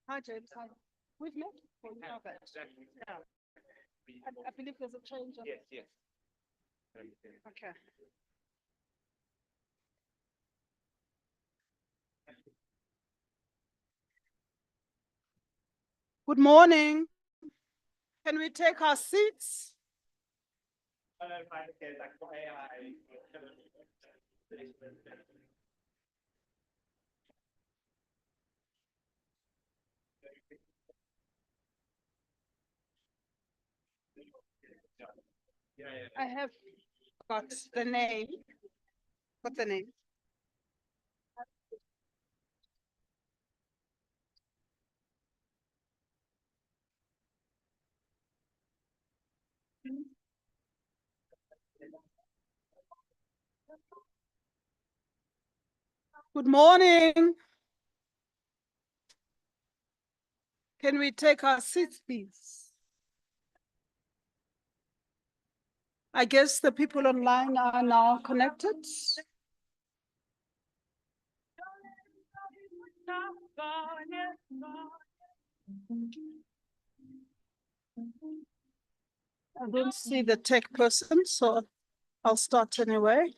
Hi, James. Hi. We've met before. You know that. Exactly. Yeah. I believe there's a change. Yes, yes. Okay. Good morning. Can we take our seats? I have got the name. What's the name? Good morning. Can we take our seats, please? I guess the people online are now connected. I don't see the tech person, so I'll start anyway.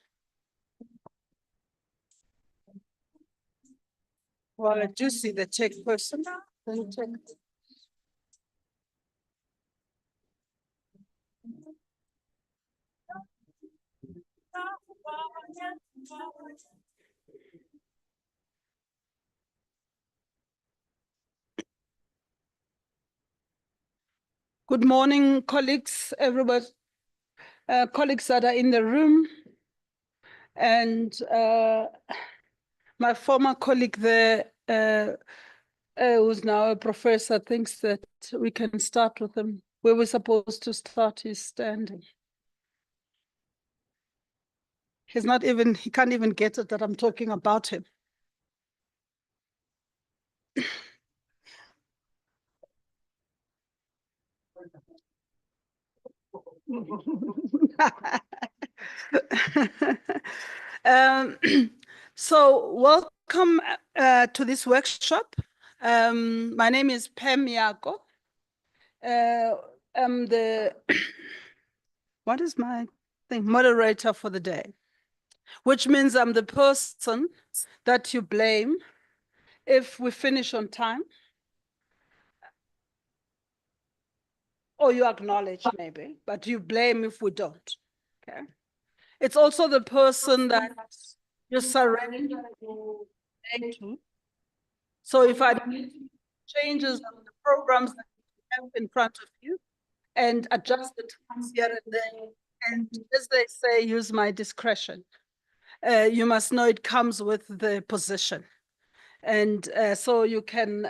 Well, I do see the tech person. Good morning, colleagues, everybody, colleagues that are in the room, and my former colleague there, who's now a professor, thinks that we can start with him. Where we're supposed to start is standing. He can't even get it that I'm talking about him. So welcome to this workshop. My name is Pam Yako. I'm the, what is my thing? Moderator for the day, which means I'm the person that you blame if we finish on time, or you acknowledge maybe, but you blame if we don't, okay? It's also the person that you surrender to. So if I make changes on the programs that you have in front of you and adjust the times here and there, and as they say, use my discretion, you must know it comes with the position. And so you can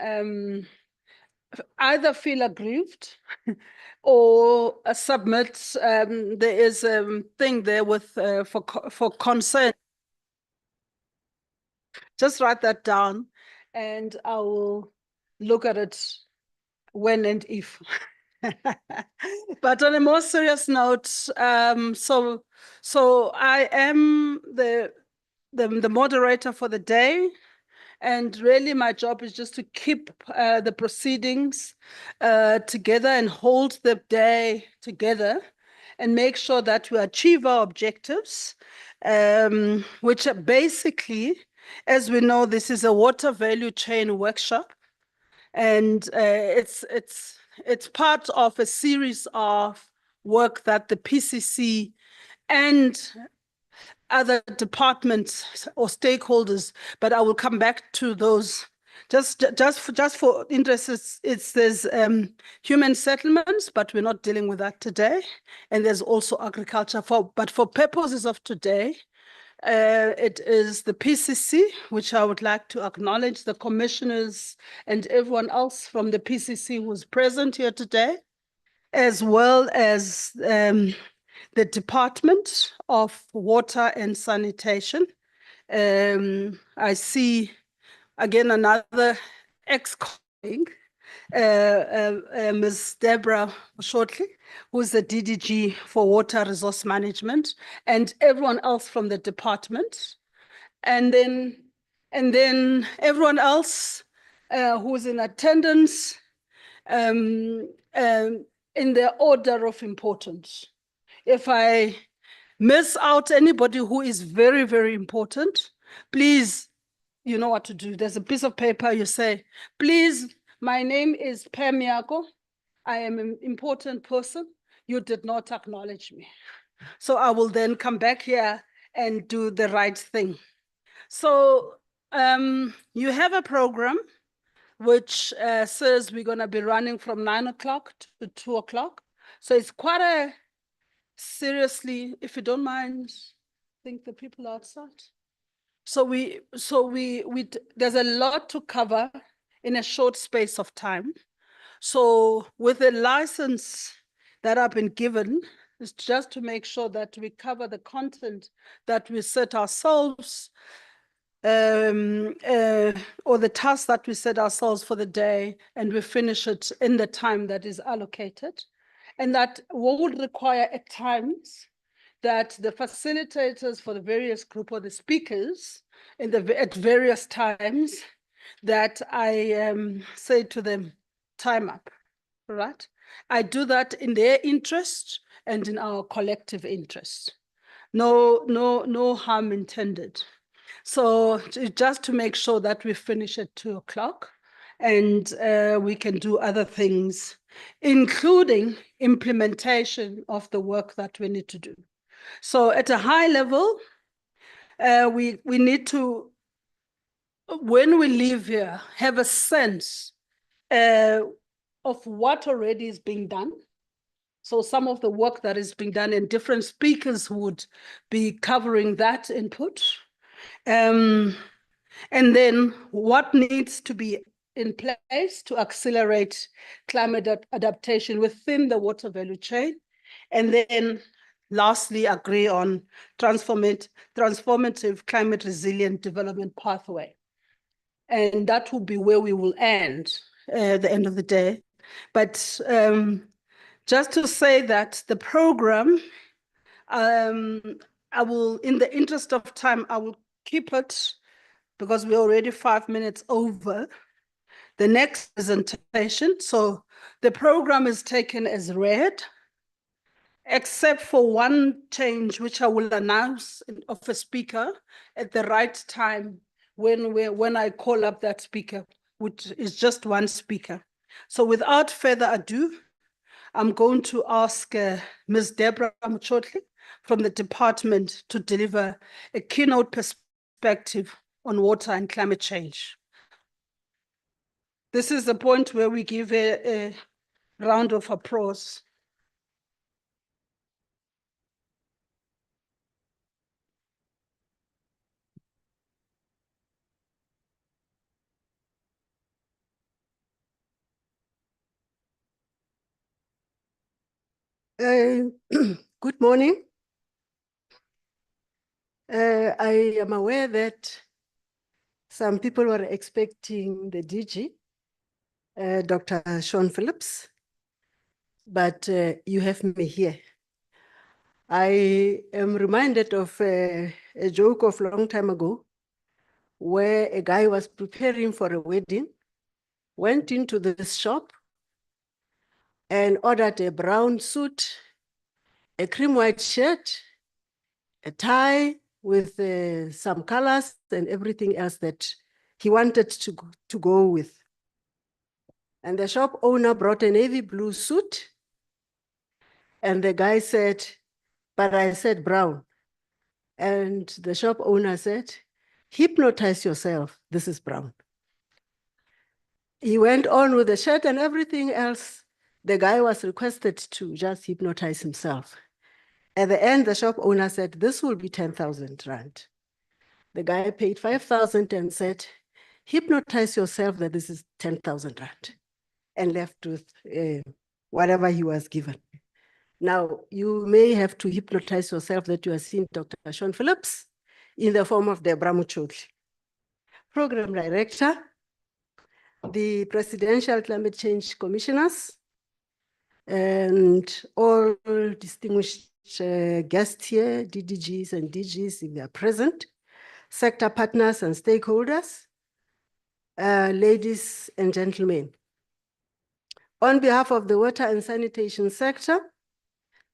either feel aggrieved or submit. There is a thing there with for concern. Just write that down, and I will look at it when and if. But on a more serious note, so I am the moderator for the day. And really, my job is just to keep the proceedings together and hold the day together and make sure that we achieve our objectives, which are basically, as we know, this is a water value chain workshop. And it's part of a series of work that the PCC and other departments or stakeholders, but I will come back to those. Just for interest, there's human settlements, but we're not dealing with that today. And there's also agriculture. But for purposes of today, it is the PCC, which I would like to acknowledge the commissioners and everyone else from the PCC who's present here today, as well as the Department of Water and Sanitation. I see again another ex-colleague, Ms. Deborah Shortley, who's the DDG for Water Resource Management, and everyone else from the department. And then everyone else who's in attendance, in the order of importance. If I miss out anybody who is very, very important, please, you know what to do. There's a piece of paper, you say, please, my name is Pam Yako. I am an important person. You did not acknowledge me. So I will then come back here and do the right thing. So you have a program which says we're going to be running from 9 o'clock to 2 o'clock. So it's quite a seriously, if you don't mind, think the people outside. So there's a lot to cover in a short space of time. So with the license that I've been given, is just to make sure that we cover the content that we set ourselves, or the task that we set ourselves for the day, and we finish it in the time that is allocated. And that would require at times that the facilitators for the various group or the speakers at various times that I say to them, time up, right? I do that in their interest and in our collective interest. No harm intended. So just to make sure that we finish at 2 o'clock and we can do other things, including implementation of the work that we need to do. So at a high level, we need to, when we leave here, have a sense of what already is being done. So some of the work that is being done, and different speakers would be covering that input. And then what needs to be in place to accelerate climate adaptation within the water value chain. And then lastly, agree on transformative climate resilient development pathway. And that will be where we will end at the end of the day. But just to say that the program, I will, in the interest of time, I will keep it because we're already 5 minutes over the next presentation. So the program is taken as read, except for one change, which I will announce of a speaker at the right time when I call up that speaker, which is just one speaker. So without further ado, I'm going to ask Ms. Deborah Muchotli from the department to deliver a keynote perspective on water and climate change. This is the point where we give a round of applause. Good morning. I am aware that some people were expecting the DG, Dr. Sean Phillips, but you have me here. I am reminded of a joke of a long time ago where a guy was preparing for a wedding, went into this shop and ordered a brown suit, a cream white shirt, a tie with some colors and everything else that he wanted to go with. And the shop owner brought a navy blue suit. And the guy said, but I said brown. And the shop owner said, hypnotize yourself, this is brown. He went on with the shirt and everything else. The guy was requested to just hypnotize himself. At the end, the shop owner said, this will be 10,000 rand. The guy paid 5,000 and said, hypnotize yourself that this is 10,000 rand, and left with whatever he was given. Now, you may have to hypnotize yourself that you are seeing Dr. Sean Phillips in the form of Deborah Muchotli, Program Director, the Presidential Climate Change Commissioners, and all distinguished guests here, DDGs and DGs if they are present, sector partners and stakeholders, ladies and gentlemen. On behalf of the water and sanitation sector,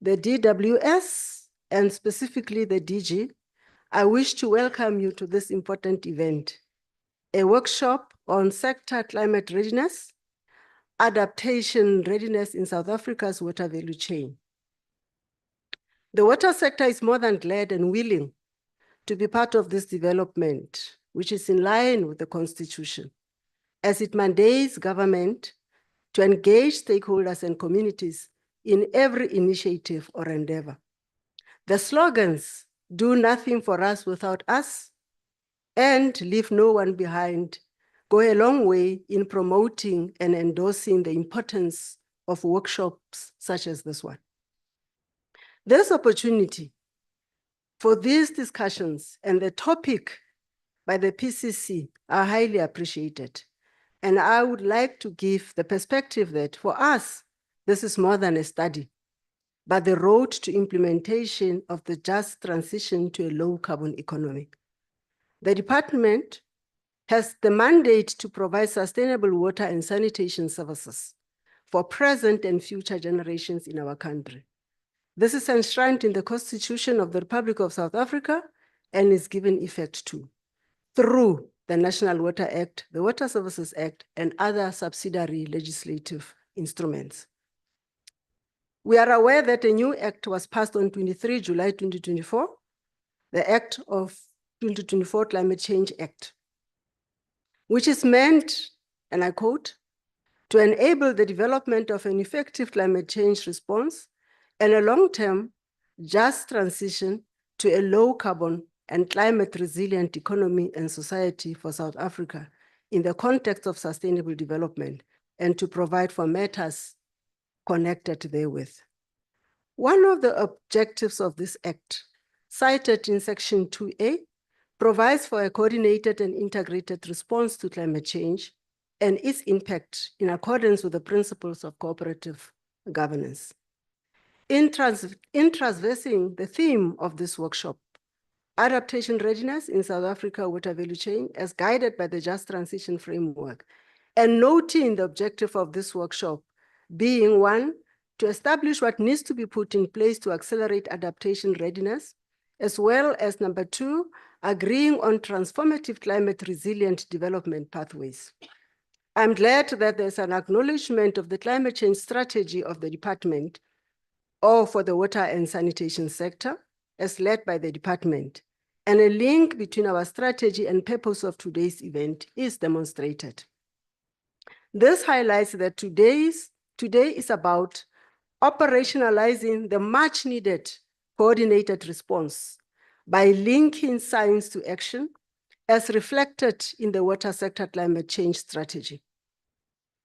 the DWS, and specifically the DG, I wish to welcome you to this important event, a workshop on sector climate readiness, adaptation readiness in South Africa's water value chain. The water sector is more than glad and willing to be part of this development, which is in line with the Constitution, as it mandates government to engage stakeholders and communities in every initiative or endeavor. The slogans, "Do nothing for us without us," and "Leave no one behind," go a long way in promoting and endorsing the importance of workshops such as this one. This opportunity for these discussions and the topic by the PCC are highly appreciated. And I would like to give the perspective that for us, this is more than a study, but the road to implementation of the just transition to a low carbon economy. The department has the mandate to provide sustainable water and sanitation services for present and future generations in our country. This is enshrined in the Constitution of the Republic of South Africa and is given effect to through the National Water Act, the Water Services Act, and other subsidiary legislative instruments. We are aware that a new act was passed on 23 July 2024, the Act of 2024 Climate Change Act, which is meant, and I quote, "to enable the development of an effective climate change response and a long-term just transition to a low carbon and climate resilient economy and society for South Africa in the context of sustainable development and to provide for matters connected therewith." One of the objectives of this act, cited in Section 2A, provides for a coordinated and integrated response to climate change and its impact in accordance with the principles of cooperative governance. In traversing the theme of this workshop, adaptation readiness in South Africa water value chain as guided by the Just Transition Framework, and noting the objective of this workshop being one, to establish what needs to be put in place to accelerate adaptation readiness, as well as number two, agreeing on transformative climate resilient development pathways. I'm glad that there's an acknowledgement of the climate change strategy of the department or for the water and sanitation sector as led by the department, and a link between our strategy and purpose of today's event is demonstrated. This highlights that today is about operationalizing the much needed coordinated response by linking science to action as reflected in the water sector climate change strategy,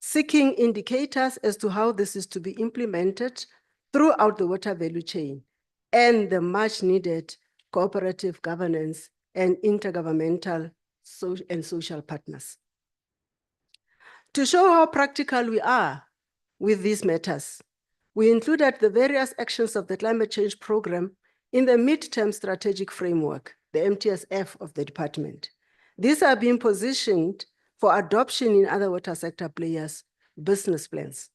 seeking indicators as to how this is to be implemented throughout the water value chain, and the much needed cooperative governance and intergovernmental and social partners. To show how practical we are with these matters, we included the various actions of the climate change program in the midterm strategic framework, the MTSF of the department. These are being positioned for adoption in other water sector players' business plans.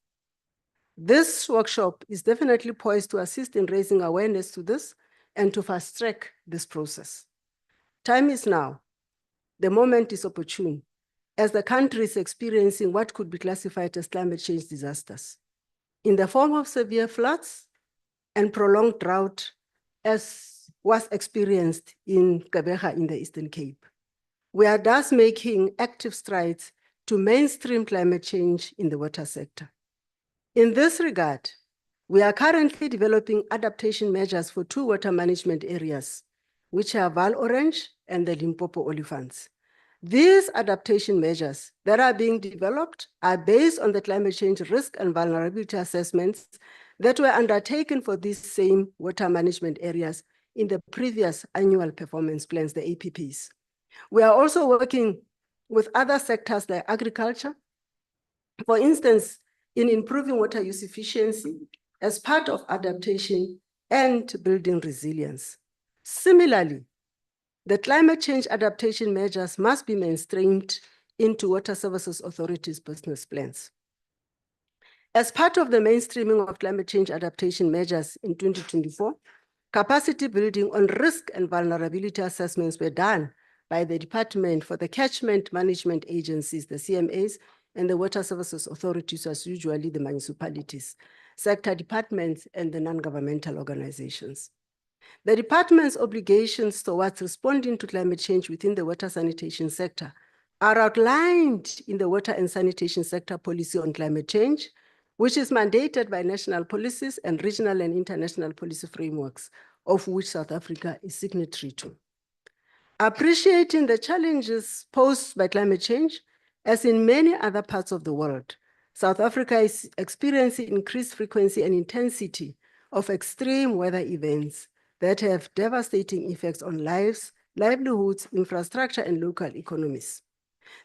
This workshop is definitely poised to assist in raising awareness to this and to fast track this process. Time is now. The moment is opportune as the country is experiencing what could be classified as climate change disasters in the form of severe floods and prolonged drought as was experienced in Gqeberha in the Eastern Cape. We are thus making active strides to mainstream climate change in the water sector. In this regard, we are currently developing adaptation measures for two water management areas, which are Vaal Orange and the Limpopo Olifants. These adaptation measures that are being developed are based on the climate change risk and vulnerability assessments that were undertaken for these same water management areas in the previous annual performance plans, the APPs. We are also working with other sectors like agriculture, for instance, in improving water use efficiency as part of adaptation and building resilience. Similarly, the climate change adaptation measures must be mainstreamed into Water Services Authority's business plans. As part of the mainstreaming of climate change adaptation measures in 2024, capacity building on risk and vulnerability assessments were done by the Department for the Catchment Management Agencies, the CMAs, and the Water Services Authorities, as usually the municipalities, sector departments, and the non-governmental organizations. The department's obligations towards responding to climate change within the water sanitation sector are outlined in the Water and Sanitation Sector Policy on Climate Change, which is mandated by national policies and regional and international policy frameworks, of which South Africa is signatory to. Appreciating the challenges posed by climate change, as in many other parts of the world, South Africa is experiencing increased frequency and intensity of extreme weather events that have devastating effects on lives, livelihoods, infrastructure, and local economies.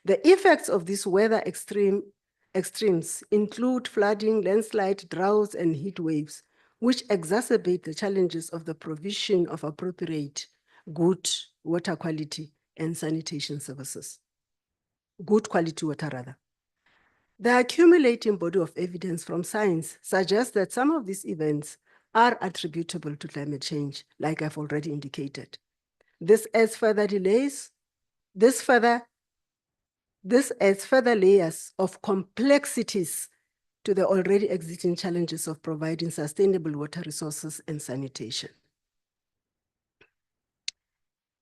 The effects of these weather extremes include flooding, landslide, droughts, and heat waves, which exacerbate the challenges of the provision of appropriate, good water quality and sanitation services. Good quality water, rather. The accumulating body of evidence from science suggests that some of these events are attributable to climate change, like I've already indicated. This adds further layers of complexities to the already existing challenges of providing sustainable water resources and sanitation.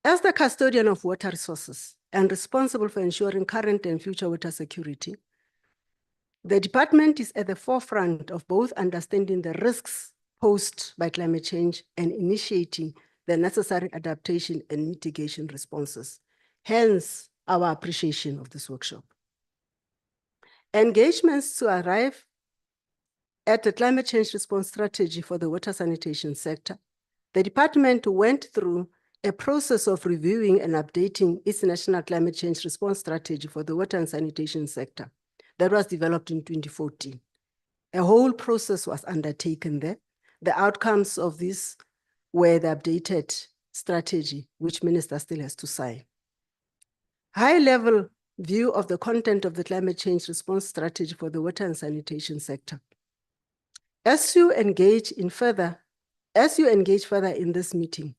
As the custodian of water resources and responsible for ensuring current and future water security, the department is at the forefront of both understanding the risks posed by climate change and initiating the necessary adaptation and mitigation responses. Hence, our appreciation of this workshop. Engagements to arrive at a climate change response strategy for the water sanitation sector. The department went through a process of reviewing and updating its national climate change response strategy for the water and sanitation sector that was developed in 2014. A whole process was undertaken there. The outcomes of this were the updated strategy, which Minister still has to sign. High-level view of the content of the climate change response strategy for the water and sanitation sector. As you engage further in this meeting,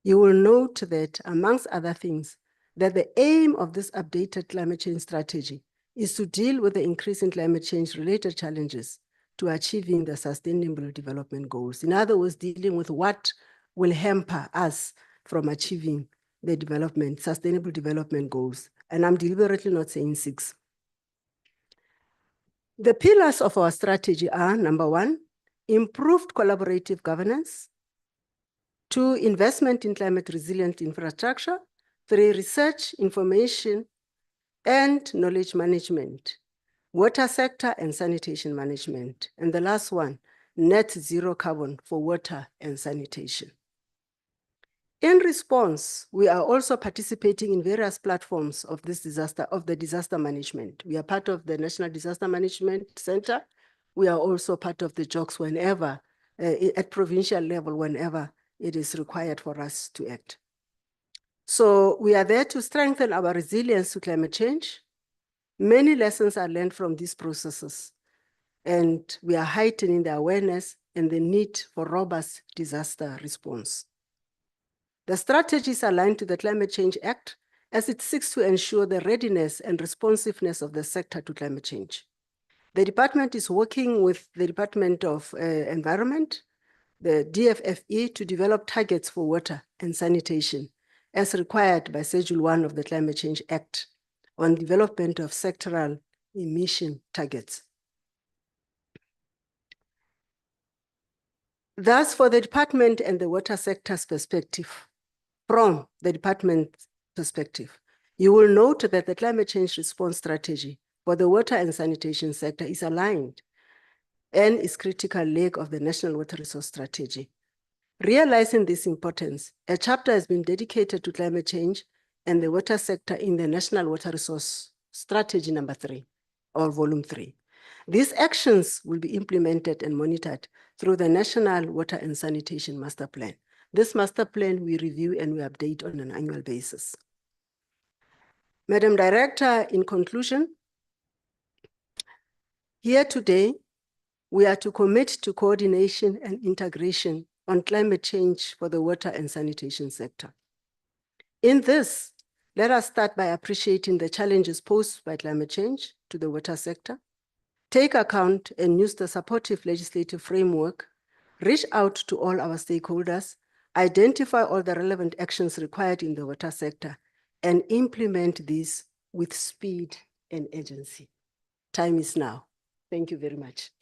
you will note that, amongst other things, that the aim of this updated climate change strategy is to deal with the increasing climate change-related challenges to achieving the Sustainable Development Goals. In other words, dealing with what will hamper us from achieving the Sustainable Development Goals. And I'm deliberately not saying 6. The pillars of our strategy are, number 1, improved collaborative governance. 2, investment in climate resilient infrastructure. 3, research, information, and knowledge management. Water sector and sanitation management. And the last one, net zero carbon for water and sanitation. In response, we are also participating in various platforms of the disaster management. We are part of the National Disaster Management Center. We are also part of the JOCS whenever, at provincial level, whenever it is required for us to act. So we are there to strengthen our resilience to climate change. Many lessons are learned from these processes, and we are heightening the awareness and the need for robust disaster response. The strategy is aligned to the Climate Change Act as it seeks to ensure the readiness and responsiveness of the sector to climate change. The department is working with the Department of Environment, the DFFE, to develop targets for water and sanitation as required by Schedule 1 of the Climate Change Act on development of sectoral emission targets. Thus, for the department and the water sector's perspective, from the department's perspective, you will note that the climate change response strategy for the water and sanitation sector is aligned and is a critical leg of the National Water Resource Strategy. Realizing this importance, a chapter has been dedicated to climate change and the water sector in the National Water Resource Strategy number 3, or volume 3. These actions will be implemented and monitored through the National Water and Sanitation Master Plan. This master plan we review and we update on an annual basis. Madam Director, in conclusion, here today, we are to commit to coordination and integration on climate change for the water and sanitation sector. In this, let us start by appreciating the challenges posed by climate change to the water sector, take account and use the supportive legislative framework, reach out to all our stakeholders, identify all the relevant actions required in the water sector, and implement these with speed and urgency. Time is now. Thank you very much.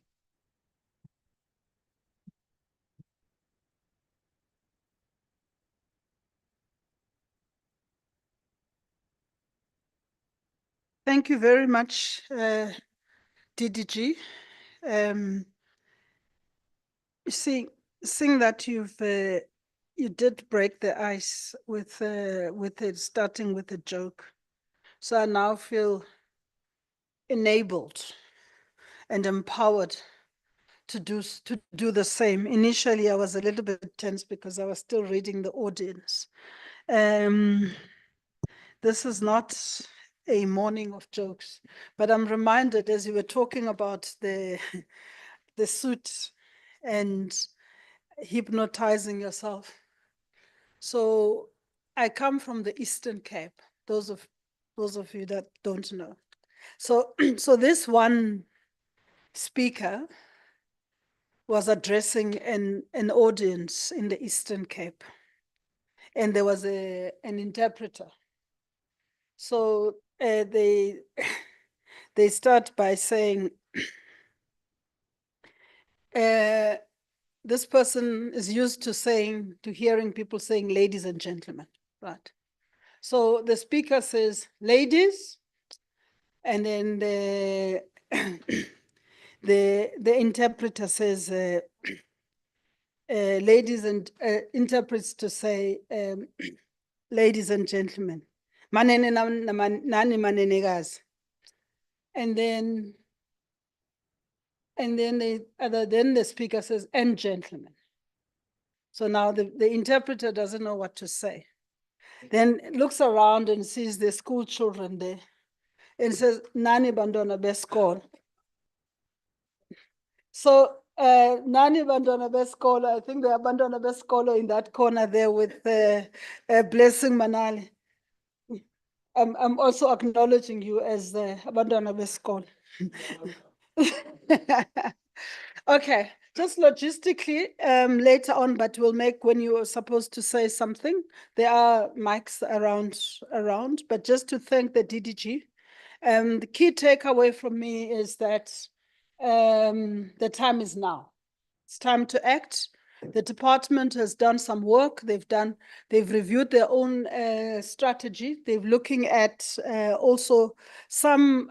Thank you very much, DDG. You see, seeing that you did break the ice with it starting with a joke, so I now feel enabled and empowered to do the same. Initially, I was a little bit tense because I was still reading the audience. This is not a morning of jokes, but I'm reminded as you were talking about the suit and hypnotizing yourself. So I come from the Eastern Cape, those of you that don't know. So so this one speaker was addressing an audience in the Eastern Cape, and there was an interpreter. So they start by saying, this person is used to hearing people saying, ladies and gentlemen, right? So the speaker says, ladies, and then the interpreter says, ladies, and interprets to say, ladies and gentlemen. Manene nani manenekazi. And then the speaker says, and gentlemen. So now the interpreter doesn't know what to say. Then looks around and sees the school children there and says, Nani bandona besikolo. So Nani bandona besikolo, I think the bandona besikolo in that corner there with Blessing Manali. I'm also acknowledging you as the bandona besikolo. Okay, just logistically later on, but we'll make when you are supposed to say something. There are mics around, but just to thank the DDG. The key takeaway from me is that the time is now. It's time to act. The department has done some work. They've reviewed their own strategy. They're looking at also some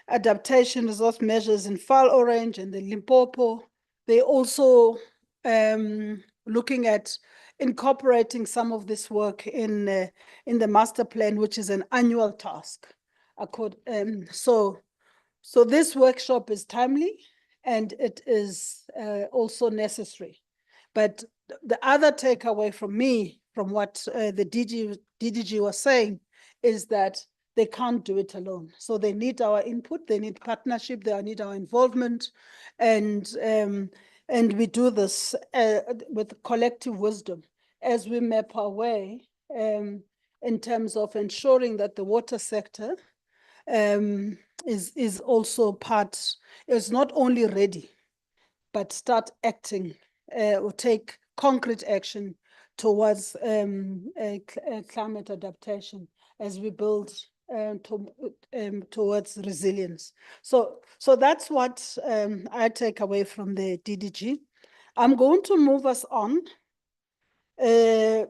adaptation resource measures in Far Orange and the Limpopo. They also looking at incorporating some of this work in the master plan, which is an annual task. So this workshop is timely and it is also necessary. But the other takeaway from me, from what the DDG was saying, is that they can't do it alone. So they need our input, they need partnership, they need our involvement, and we do this with collective wisdom as we map our way in terms of ensuring that the water sector is also is not only ready, but start acting or take concrete action towards climate adaptation as we build towards resilience. So that's what I take away from the DDG. I'm going to move us on to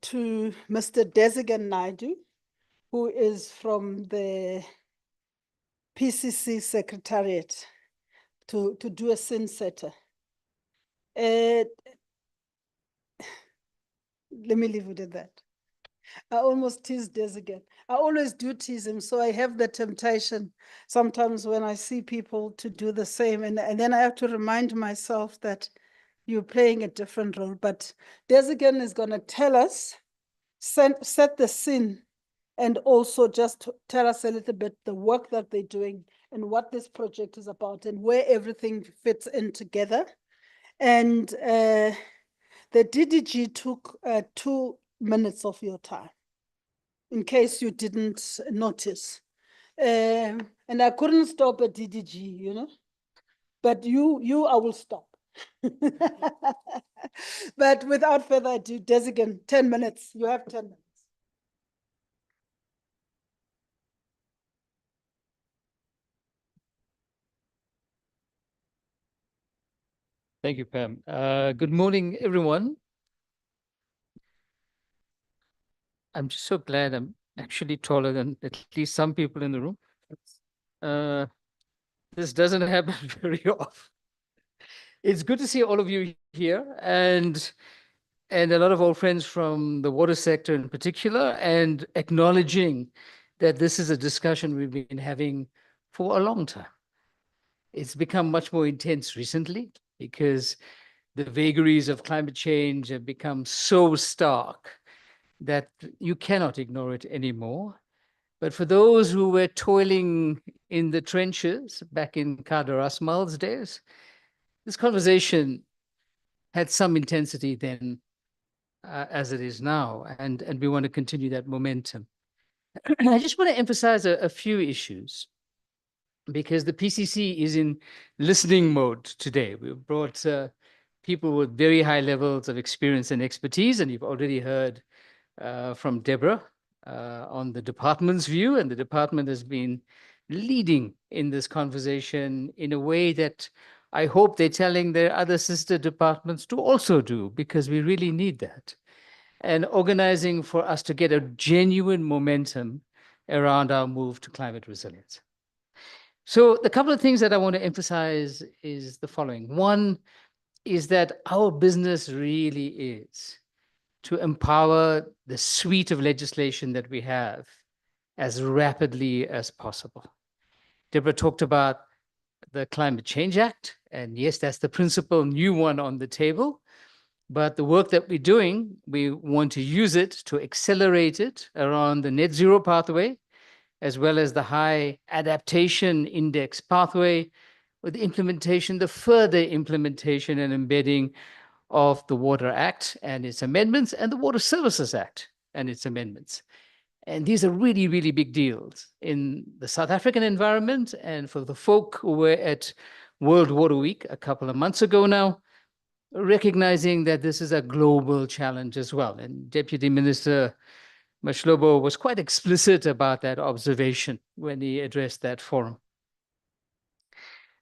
Mr. Desigan Naidu, who is from the PCC Secretariat to do a sin setter. Let me leave it at that. I almost teased Des again. I always do tease him, so I have the temptation sometimes when I see people to do the same, and then I have to remind myself that you're playing a different role. But Des again is going to tell us, set the scene and also just tell us a little bit the work that they're doing and what this project is about and where everything fits in together. And the DDG took 2 minutes of your time, in case you didn't notice. And I couldn't stop at DDG, you know, but you, I will stop. But without further ado, Desigan, 10 minutes. You have 10 minutes. Thank you, Pam. Good morning, everyone. I'm just so glad I'm actually taller than at least some people in the room. This doesn't happen very often. It's good to see all of you here and a lot of old friends from the water sector in particular, and acknowledging that this is a discussion we've been having for a long time. It's become much more intense recently because the vagaries of climate change have become so stark that you cannot ignore it anymore. But for those who were toiling in the trenches back in Kader Asmal's days, this conversation had some intensity then as it is now, and we want to continue that momentum. I just want to emphasize a few issues because the PCC is in listening mode today. We've brought people with very high levels of experience and expertise, and you've already heard from Deborah on the department's view, and the department has been leading in this conversation in a way that I hope they're telling their other sister departments to also do, because we really need that. And organizing for us to get a genuine momentum around our move to climate resilience. So the couple of things that I want to emphasize is the following. One is that our business really is to empower the suite of legislation that we have as rapidly as possible. Deborah talked about the Climate Change Act, and yes, that's the principal new one on the table. But the work that we're doing, we want to use it to accelerate it around the net zero pathway, as well as the high adaptation index pathway, with the implementation, the further implementation and embedding of the Water Act and its amendments, and the Water Services Act and its amendments. And these are really, really big deals in the South African environment. And for the folk who were at World Water Week a couple of months ago now, recognizing that this is a global challenge as well. And Deputy Minister Mashlobo was quite explicit about that observation when he addressed that forum.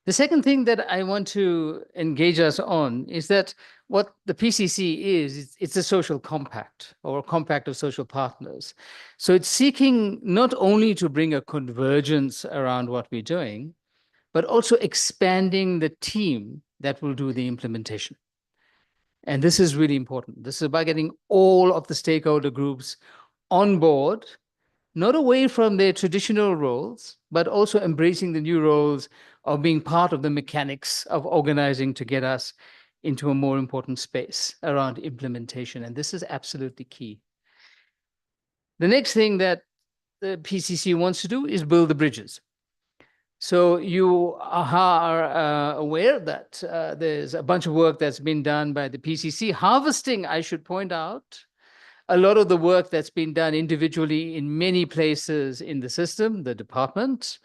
The second thing that I want to engage us on is that what the PCC is, it's a social compact, or a compact of social partners. So it's seeking not only to bring a convergence around what we're doing, but also expanding the team that will do the implementation. And this is really important. This is about getting all of the stakeholder groups on board, not away from their traditional roles, but also embracing the new roles of being part of the mechanics of organizing to get us into a more important space around implementation. And this is absolutely key. The next thing that the PCC wants to do is build the bridges. So you are aware that there's a bunch of work that's been done by the PCC. Harvesting, I should point out, a lot of the work that's been done individually in many places in the system, the department,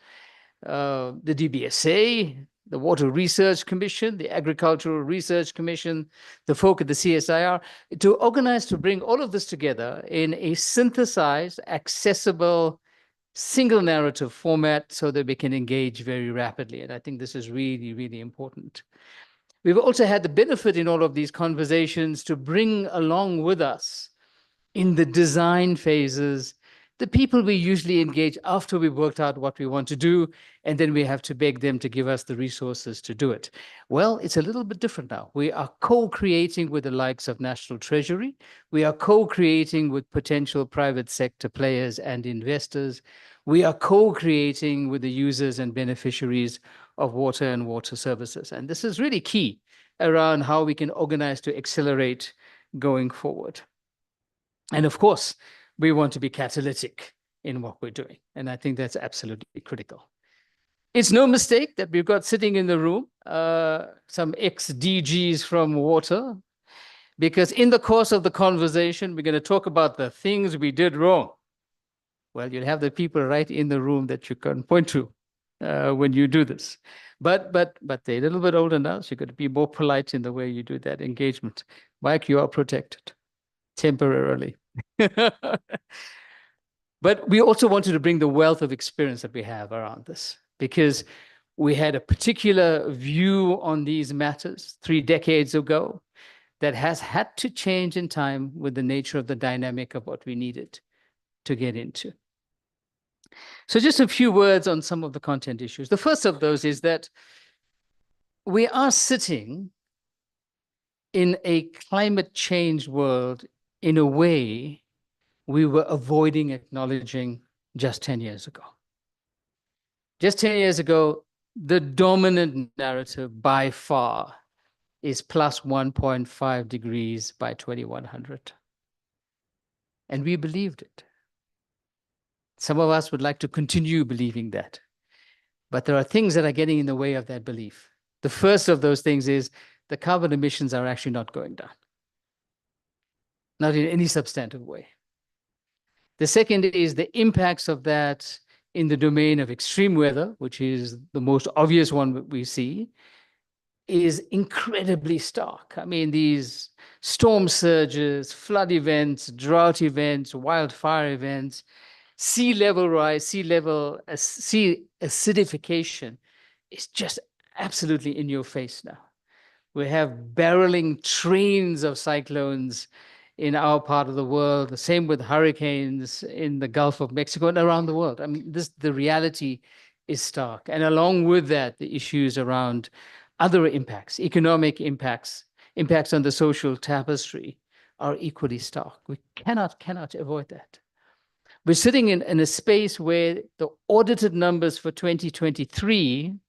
the DBSA, the Water Research Commission, the Agricultural Research Commission, the folk at the CSIR, to organize to bring all of this together in a synthesized, accessible, single narrative format so that we can engage very rapidly. And I think this is really, really important. We've also had the benefit in all of these conversations to bring along with us in the design phases the people we usually engage after we've worked out what we want to do, and then we have to beg them to give us the resources to do it. Well, it's a little bit different now. We are co-creating with the likes of National Treasury. We are co-creating with potential private sector players and investors. We are co-creating with the users and beneficiaries of water and water services. And this is really key around how we can organize to accelerate going forward. And of course, we want to be catalytic in what we're doing. And I think that's absolutely critical. It's no mistake that we've got sitting in the room some ex-DGs from water, because in the course of the conversation, we're going to talk about the things we did wrong. Well, you'll have the people right in the room that you can point to when you do this. But they're a little bit older now, so you've got to be more polite in the way you do that engagement. Mike, you are protected temporarily. But we also wanted to bring the wealth of experience that we have around this, because we had a particular view on these matters 3 decades ago that has had to change in time with the nature of the dynamic of what we needed to get into. So just a few words on some of the content issues. The first of those is that we are sitting in a climate change world in a way we were avoiding acknowledging just 10 years ago. Just 10 years ago, the dominant narrative by far is plus 1.5 degrees by 2100. And we believed it. Some of us would like to continue believing that. But there are things that are getting in the way of that belief. The first of those things is the carbon emissions are actually not going down. Not in any substantive way. The second is the impacts of that in the domain of extreme weather, which is the most obvious one that we see, is incredibly stark. I mean, these storm surges, flood events, drought events, wildfire events, sea level rise, sea acidification is just absolutely in your face now. We have barreling trains of cyclones in our part of the world, the same with hurricanes in the Gulf of Mexico and around the world. I mean, the reality is stark. And along with that, the issues around other impacts, economic impacts, impacts on the social tapestry are equally stark. We cannot avoid that. We're sitting in a space where the audited numbers for 2023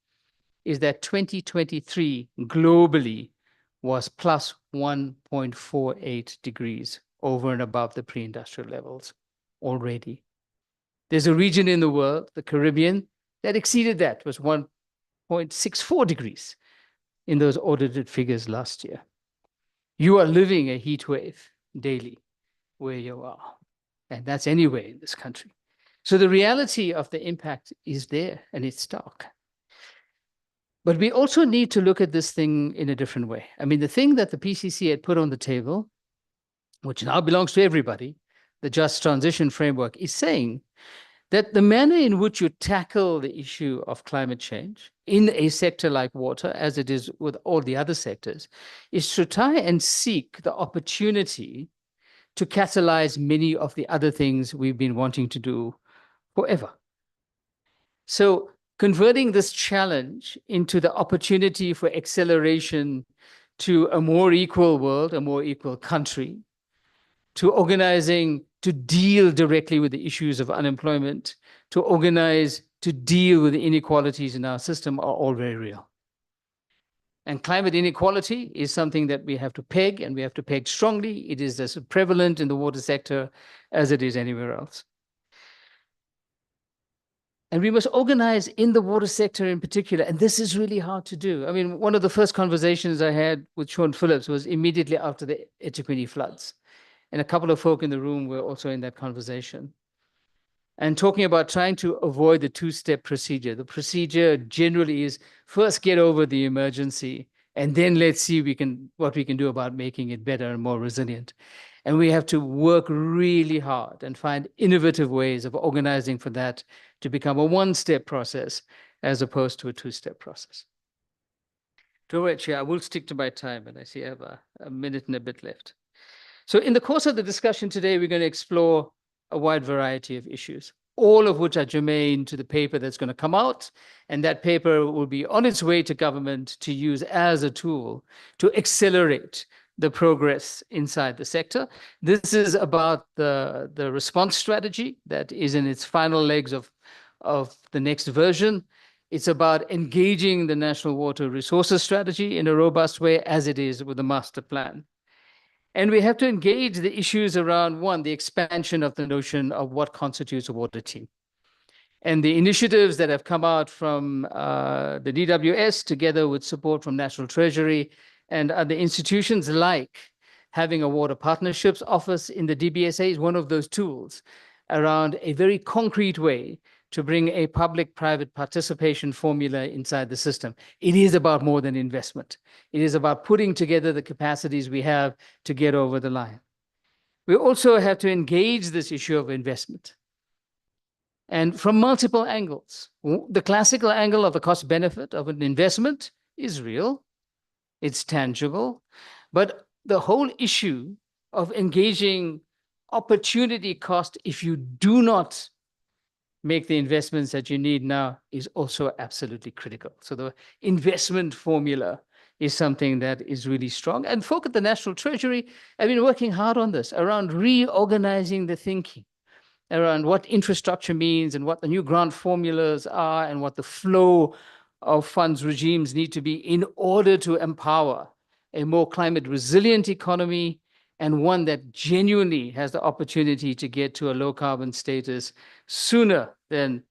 is that 2023 globally was plus 1.48 degrees over and above the pre-industrial levels already. There's a region in the world, the Caribbean, that exceeded that, was 1.64 degrees in those audited figures last year. You are living a heat wave daily where you are, and that's anywhere in this country. So the reality of the impact is there, and it's stark. But we also need to look at this thing in a different way. I mean, the thing that the PCC had put on the table, which now belongs to everybody, the Just Transition Framework, is saying that the manner in which you tackle the issue of climate change in a sector like water, as it is with all the other sectors, is to try and seek the opportunity to catalyze many of the other things we've been wanting to do forever. So converting this challenge into the opportunity for acceleration to a more equal world, a more equal country, to organizing to deal directly with the issues of unemployment, to organize to deal with the inequalities in our system are all very real. And climate inequality is something that we have to peg, and we have to peg strongly. It is as prevalent in the water sector as it is anywhere else. And we must organize in the water sector in particular, and this is really hard to do. I mean, one of the first conversations I had with Sean Phillips was immediately after the eThekwini floods. And a couple of folk in the room were also in that conversation. And talking about trying to avoid the two-step procedure. The procedure generally is first get over the emergency, and then let's see what we can do about making it better and more resilient. And we have to work really hard and find innovative ways of organizing for that to become a one-step process as opposed to a two-step process. I will stick to my time, and I see I have a minute and a bit left. So in the course of the discussion today, we're going to explore a wide variety of issues, all of which are germane to the paper that's going to come out. And that paper will be on its way to government to use as a tool to accelerate the progress inside the sector. This is about the response strategy that is in its final legs of the next version. It's about engaging the National Water Resources Strategy in a robust way, as it is with the master plan. And we have to engage the issues around, one, the expansion of the notion of what constitutes a water team. And the initiatives that have come out from the DWS, together with support from National Treasury and other institutions, like having a water partnerships office in the DBSA, is one of those tools around a very concrete way to bring a public-private participation formula inside the system. It is about more than investment. It is about putting together the capacities we have to get over the line. We also have to engage this issue of investment, and from multiple angles. The classical angle of the cost benefit of an investment is real, it's tangible, but the whole issue of engaging opportunity cost if you do not make the investments that you need now is also absolutely critical. So the investment formula is something that is really strong. And folk at the National Treasury have been working hard on this, around reorganizing the thinking, around what infrastructure means and what the new grant formulas are and what the flow of funds regimes need to be in order to empower a more climate resilient economy, and one that genuinely has the opportunity to get to a low carbon status sooner than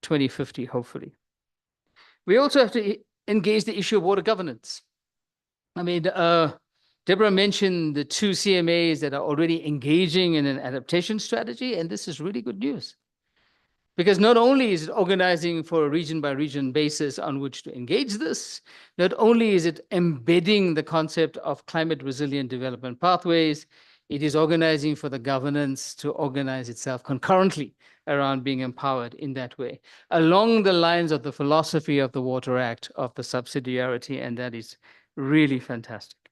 2050, hopefully. We also have to engage the issue of water governance. I mean, Deborah mentioned the 2 CMAs that are already engaging in an adaptation strategy, and this is really good news. Because not only is it organizing for a region-by-region basis on which to engage this, not only is it embedding the concept of climate-resilient development pathways, it is organizing for the governance to organize itself concurrently around being empowered in that way, along the lines of the philosophy of the Water Act, of the subsidiarity, and that is really fantastic.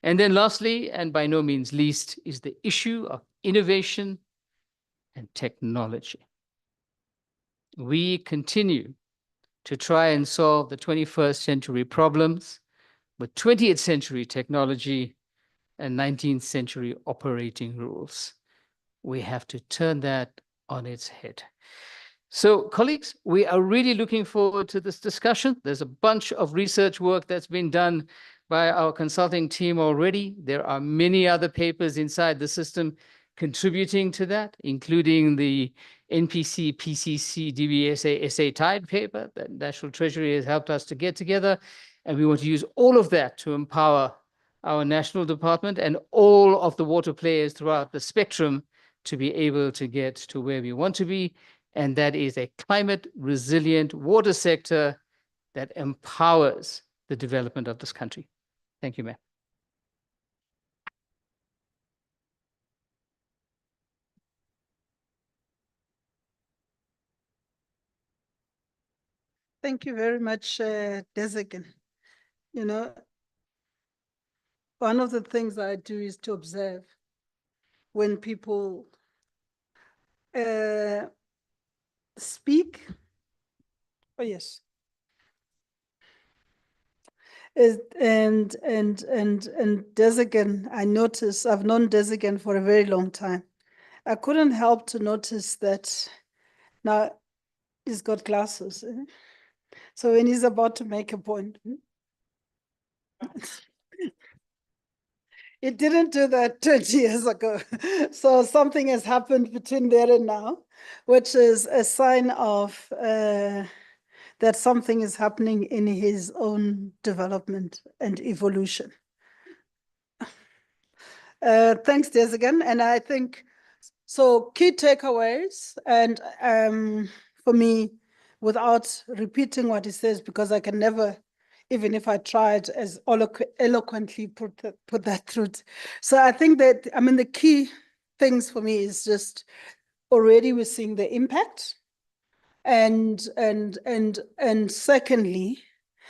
And then lastly, and by no means least, is the issue of innovation and technology. We continue to try and solve the 21st century problems with 20th century technology and 19th century operating rules. We have to turn that on its head. So, colleagues, we are really looking forward to this discussion. There's a bunch of research work that's been done by our consulting team already. There are many other papers inside the system contributing to that, including the NPC, PCC, DWS, SA Tide paper that National Treasury has helped us to get together. And we want to use all of that to empower our national department and all of the water players throughout the spectrum to be able to get to where we want to be. And that is a climate resilient water sector that empowers the development of this country. Thank you, ma'am. Thank you very much, Desigan. You know, one of the things I do is to observe when people speak. Oh, yes. And Desigan, I notice, I've known Desigan for a very long time. I couldn't help to notice that now he's got glasses. So when he's about to make a point, it didn't do that 20 years ago. So something has happened between there and now, which is a sign of that something is happening in his own development and evolution. Thanks, Desigan. And I think, so key takeaways, and for me, without repeating what he says, because I can never, even if I tried as eloquently put that through. So I think that, I mean, the key things for me is just already we're seeing the impact. And secondly,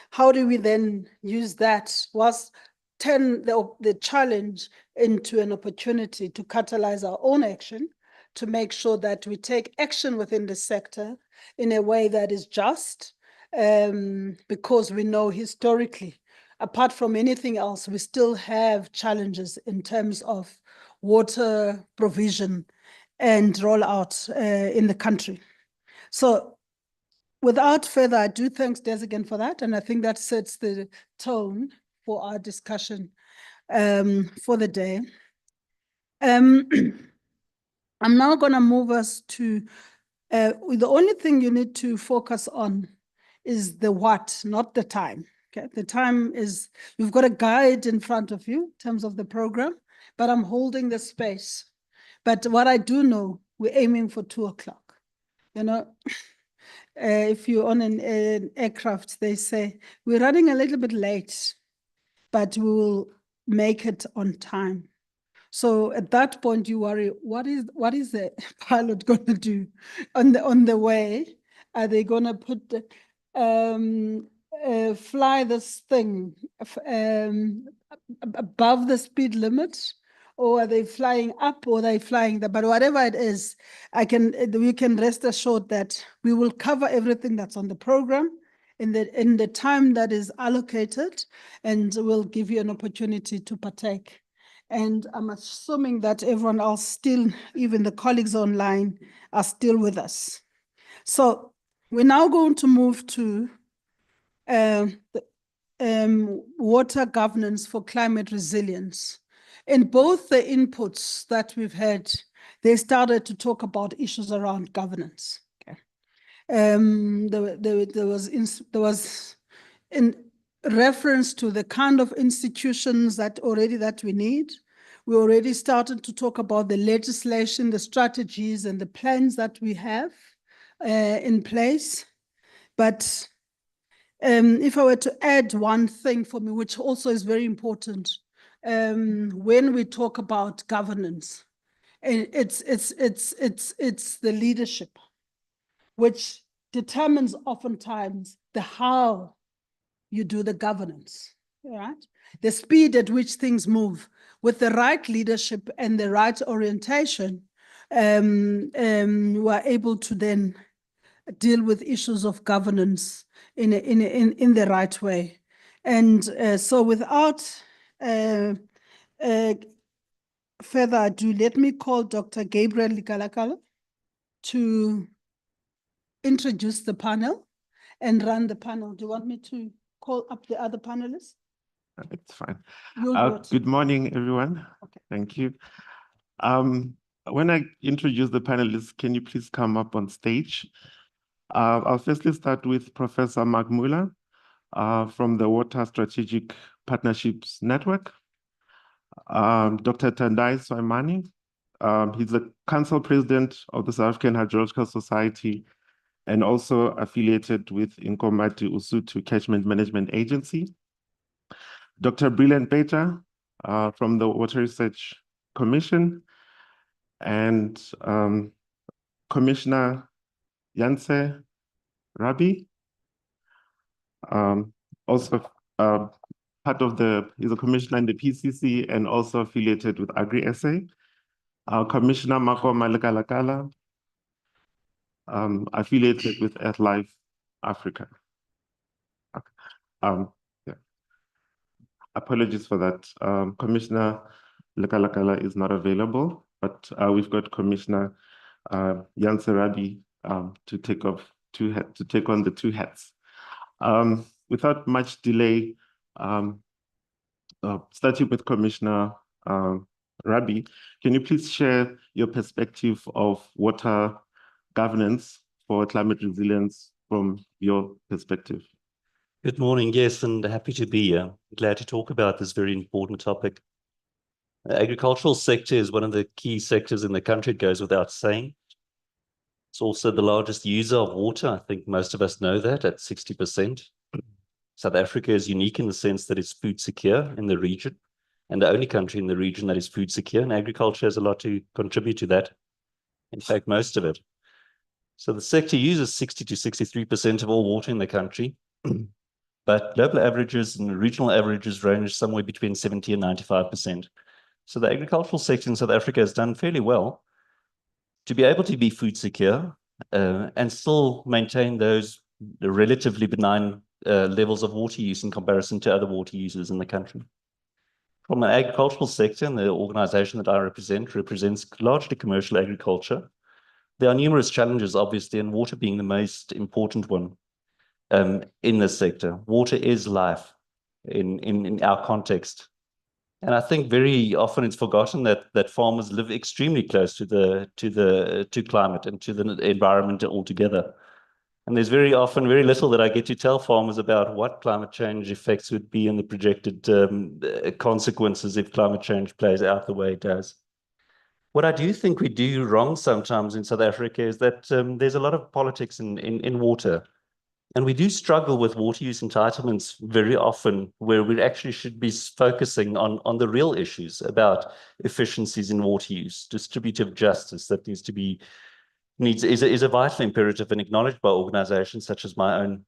how do we then use that whilst turn the challenge into an opportunity to catalyze our own action, to make sure that we take action within the sector in a way that is just, because we know historically, apart from anything else, we still have challenges in terms of water provision and rollout in the country. So without further ado, thanks Desigan for that. And I think that sets the tone for our discussion for the day. I'm now going to move us to the only thing you need to focus on is the what, not the time. Okay, the time is, you've got a guide in front of you in terms of the program, but I'm holding the space. But what I do know, we're aiming for 2 o'clock. You know, if you're on an aircraft, they say, we're running a little bit late, but we will make it on time. So at that point, you worry, what is the pilot going to do on the way? Are they going to put fly this thing above the speed limit, or are they flying up, or are they flying there? But whatever it is, we can rest assured that we will cover everything that's on the program in the time that is allocated, and we'll give you an opportunity to partake. And I'm assuming that everyone else still, even the colleagues online, are still with us. So we're now going to move to water governance for climate resilience. In both the inputs that we've had, they started to talk about issues around governance. Okay. There was in reference to the kind of institutions that we need. We already started to talk about the legislation, the strategies, and the plans that we have in place. But if I were to add one thing for me, which also is very important, when we talk about governance, it's the leadership, which determines oftentimes the how you do the governance, right? The speed at which things move. With the right leadership and the right orientation, we're able to then deal with issues of governance in the right way. And so without further ado, let me call Dr. Gabriel Likalakala to introduce the panel and run the panel. Do you want me to call up the other panelists? It's fine. You'll Good morning, everyone. Okay. Thank you. When I introduce the panelists, can you please come up on stage? I'll firstly start with Professor Mark Muller from the Water Strategic Partnerships Network. Dr. Tandai Swaimani, he's the Council President of the South African Hydrological Society and also affiliated with Nkomati Usutu Catchment Management Agency. Dr. Brilliant Beta from the Water Research Commission, and Commissioner Yanse Rabi, also part of he's a commissioner in the PCC and also affiliated with Agri-SA. Commissioner Mako Malekalakala, affiliated with EarthLife Africa. Yeah. Apologies for that. Commissioner Lekalakala is not available, but we've got Commissioner Yanse Rabi to take on the 2 hats. Without much delay, starting with Commissioner Rabi, can you please share your perspective of water governance for climate resilience from your perspective? Good morning, yes, and happy to be here. Glad to talk about this very important topic. The agricultural sector is one of the key sectors in the country, it goes without saying. It's also the largest user of water. I think most of us know that at 60%. South Africa is unique in the sense that it's food secure in the region, and the only country in the region that is food secure, and agriculture has a lot to contribute to that. In fact, most of it. So the sector uses 60 to 63% of all water in the country. But global averages and regional averages range somewhere between 70 and 95%. So the agricultural sector in South Africa has done fairly well to be able to be food secure and still maintain those relatively benign levels of water use in comparison to other water users in the country. From an agricultural sector, and the organization that I represents largely commercial agriculture, there are numerous challenges, obviously, and water being the most important one. In this sector, water is life in our context. And I think very often it's forgotten that farmers live extremely close to climate and to the environment altogether. And there's very often very little that I get to tell farmers about what climate change effects would be and the projected consequences if climate change plays out the way it does. What I do think we do wrong sometimes in South Africa is that there's a lot of politics in water. And we do struggle with water use entitlements very often, where we actually should be focusing on the real issues about efficiencies in water use, distributive justice that is a vital imperative and acknowledged by organizations such as my own.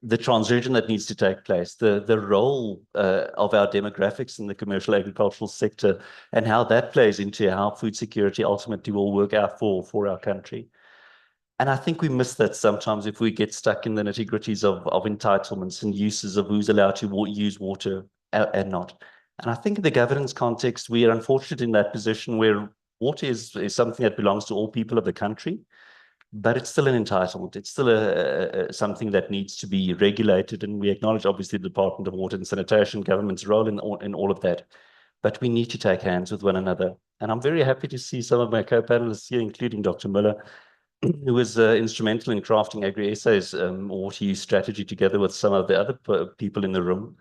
The transition that needs to take place, the role of our demographics in the commercial agricultural sector, and how that plays into how food security ultimately will work out for our country. And I think we miss that sometimes if we get stuck in the nitty-gritties of entitlements and uses of who's allowed to use water and not. And I think in the governance context, we are unfortunate in that position where water is something that belongs to all people of the country, but it's still an entitlement. It's still something that needs to be regulated. And we acknowledge, obviously, the Department of Water and Sanitation, government's role in all of that. But we need to take hands with one another. And I'm very happy to see some of my co-panelists here, including Dr. Müller, who was instrumental in crafting AgriSA's water use strategy together with some of the other people in the room.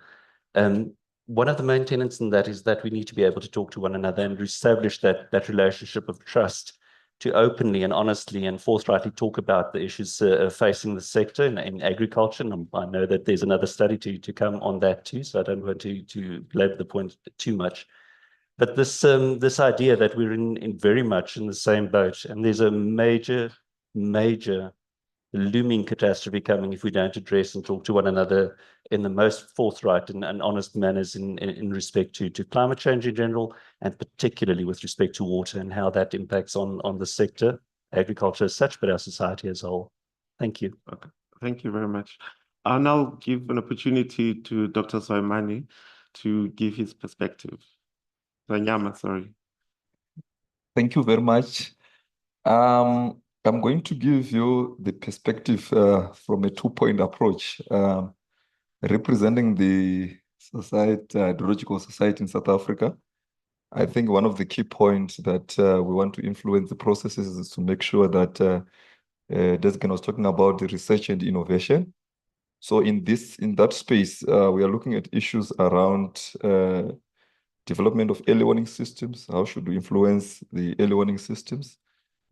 One of the main tenets in that is that we need to be able to talk to one another and establish that relationship of trust to openly and honestly and forthrightly talk about the issues facing the sector in agriculture. And I know that there's another study to come on that too, so I don't want to belabor the point too much. But this idea that we're in very much in the same boat, and there's a major looming catastrophe coming if we don't address and talk to one another in the most forthright and honest manners in respect to climate change in general, and particularly with respect to water and how that impacts on the sector, agriculture as such, but our society as a whole. Thank you. Okay. Thank you very much. I'll now give an opportunity to Dr. Soimani to give his perspective. Zanyama, sorry. Thank you very much. I'm going to give you the perspective from a two-point approach, representing the hydrological society in South Africa. I think one of the key points that we want to influence the processes is to make sure that Desgan was talking about the research and innovation. So in that space, we are looking at issues around development of early warning systems. How should we influence the early warning systems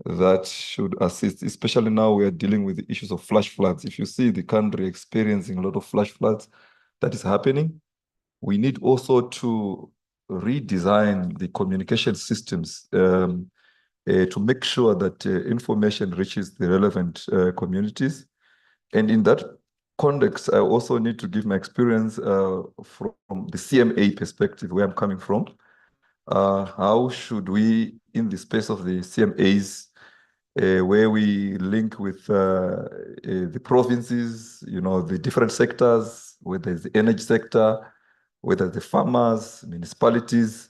that should assist, especially now we are dealing with the issues of flash floods. If you see the country experiencing a lot of flash floods that is happening, we need also to redesign the communication systems to make sure that information reaches the relevant communities. And in that context, I also need to give my experience from the CMA perspective, where I'm coming from. How should we, in the space of the CMAs, where we link with the provinces, the different sectors, whether it's the energy sector, whether the farmers, municipalities,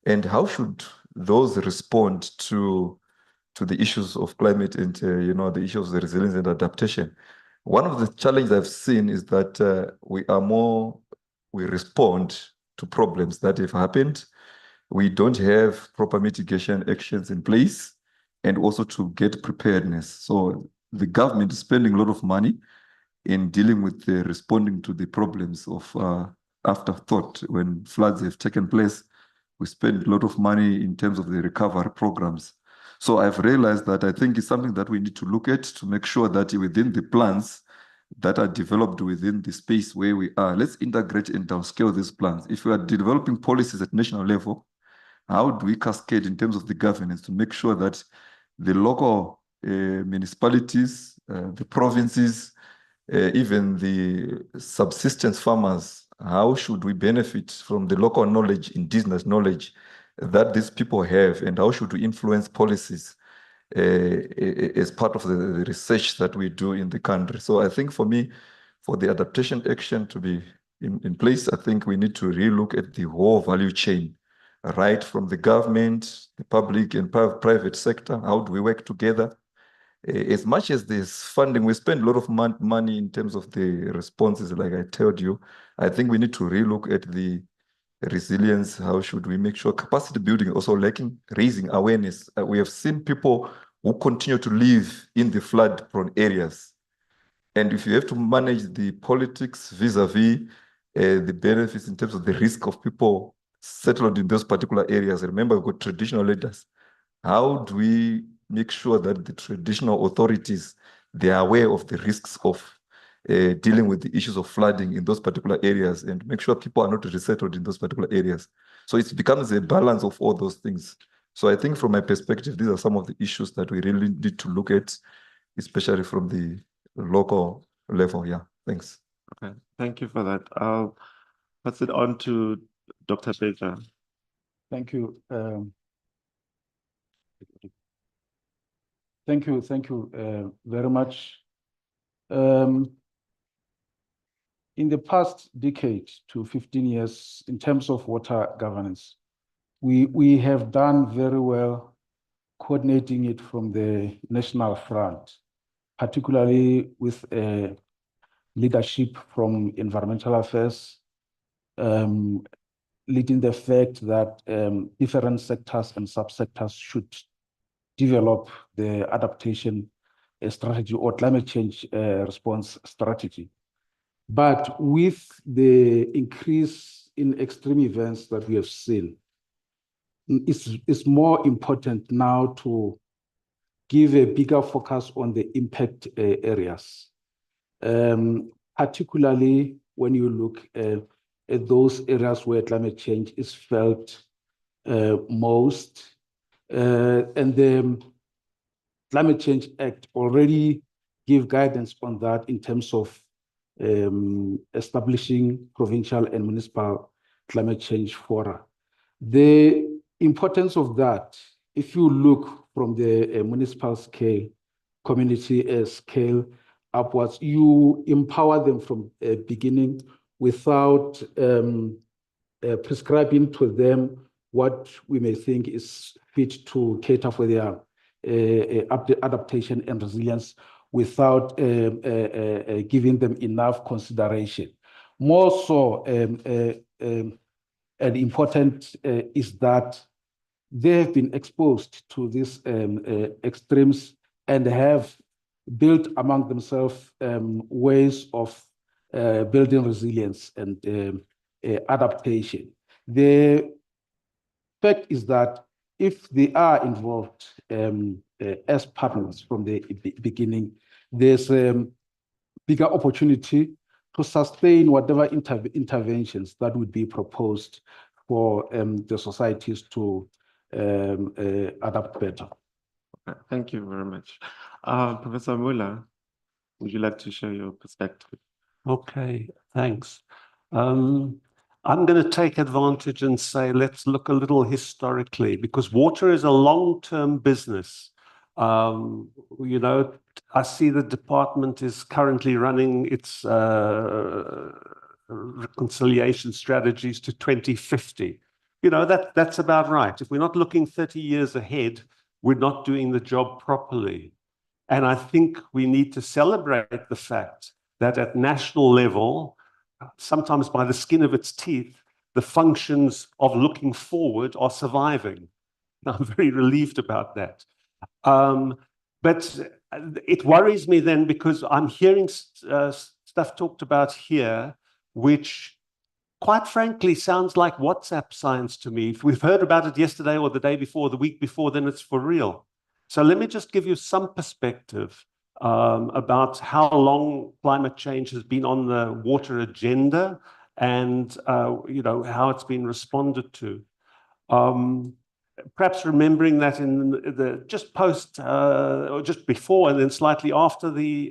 and how should those respond to the issues of climate and the issues of the resilience and adaptation. One of the challenges I've seen is that we respond to problems that have happened. We don't have proper mitigation actions in place, and also to get preparedness. So the government is spending a lot of money in dealing with responding to the problems of afterthought. When floods have taken place, we spend a lot of money in terms of the recovery programs. So I've realized that I think it's something that we need to look at to make sure that within the plans that are developed within the space where we are, let's integrate and downscale these plans. If we are developing policies at national level, how do we cascade in terms of the governance to make sure that the local municipalities, the provinces, even the subsistence farmers, how should we benefit from the local knowledge, indigenous knowledge that these people have, and how should we influence policies as part of the research that we do in the country? So I think for me, for the adaptation action to be in place, I think we need to relook at the whole value chain, right from the government, the public and private sector. How do we work together? As much as this funding, we spend a lot of money in terms of the responses, like I told you. I think we need to relook at the resilience? How should we make sure capacity building also lacking, raising awareness? We have seen people who continue to live in the flood-prone areas. And if you have to manage the politics vis-a-vis the benefits in terms of the risk of people settled in those particular areas, remember we've got traditional leaders. How do we make sure that the traditional authorities, they are aware of the risks of dealing with the issues of flooding in those particular areas and make sure people are not resettled in those particular areas? So it becomes a balance of all those things. So I think from my perspective, these are some of the issues that we really need to look at, especially from the local level. Yeah, thanks. Okay, thank you for that. I'll pass it on to Dr. Beja. Thank you. Thank you very much. In the past decade to 15 years, in terms of water governance, we have done very well coordinating it from the national front, particularly with leadership from environmental affairs, leading the fact that different sectors and subsectors should develop the adaptation strategy or climate change response strategy. But with the increase in extreme events that we have seen, it's more important now to give a bigger focus on the impact areas, particularly when you look at those areas where climate change is felt most. And the Climate Change Act already give guidance on that in terms of establishing provincial and municipal climate change fora. The importance of that, if you look from the municipal scale, community scale upwards, you empower them from the beginning without prescribing to them what we may think is fit to cater for their adaptation and resilience without giving them enough consideration. More so, and important is that they have been exposed to these extremes and have built among themselves ways of building resilience and adaptation. The fact is that if they are involved as partners from the beginning, there's a bigger opportunity to sustain whatever interventions that would be proposed for the societies to adapt better. Thank you very much. Professor Muller, would you like to share your perspective? Okay, thanks. I'm going to take advantage and say, let's look a little historically, because water is a long-term business. You know, I see the department is currently running its reconciliation strategies to 2050. You know, that's about right. If we're not looking 30 years ahead, we're not doing the job properly. And I think we need to celebrate the fact that at national level, sometimes by the skin of its teeth, the functions of looking forward are surviving. I'm very relieved about that. But it worries me then because I'm hearing stuff talked about here, which quite frankly sounds like WhatsApp science to me. If we've heard about it yesterday or the day before, or the week before, then it's for real. So let me just give you some perspective about how long climate change has been on the water agenda and you know, how it's been responded to. Perhaps remembering that in the just post or just before and then slightly after the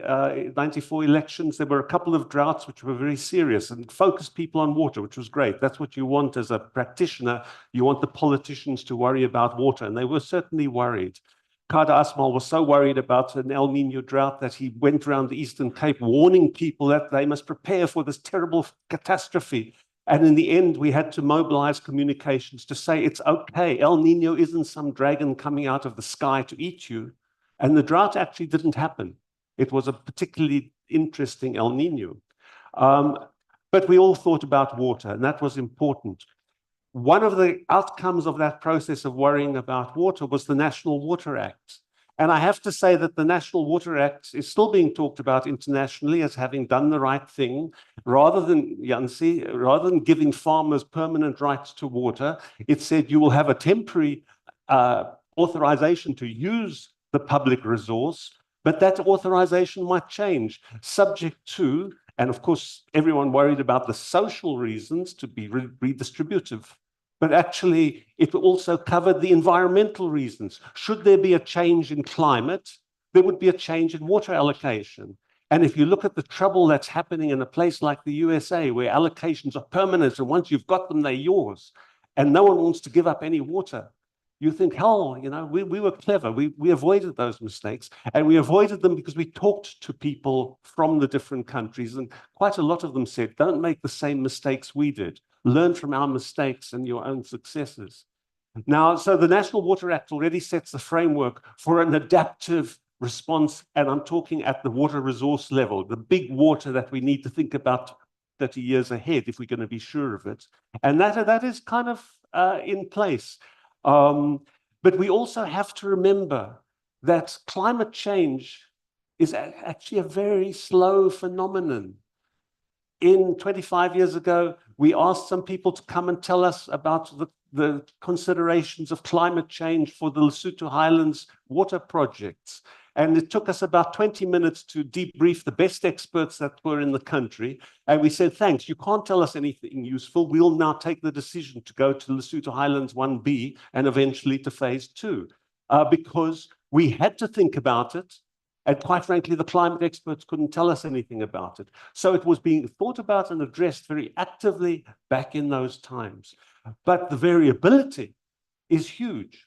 94 elections, there were a couple of droughts which were very serious and focused people on water, which was great. That's what you want as a practitioner. You want the politicians to worry about water, and they were certainly worried. Kada Asmal was so worried about an El Nino drought that he went around the Eastern Cape warning people that they must prepare for this terrible catastrophe. And in the end, we had to mobilize communications to say, it's okay, El Nino isn't some dragon coming out of the sky to eat you. And the drought actually didn't happen. It was a particularly interesting El Nino. But we all thought about water, and that was important. one of the outcomes of that process of worrying about water was the National Water Act. And I have to say that the National Water Act is still being talked about internationally as having done the right thing. Rather than, Jansi, rather than giving farmers permanent rights to water, it said you will have a temporary authorization to use the public resource, but that authorization might change, subject to, and of course, everyone worried about the social reasons to be redistributive. But actually, it also covered the environmental reasons. Should there be a change in climate, there would be a change in water allocation. And if you look at the trouble that's happening in a place like the USA, where allocations are permanent, and once you've got them, they're yours, and no one wants to give up any water, you think, hell, you know, we were clever. We avoided those mistakes, and we avoided them because we talked to people from the different countries, and quite a lot of them said, don't make the same mistakes we did. Learn from our mistakes and your own successes. Now, so the National Water Act already sets the framework for an adaptive response, and I'm talking at the water resource level, the big water that we need to think about 30 years ahead if we're going to be sure of it. And that is kind of in place. But we also have to remember that climate change is actually a very slow phenomenon. 25 years ago, we asked some people to come and tell us about the considerations of climate change for the Lesotho Highlands water projects. And it took us about 20 minutes to debrief the best experts that were in the country. And we said, thanks, you can't tell us anything useful. We'll now take the decision to go to Lesotho Highlands 1B and eventually to phase 2, because we had to think about it. And quite frankly, the climate experts couldn't tell us anything about it. So it was being thought about and addressed very actively back in those times. But the variability is huge.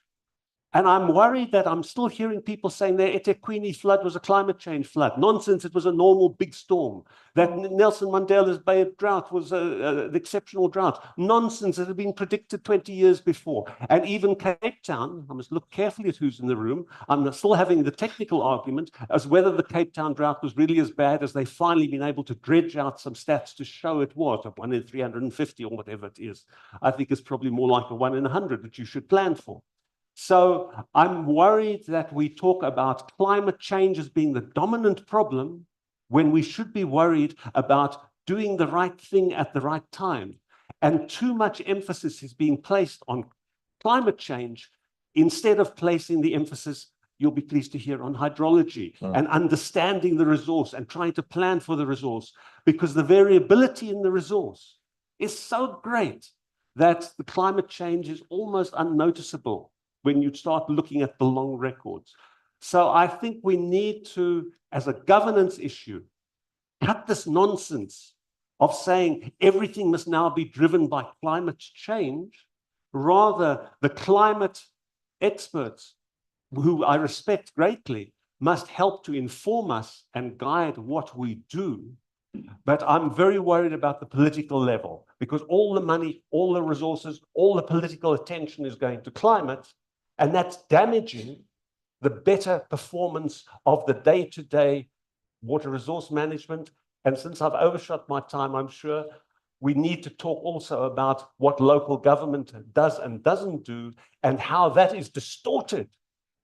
And I'm worried that I'm still hearing people saying the eThekwini flood was a climate change flood. Nonsense, it was a normal big storm. That Nelson Mandela's Bay drought was an exceptional drought. Nonsense, it had been predicted 20 years before. And even Cape Town, I must look carefully at who's in the room, I'm still having the technical argument as whether the Cape Town drought was really as bad as they've finally been able to dredge out some stats to show it was, 1 in 350 or whatever it is. I think it's probably more like a 1 in 100 that you should plan for. So I'm worried that we talk about climate change as being the dominant problem when we should be worried about doing the right thing at the right time. And too much emphasis is being placed on climate change instead of placing the emphasis, you'll be pleased to hear, on hydrology and understanding the resource and trying to plan for the resource, because the variability in the resource is so great that the climate change is almost unnoticeable when you start looking at the long records. So I think we need to, as a governance issue, cut this nonsense of saying everything must now be driven by climate change. Rather, the climate experts, who I respect greatly, must help to inform us and guide what we do. But I'm very worried about the political level, because all the money, all the resources, all the political attention is going to climate. And that's damaging the better performance of the day-to-day water resource management. And since I've overshot my time, I'm sure we need to talk also about what local government does and doesn't do and how that is distorted.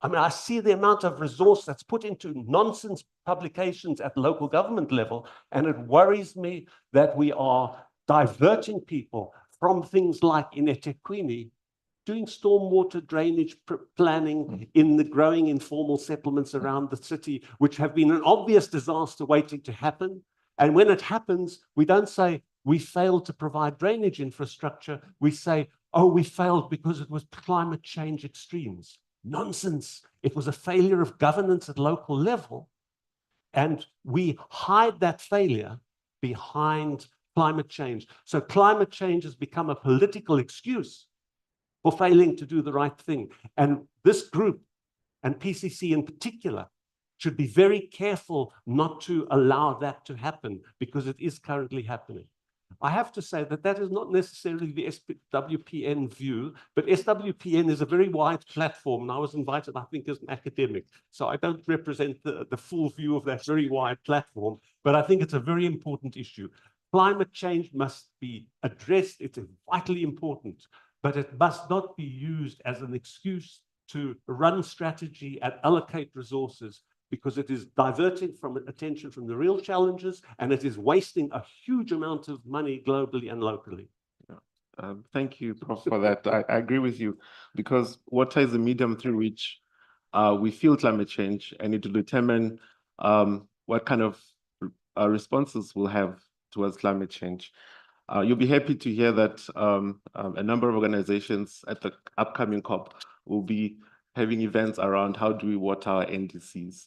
I mean, I see the amount of resource that's put into nonsense publications at local government level, and it worries me that we are diverting people from things like in eThekwini, doing stormwater drainage planning in the growing informal settlements around the city, which have been an obvious disaster waiting to happen. And when it happens, we don't say we failed to provide drainage infrastructure. We say, oh, we failed because it was climate change extremes. Nonsense. It was a failure of governance at local level. And we hide that failure behind climate change. So climate change has become a political excuse for failing to do the right thing. And this group, and PCC in particular, should be very careful not to allow that to happen, because it is currently happening. I have to say that that is not necessarily the SWPN view, but SWPN is a very wide platform, and I was invited, I think, as an academic. So I don't represent the full view of that very wide platform, but I think it's a very important issue. Climate change must be addressed. It's vitally important. but it must not be used as an excuse to run strategy and allocate resources, because it is diverting from attention from the real challenges, and it is wasting a huge amount of money globally and locally. Thank you, Prof, for that. I agree with you, because water is the medium through which we feel climate change, and it will determine what kind of responses we'll have towards climate change. You'll be happy to hear that a number of organizations at the upcoming COP will be having events around how do we water our NDCs.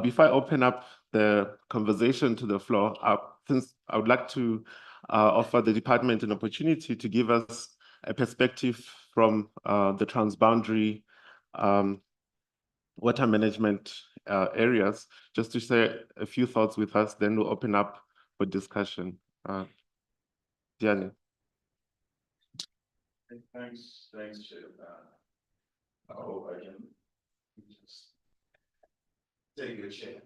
Before I open up the conversation to the floor, since I would like to offer the department an opportunity to give us a perspective from the transboundary water management areas, just to share a few thoughts with us, then we'll open up for discussion. Diane. Thanks, Chair. I hope I can just take your chair.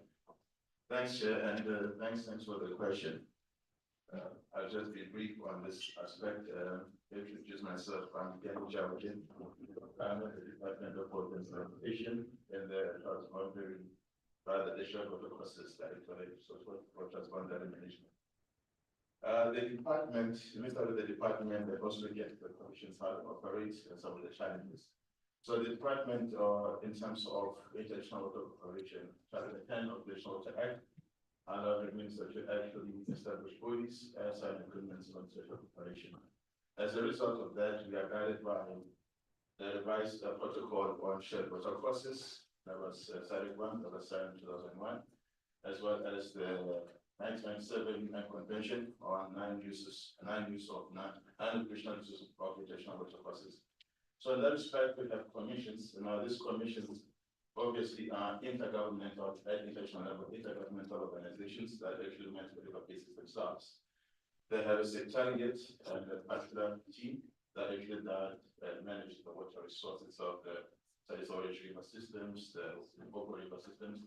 Thanks, Chair, and thanks for the question. I'll just be brief on this aspect. Introduce myself. I'm Ken Jawajin. I'm at the Department of Water and Sanitation in the Transboundary, rather the Short Water Courses Directorate, so for Transboundary Management. The department, let me start with the department that also gets the Commission's how to operate and some of the challenges. So the department, in terms of international water cooperation, Chapter 10 of the National Water Act, allowed the minister to actually establish bodies and sign agreements on social cooperation. As a result of that, we are guided by the revised protocol on shared water courses. That was SADC 1, that was signed in 2001, as well as the 1997 Convention on non-use of non-operational uses of international water courses. So in that respect, we have commissions. Now, these commissions obviously are intergovernmental, at international level, intergovernmental organizations that actually meant to deliver cases themselves. They have a secretariat and a particular team that actually manage the water resources of the storage river systems, the local river systems.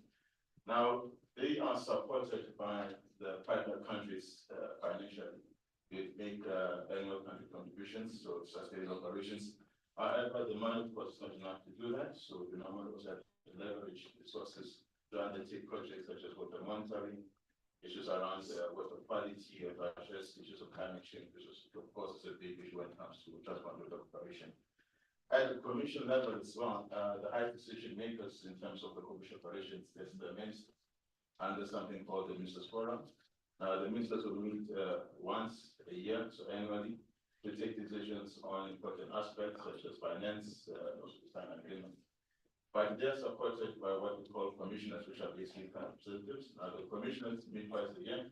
Now, they are supported by the partner countries financially. We make annual country contributions to sustain operations. However, the money was not enough to do that, so we normally also have to leverage resources to undertake projects such as water monitoring, issues around water quality, and address issues of climate change, which of course is a big issue when it comes to transboundary cooperation. At the Commission level as well, the high decision makers in terms of the Commission operations, there's the ministers, and there's something called the Ministers Forum. The ministers will meet once a year, so annually, to take decisions on important aspects such as finance, also time agreement. But they're supported by what we call commissioners, which are basically representatives. Now, the commissioners meet twice a year,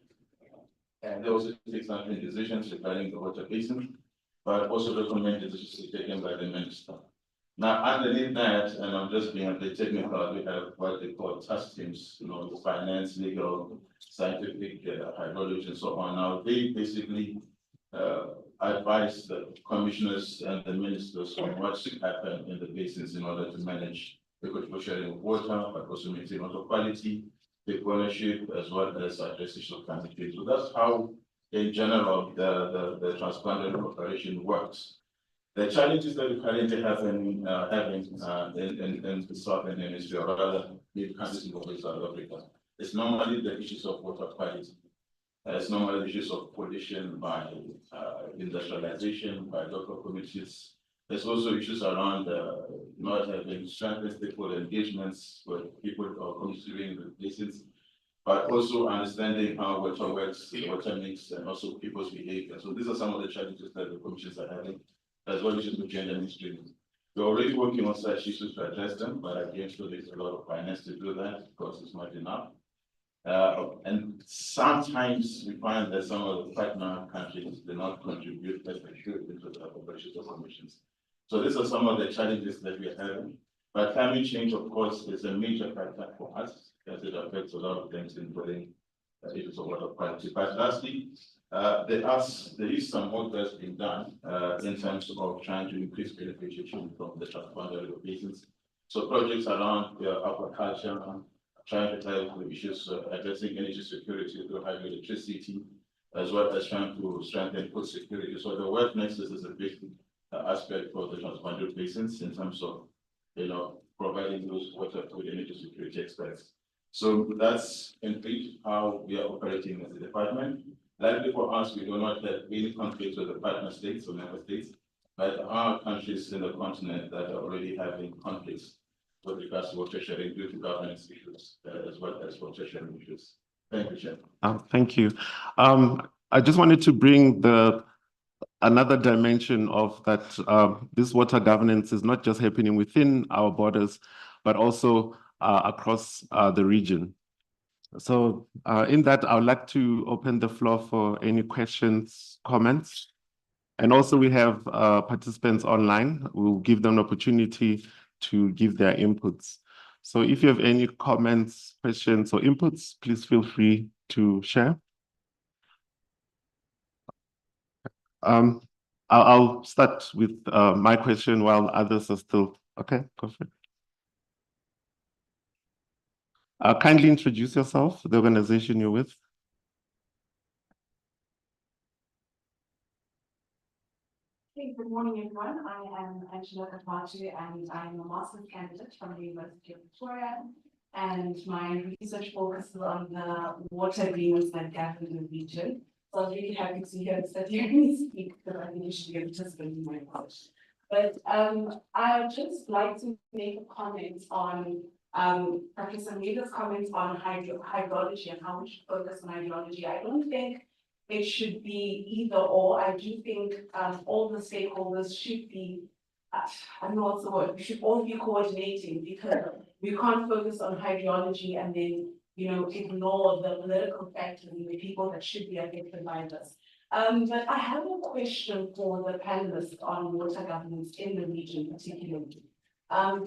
and they also take some decisions regarding the water basin, but also recommend decisions taken by the minister. Now, underneath that, and I'm just being a bit technical, we have what they call task teams, the finance, legal, scientific, hydrology, and so on. Now, they basically advise the commissioners and the ministers on what should happen in the basins in order to manage the equitable sharing of water, but also maintain water quality, take ownership, as well as address issues of climate change. So that's how, in general, the transboundary cooperation works. The challenges that we currently have in the southern hemisphere, or rather, the countries in South Africa, it's normally the issues of water quality. It's normally issues of pollution by industrialization, by local communities. There's also issues around not having strengthened stakeholder engagements with people or considering the basins, but also understanding how water works, the water mix, and also people's behavior. So these are some of the challenges that the commissions are having, as well as issues with gender mainstreaming. We're already working on such issues to address them, but again, so there's a lot of finance to do that because it's not enough. And sometimes we find that some of the partner countries do not contribute as they should into the operations of commissions. So these are some of the challenges that we are having. But climate change, of course, is a major factor for us, as it affects a lot of things, including issues of water quality. But lastly, there is some work that's been done in terms of trying to increase beneficiation from the transboundary basins. So projects around aquaculture, trying to help the issues addressing energy security through hydroelectricity, as well as trying to strengthen food security. So the wet nexus is a big aspect for the transboundary basins in terms of, providing those water, food, energy security experts. So that's in brief how we are operating as a department. Likely for us, we do not have any conflicts with the partner states or member states, but there are countries in the continent that are already having conflicts with regards to water sharing due to governance issues, as well as water sharing issues. Thank you, Chair. Thank you. I just wanted to bring another dimension of that. This water governance is not just happening within our borders, but also across the region. So in that, I would like to open the floor for any questions, comments. And also we have participants online. We'll give them an opportunity to give their inputs. So if you have any comments, questions, or inputs, please feel free to share. I'll start with my question while others are still, okay, go for it. Kindly introduce yourself, the organization you're with. Hey, good morning, everyone. I am Angela Kapatu, and I'm a master's candidate from the University of Victoria. And my research focuses on the water agreements that govern the region. So I was really happy to hear that you speak, because I think you should be a participant in my college. But I would just like to make a comment on Professor Mega's comments on hydrology and how we should focus on hydrology. I don't think it should be either or. I do think all the stakeholders should be, I don't know what's the word, we should all be coordinating, because we can't focus on hydrology and then, ignore the political factors and the people that should be affected by this. But I have a question for the panelists on water governance in the region particularly.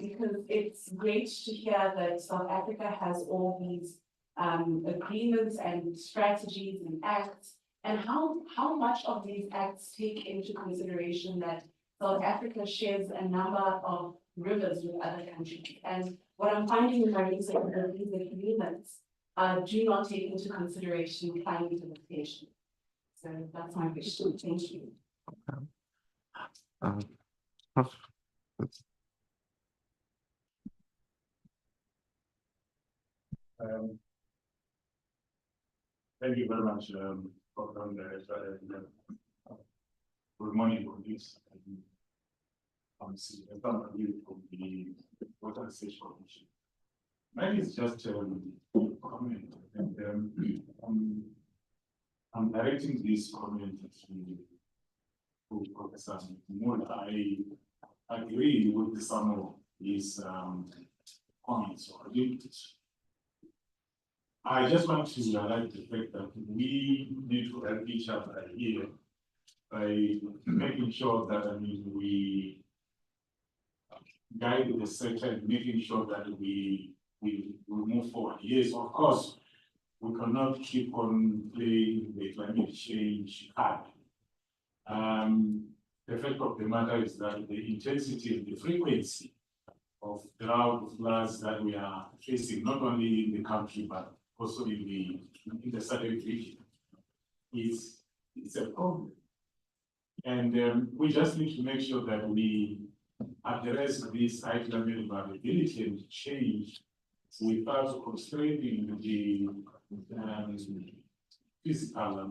Because it's great to hear that South Africa has all these agreements and strategies and acts, and how much of these acts take into consideration that South Africa shares a number of rivers with other countries. And what I'm finding in my research is that these agreements do not take into consideration climate adaptation. So that's my question. Thank you. Thank you very much, good morning, colleagues. I'm from the Water Research Commission. Mine is just a comment, and I'm directing this comment to Professor Moore. I agree with some of his comments or limits. I just want to highlight the fact that we need to help each other here by making sure that we guide the sector and making sure that we move forward. Yes, of course, we cannot keep on playing the climate change card. The fact of the matter is that the intensity and the frequency of drought floods that we are facing, not only in the country, but also in the southern region, it's a problem. And we just need to make sure that we address this high climate variability and change without constraining the physical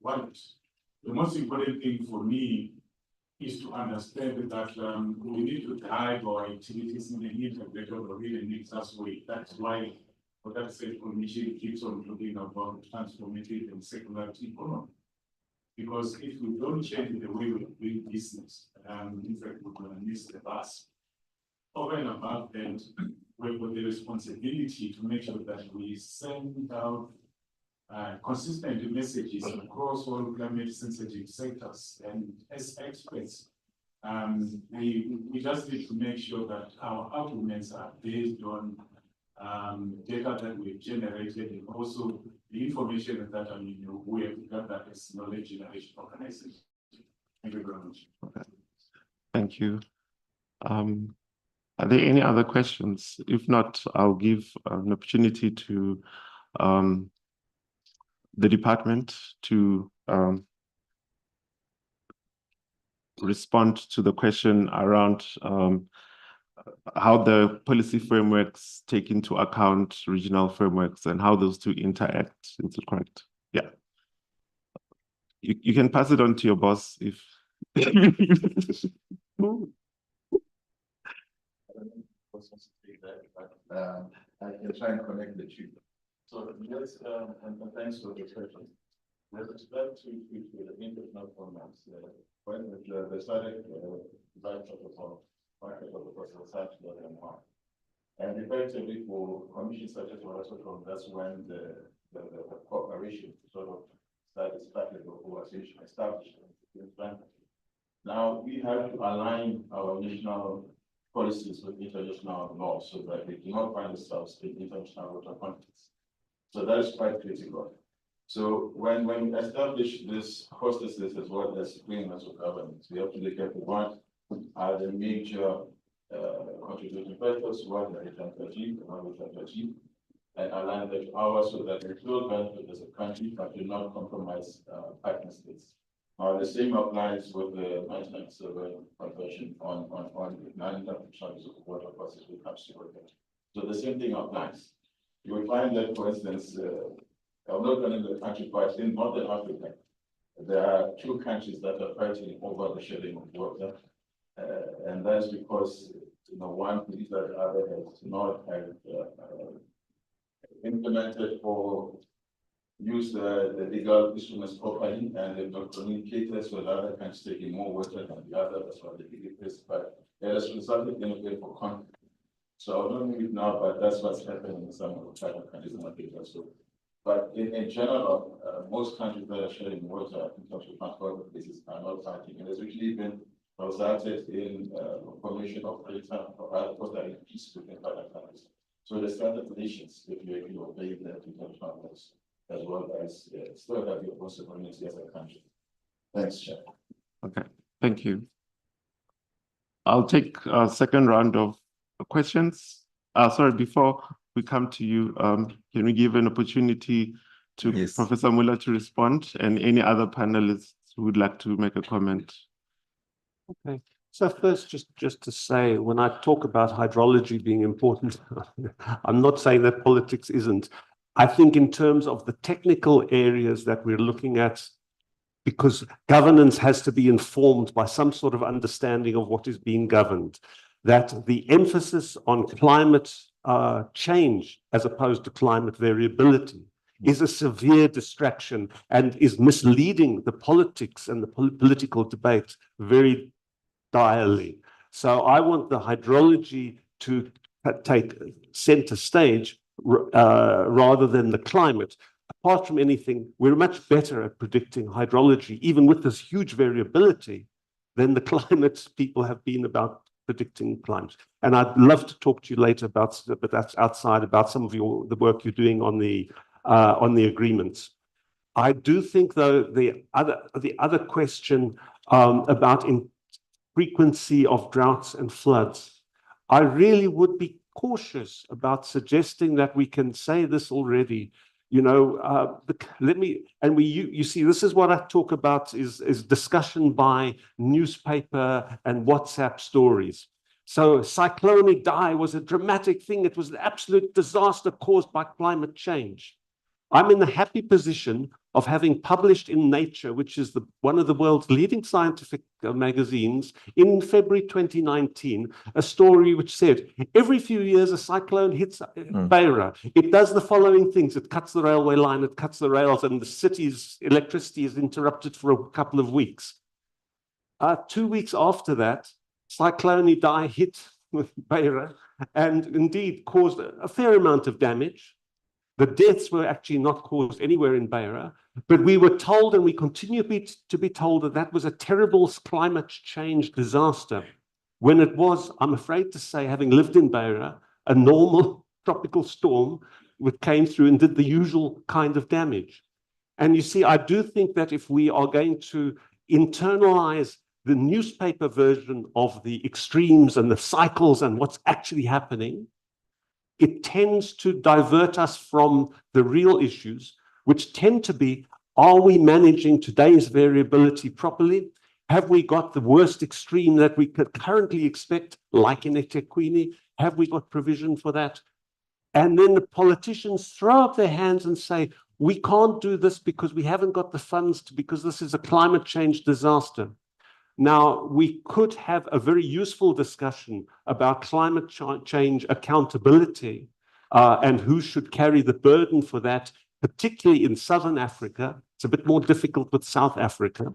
world. The most important thing for me is to understand that we need to drive our activities in an integrated or really mixed way. That's why the Water Research Commission keeps on talking about transformative and circular economy. Because if we don't change the way we do business, in fact, we're going to miss the bus. Over and above that, we've got the responsibility to make sure that we send out consistent messages across all climate sensitive sectors. And as experts, we just need to make sure that our arguments are based on data that we've generated, and also the information that we have gathered as knowledge generation organizations. Thank you very much. Okay. Thank you. Are there any other questions? If not, I'll give an opportunity to the department to respond to the question around how the policy frameworks take into account regional frameworks and how those two interact. Is it correct? Yeah. You can pass it on to your boss if. I can try and connect the two. So yes, and thanks for the question. With respect to the international formats, when the SADC design protocol, market of the process such that and effectively for commissions such as Protocol, that's when the cooperation sort of started or was established. Now we have to align our national policies with international laws so that they do not find themselves in international water conflicts. So that is quite critical. So when we establish this processes as well as frameworks of governance, we have to look at what are the major contributing factors, what are they trying to achieve, and what we're trying to achieve, and align that to ours so that we feel benefit as a country, but do not compromise partner states. The same applies with the 1997 Convention on non-interruption of water process when it comes to water. So the same thing applies. You will find that, for instance, I'm not going to the country, but in Northern Africa, there are two countries that are fighting over the sharing of water, and that's because one believes that the other has not implemented or use the legal instruments properly, and they've not communicated, so the other countries taking more water than the other. That's why they did this, but it has resulted in a way for conflict. So I don't know it now, but that's what's happening in some of the tribal countries in Africa. So, but in general, most countries that are sharing water in terms of transport basis are not fighting. And there's actually been resulted in formation of peace between other countries. So the standard nations, if you obey the international laws, as well as still have your possibility as a country. Thanks, Chair. Okay, thank you. I'll take a second round of questions. Sorry, before we come to you, can we give an opportunity to Professor Muller to respond and any other panelists who would like to make a comment? Okay. So first, just to say, when I talk about hydrology being important, I'm not saying that politics isn't. I think in terms of the technical areas that we're looking at, because governance has to be informed by some sort of understanding of what is being governed, that the emphasis on climate change as opposed to climate variability is a severe distraction and is misleading the politics and the political debate very direly. So I want the hydrology to take center stage rather than the climate. Apart from anything, we're much better at predicting hydrology, even with this huge variability, than the climate people have been about predicting climate. And I'd love to talk to you later about, but that's outside, about some of the work you're doing on the agreements. I do think, though, the other question about frequency of droughts and floods, I really would be cautious about suggesting that we can say this already. You know, you see, this is what I talk about is discussion by newspaper and WhatsApp stories. So Cyclone Idai was a dramatic thing. It was an absolute disaster caused by climate change. I'm in the happy position of having published in Nature, which is one of the world's leading scientific magazines, in February 2019, a story which said, every few years a cyclone hits Beira. It does the following things. It cuts the railway line, it cuts the rails, and the city's electricity is interrupted for a couple of weeks. 2 weeks after that, Cyclone Idai hit Beira and indeed caused a fair amount of damage. The deaths were actually not caused anywhere in Beira, but we were told, and we continue to be told, that that was a terrible climate change disaster, when it was, I'm afraid to say, having lived in Beira, a normal tropical storm which came through and did the usual kind of damage. And you see, I do think that if we are going to internalize the newspaper version of the extremes and the cycles and what's actually happening, it tends to divert us from the real issues, which tend to be, are we managing today's variability properly? Have we got the worst extreme that we could currently expect, like in eThekwini? Have we got provision for that? And then the politicians throw up their hands and say, we can't do this because we haven't got the funds because this is a climate change disaster. Now, we could have a very useful discussion about climate change accountability and who should carry the burden for that, particularly in Southern Africa. It's a bit more difficult with South Africa.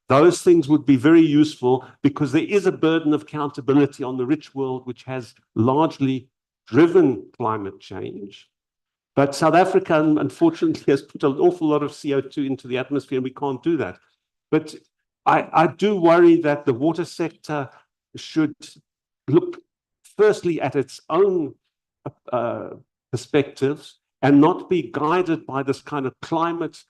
Those things would be very useful because there is a burden of accountability on the rich world, which has largely driven climate change. But South Africa, unfortunately, has put an awful lot of CO2 into the atmosphere, and we can't do that. But I do worry that the water sector should look firstly at its own perspectives and not be guided by this kind of climate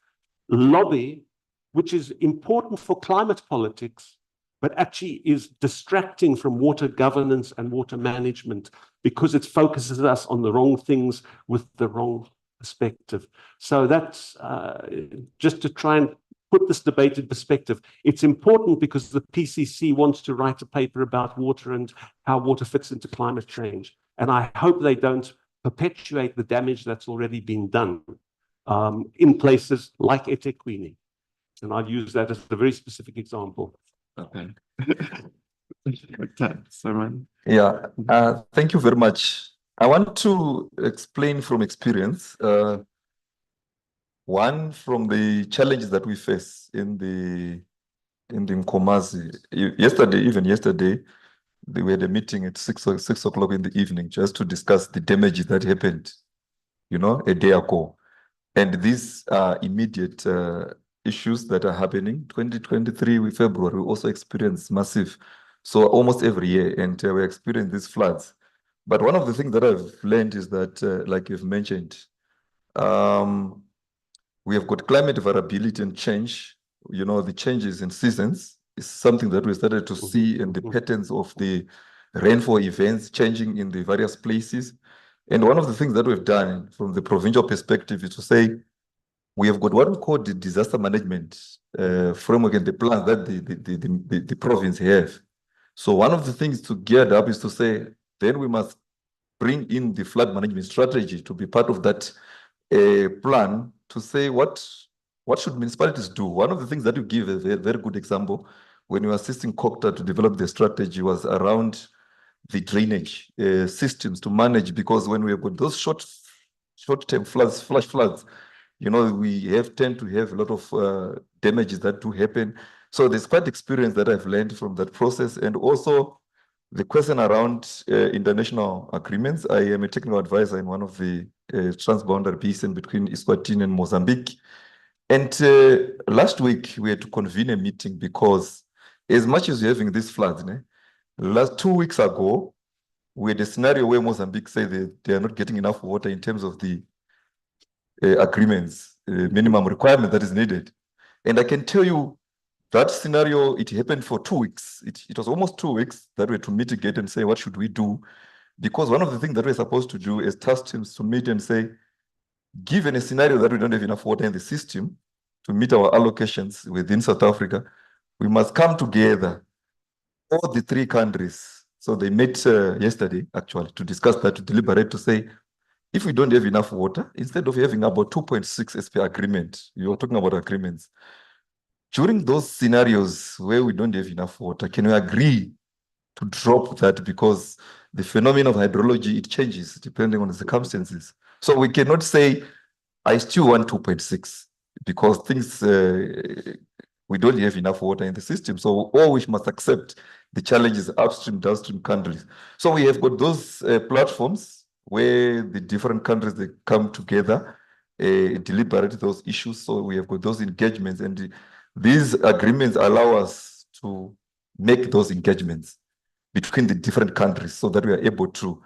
lobby, which is important for climate politics, but actually is distracting from water governance and water management because it focuses us on the wrong things with the wrong perspective. So that's just to try and put this debate in perspective. It's important because the PCC wants to write a paper about water and how water fits into climate change. And I hope they don't perpetuate the damage that's already been done in places like eThekwini. And I'll use that as a very specific example. Okay. Simon. Yeah, thank you very much. I want to explain from experience, one from the challenges that we face in the Nkomazi. Even yesterday, we had a meeting at 6 o'clock in the evening just to discuss the damages that happened, a day ago. And these are immediate issues that are happening. 2023, with February, we also experienced massive, so almost every year, and we experience these floods. But one of the things that I've learned is that, like you've mentioned, we have got climate variability and change. The changes in seasons is something that we started to see, and the patterns of the rainfall events changing in the various places. And one of the things that we've done from the provincial perspective is to say, we have got what we call the disaster management framework and the plans that the province have. So one of the things to gear up is to say, then we must bring in the flood management strategy to be part of that plan to say what should municipalities do. One of the things that you give a very good example when you were assisting COCTA to develop the strategy was around the drainage systems to manage, because when we have got those short-term floods, flash floods, we tend to have a lot of damages that do happen. So there's quite experience that I've learned from that process. And also the question around international agreements. I am a technical advisor in one of the transboundary basin between Eswatini and Mozambique. And last week we had to convene a meeting because as much as you're having these floods, last 2 weeks ago, we had a scenario where Mozambique said that they are not getting enough water in terms of the agreements, minimum requirement that is needed. And I can tell you that scenario, it happened for 2 weeks. It was almost 2 weeks that we had to mitigate and say, what should we do? Because one of the things that we're supposed to do is task teams to meet and say, given a scenario that we don't have enough water in the system to meet our allocations within South Africa, we must come together, all the 3 countries. So they met yesterday, actually, to discuss that, to deliberate, to say, if we don't have enough water, instead of having about 2.6 as per agreement, you're talking about agreements. During those scenarios where we don't have enough water, can we agree to drop that? Because the phenomenon of hydrology, it changes depending on the circumstances. So we cannot say, I still want 2.6 because things, we don't have enough water in the system. So all we must accept the challenges upstream, downstream countries. So we have got those platforms where the different countries, they come together, deliberate those issues. So we have got those engagements, and these agreements allow us to make those engagements between the different countries so that we are able to,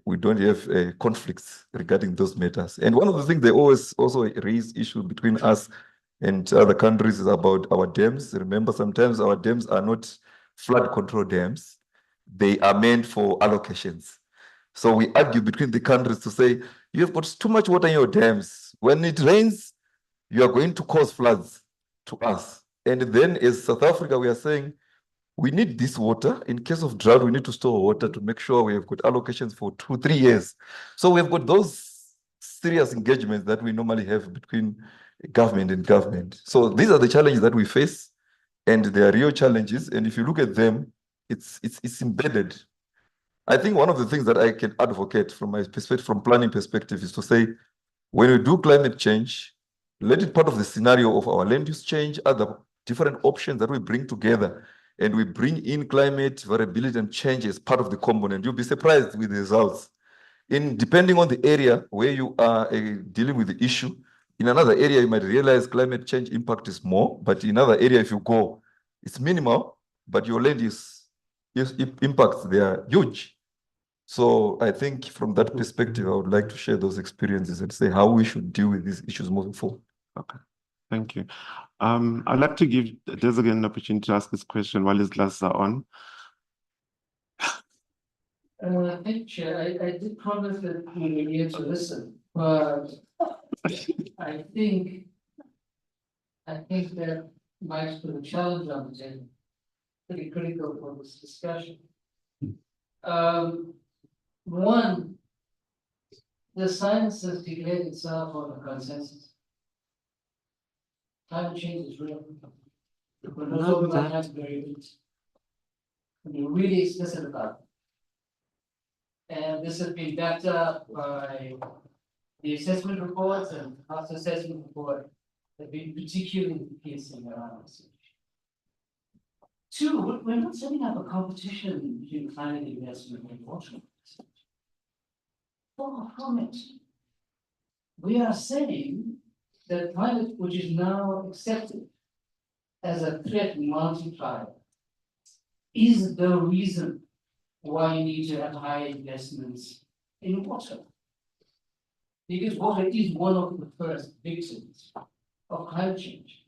we don't have conflicts regarding those matters. And one of the things they always also raise issue between us and other countries is about our dams. Remember, sometimes our dams are not flood control dams. They are meant for allocations. So we argue between the countries to say, you have got too much water in your dams. When it rains, you are going to cause floods to us. And then as South Africa, we are saying, we need this water. In case of drought, we need to store water to make sure we have got allocations for 2-3 years. So we've got those serious engagements that we normally have between government and government. So these are the challenges that we face, and they are real challenges. And if you look at them, it's embedded. I think one of the things that I can advocate from my perspective, from planning perspective, is to say, when we do climate change, let it part of the scenario of our land use change, other different options that we bring together, and we bring in climate variability and change as part of the component. You'll be surprised with the results. Depending on the area where you are dealing with the issue, in another area, you might realize climate change impact is more, but in another area, if you go, it's minimal, but your land use impacts, they are huge. So I think from that perspective, I would like to share those experiences and say how we should deal with these issues moving forward. Okay, thank you. I'd like to give Desiree an opportunity to ask this question while his glasses are on. Thank you, Chair. I did promise that we were here to listen, but I think that Mike's put a challenge on the table, pretty critical for this discussion. One, the science has declared itself on a consensus. Climate change is real. We're not talking about time variables. We're really explicit about it. And this has been backed up by the assessment reports, and after assessment report have been particularly piercing around this issue. Two, we're not setting up a competition between climate investment and water research. Far from it. We are saying that climate, which is now accepted as a threat multiplier, is the reason why you need to have high investments in water. Because water is one of the first victims of climate change.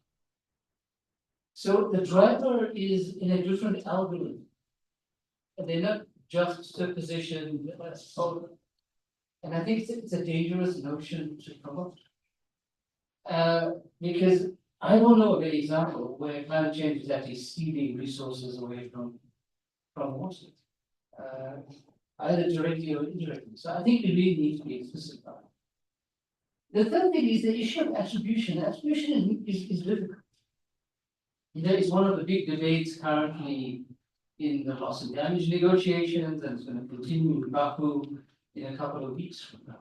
So the driver is in a different algorithm. And they're not just positioned as solar. And I think it's a dangerous notion to promote. Because I don't know of any example where climate change is actually stealing resources away from water. Either directly or indirectly. So I think we really need to be explicit about it. The third thing is the issue of attribution. Attribution is difficult. That is one of the big debates currently in the loss and damage negotiations, and it's going to continue in Baku in a couple of weeks from now.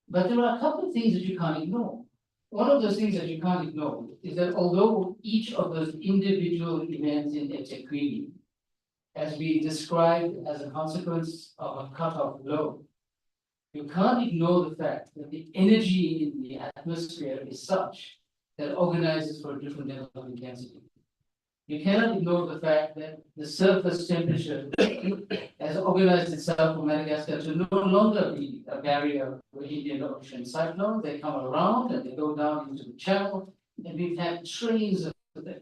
But there are a couple of things that you can't ignore. One of those things that you can't ignore is that although each of those individual events in eThekwini has been described as a consequence of a cutoff low, you can't ignore the fact that the energy in the atmosphere is such that organizes for a different level of intensity. You cannot ignore the fact that the surface temperature has organized itself for Madagascar to no longer be a barrier for Indian Ocean cyclones. They come around and they go down into the channel, and we've had trains of them.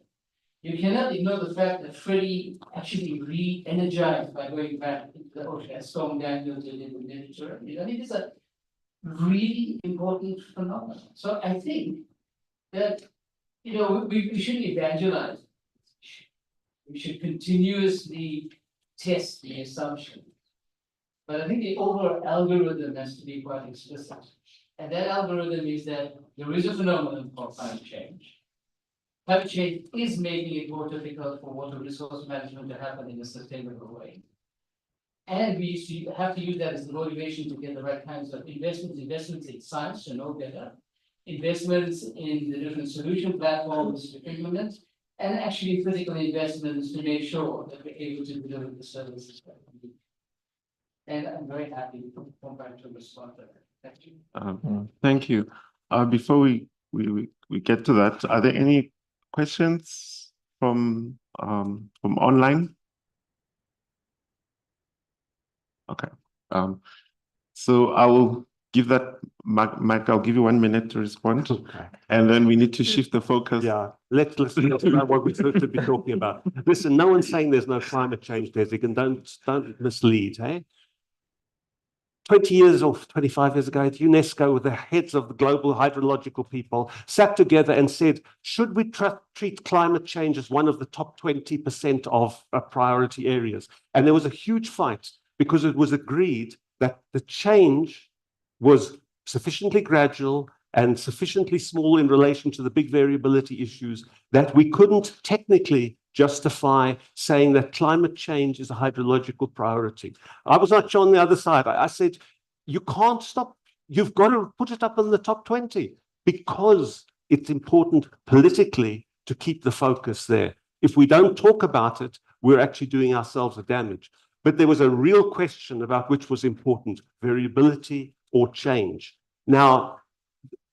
You cannot ignore the fact that Freddie actually re-energized by going back into the ocean, as Storm Daniel did in the Mediterranean. I mean, it's a really important phenomenon. So I think that, we should evangelize. We should continuously test the assumption. But I think the overall algorithm has to be quite explicit. And that algorithm is that there is a phenomenon called climate change. Climate change is making it more difficult for water resource management to happen in a sustainable way. And we have to use that as the motivation to get the right kinds of investments in science to know better, investments in the different solution platforms to implement, and actually physical investments to make sure that we're able to deliver the services that we need. And I'm very happy to come back to respond to that. Thank you. Thank you. Before we get to that, are there any questions from online? Okay. So I will give that, Mike, I'll give you 1 minute to respond. Okay. And then we need to shift the focus. Yeah, let's talk about what we're supposed to be talking about. Listen, no one's saying there's no climate change, Desigan. Don't mislead, hey? 20 years or 25 years ago at UNESCO, with the heads of the global hydrological people, sat together and said, should we treat climate change as one of the top 20% of priority areas? And there was a huge fight because it was agreed that the change was sufficiently gradual and sufficiently small in relation to the big variability issues that we couldn't technically justify saying that climate change is a hydrological priority. I was like on the other side. I said, you can't stop. You've got to put it up in the top 20 because it's important politically to keep the focus there. If we don't talk about it, we're actually doing ourselves a damage. But there was a real question about which was important, variability or change. Now,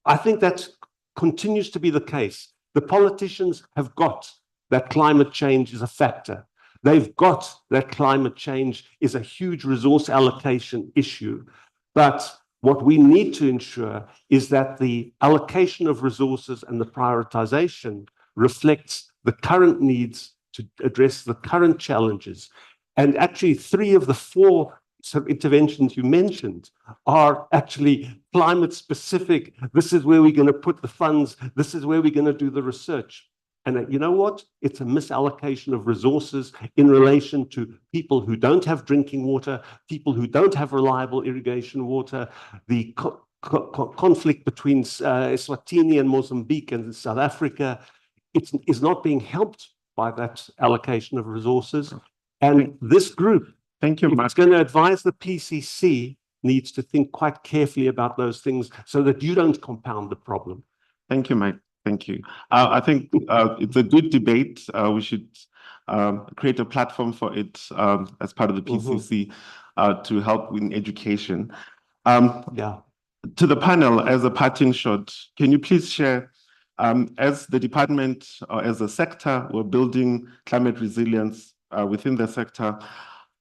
I think that continues to be the case. The politicians have got that climate change is a factor. They've got that climate change is a huge resource allocation issue. But what we need to ensure is that the allocation of resources and the prioritization reflects the current needs to address the current challenges. And actually, 3 of the 4 sort of interventions you mentioned are actually climate specific. This is where we're going to put the funds. This is where we're going to do the research. And you know what? It's a misallocation of resources in relation to people who don't have drinking water, people who don't have reliable irrigation water, the conflict between Eswatini and Mozambique and South Africa. It is not being helped by that allocation of resources. And this group, thank you, if it's going to advise the PCC, needs to think quite carefully about those things so that you don't compound the problem. Thank you, Mike. Thank you. I think it's a good debate. We should create a platform for it as part of the PCC to help in education. Yeah. To the panel, as a parting shot, can you please share, as the department or as a sector, we're building climate resilience within the sector.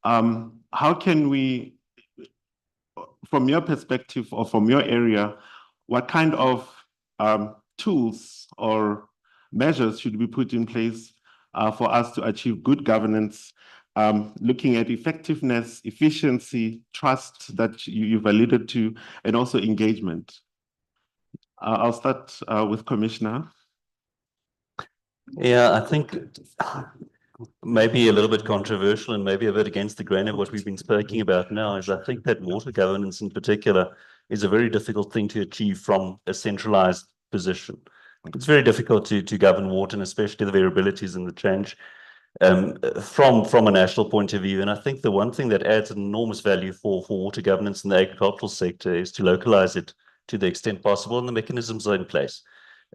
How can we, from your perspective or from your area, what kind of tools or measures should be put in place for us to achieve good governance, looking at effectiveness, efficiency, trust that you've alluded to, and also engagement? I'll start with Commissioner. Yeah, I think maybe a little bit controversial and maybe a bit against the grain of what we've been speaking about now is I think that water governance in particular is a very difficult thing to achieve from a centralized position. It's very difficult to govern water, and especially the variabilities and the change from a national point of view. And I think the one thing that adds enormous value for water governance in the agricultural sector is to localize it to the extent possible, and the mechanisms are in place.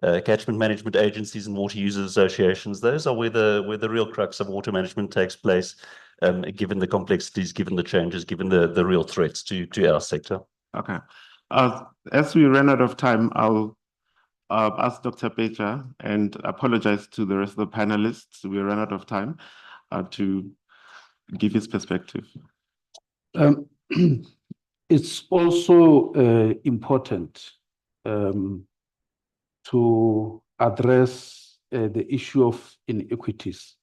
Catchment management agencies and water users associations, those are where the real crux of water management takes place, given the complexities, given the changes, given the real threats to our sector. Okay. As we run out of time, I'll ask Dr. Peja and apologize to the rest of the panelists. We ran out of time to give his perspective. It's also important to address the issue of inequities,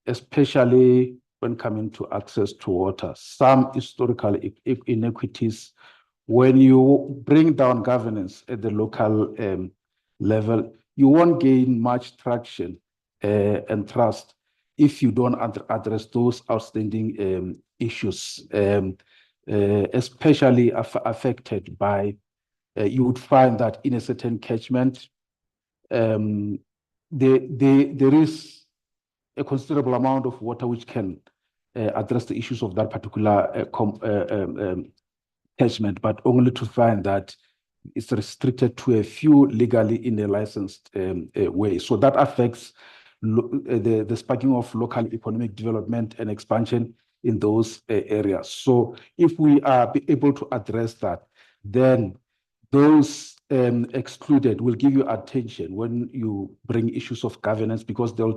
especially when coming to access to water. Some historical inequities, when you bring down governance at the local level, you won't gain much traction and trust if you don't address those outstanding issues, especially affected by, you would find that in a certain catchment, there is a considerable amount of water which can address the issues of that particular catchment, but only to find that it's restricted to a few legally in a licensed way. So that affects the sparking of local economic development and expansion in those areas. So if we are able to address that, then those excluded will give you attention when you bring issues of governance, because they'll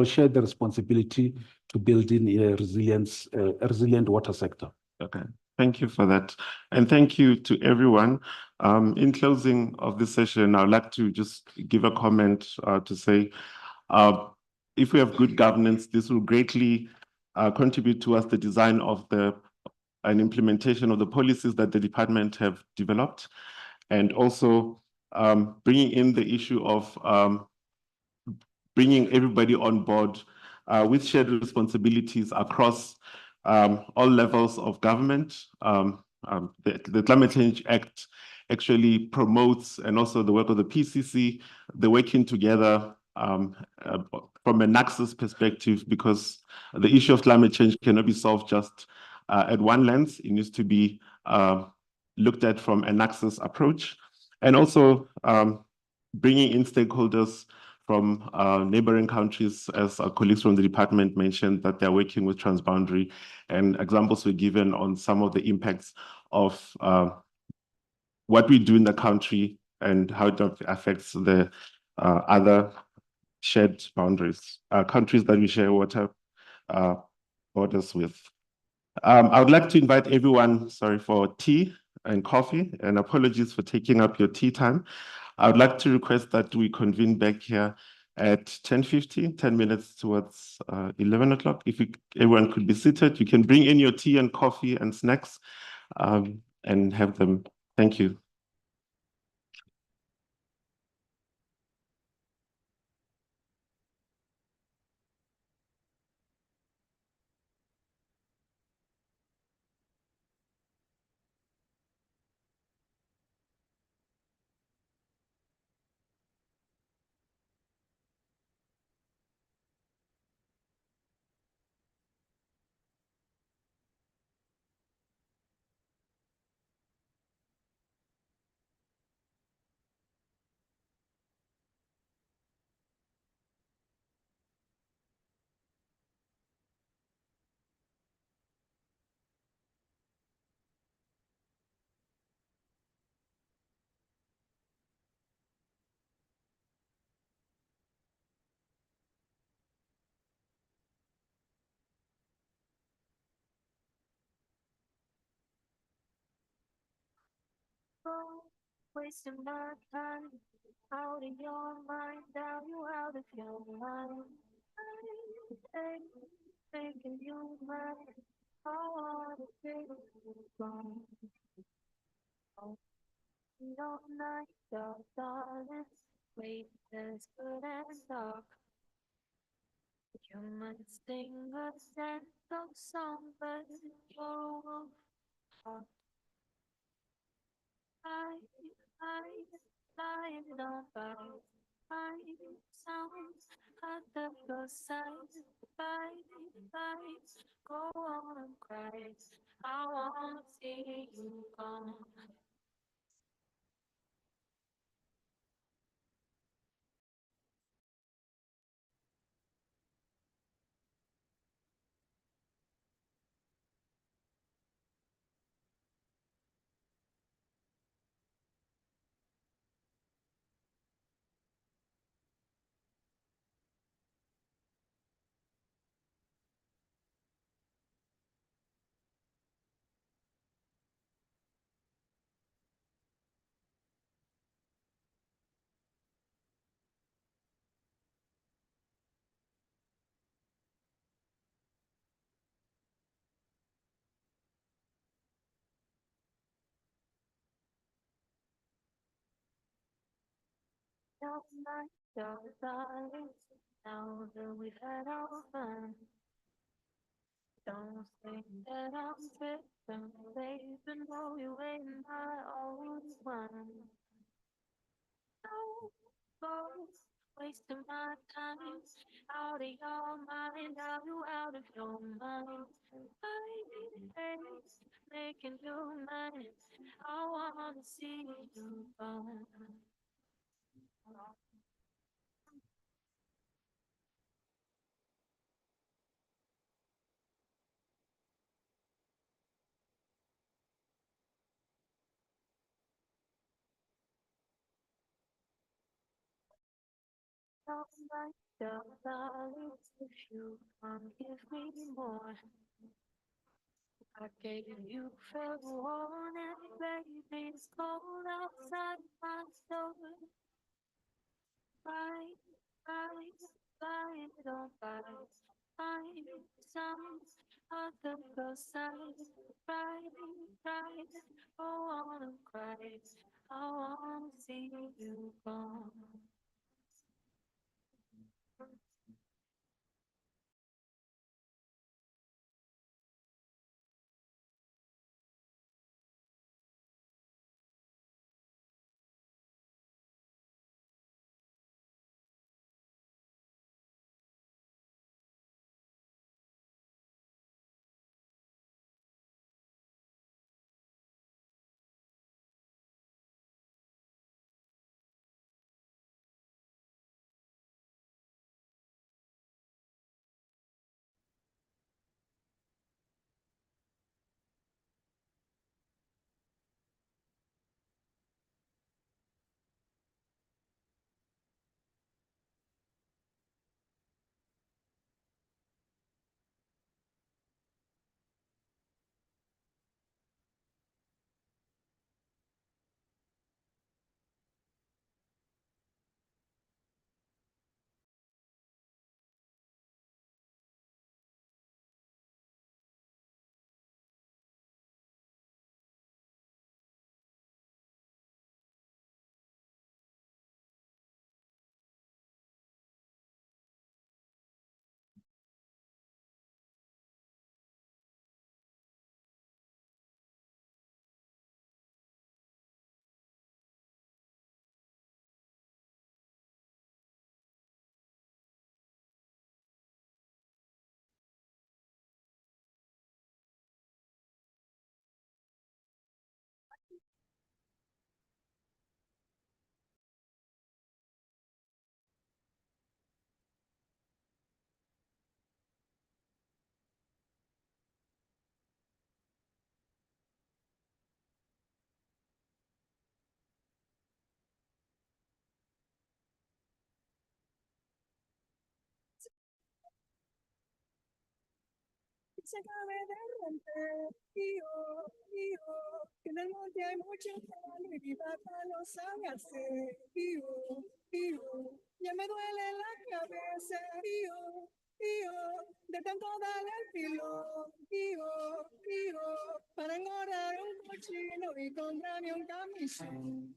share the responsibility to building a resilient water sector. Okay. Thank you for that. And thank you to everyone. In closing of this session, I'd like to just give a comment to say, if we have good governance, this will greatly contribute towards the design of the and implementation of the policies that the department have developed, and also bringing in the issue of bringing everybody on board with shared responsibilities across all levels of government. The Climate Change Act actually promotes, and also the work of the PCC, the working together from an access perspective, because the issue of climate change cannot be solved just at one lens. It needs to be looked at from an access approach, and also bringing in stakeholders from neighboring countries, as our colleagues from the department mentioned, that they're working with transboundary, and examples were given on some of the impacts of what we do in the country and how it affects the other shared boundaries, countries that we share water borders with. I would like to invite everyone, sorry, for tea and coffee, and apologies for taking up your tea time. I would like to request that we convene back here at 10:50, 10 minutes towards 11 o'clock. If everyone could be seated, you can bring in your tea and coffee and snacks and have them. Thank you. Wasting my time out of your mind, now you out of your mind. I'm thinking you might. I wanna take you gone. No night, your darling, wait, as good as dark. You might sing a sad song, but you're a wolf. I don't bite. I sounds at the side. Bite, go on and cry. I wanna see you gone. Now night, your darling, now that we've had our fun. Don't think that I'm tripping, baby, no, you ain't my only one. No, go, wasting my time, out of your mind, now you out of your mind. I hate making you mine, I wanna see you gone. Not like the darling, if you can't give me more. I gave you fair warning, baby, it's cold outside my door. Bye, bye, bye, don't bite. Find some on the close side, right, right. Oh, I wanna cry. I wanna see you gone. Se acabe de romper, que en el monte hay mucho calor y mi papá lo sabe hacer, ya me duele la cabeza, de tanto darle el filo, para engordar un cochino y comprarme un camisón,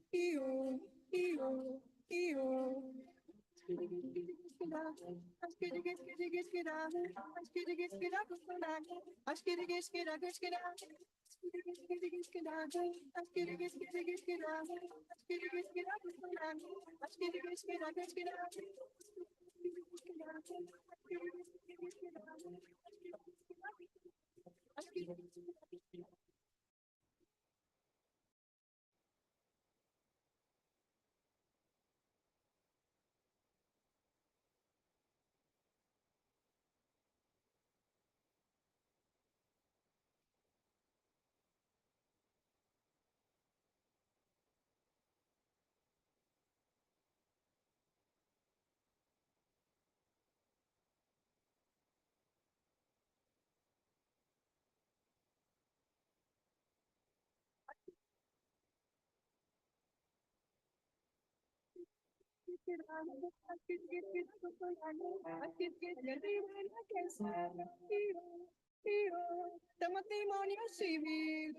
matrimonio civil,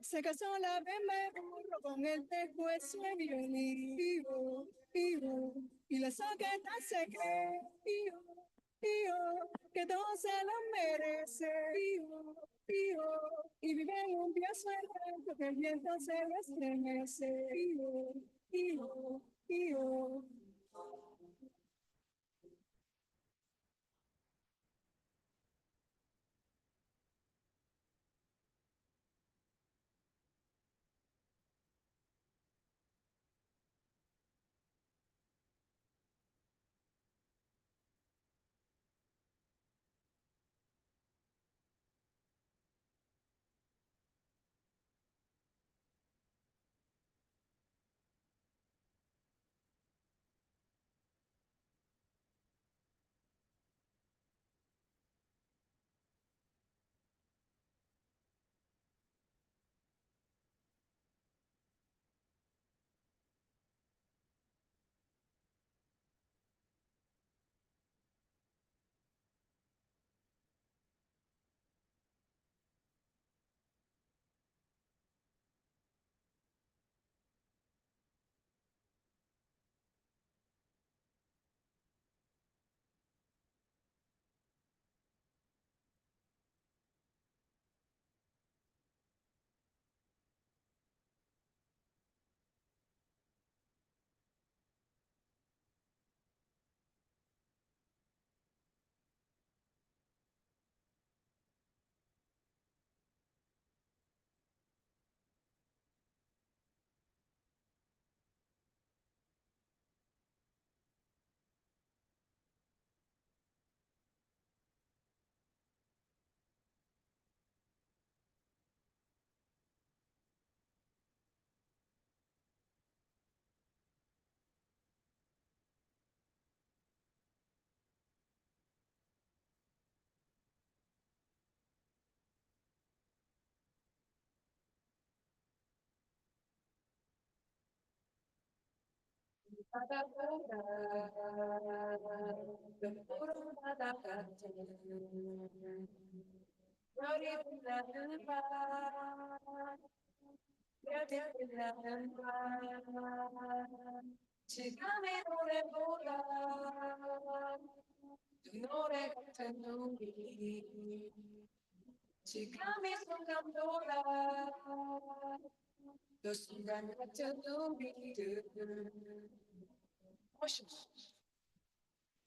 se casó la bebé burro con el tejo ese violín, y la soqueta se cree, que todo se lo merece, y vive en un piazo alto que el viento se lo estremece, pío, pío.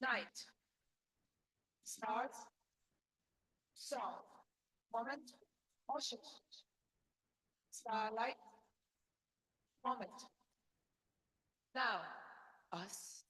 Night. Start. Song. Moment. Motion. Starlight. Moment. Now. Us.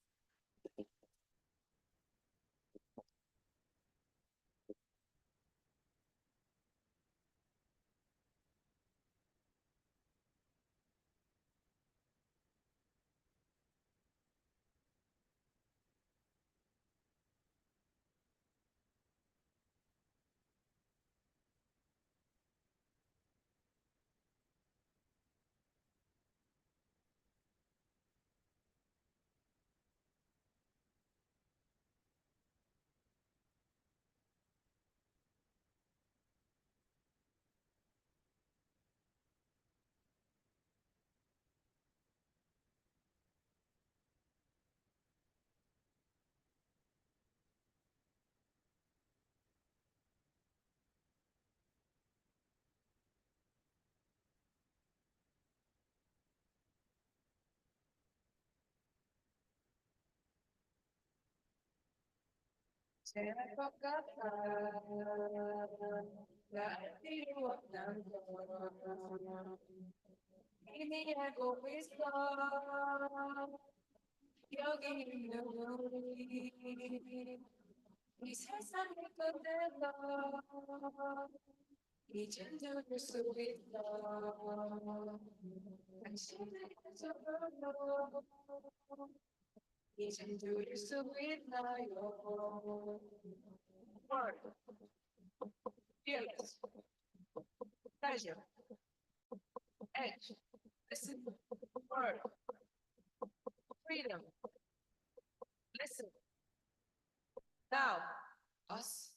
Ini aku wisdom, yogi 이 세상을 끝내다 이젠 들을 수 있다 당신을 잊어버려 이젠 들을 수 있나요 Word, fearless, pleasure, edge, listen, word, freedom, listen, now, us.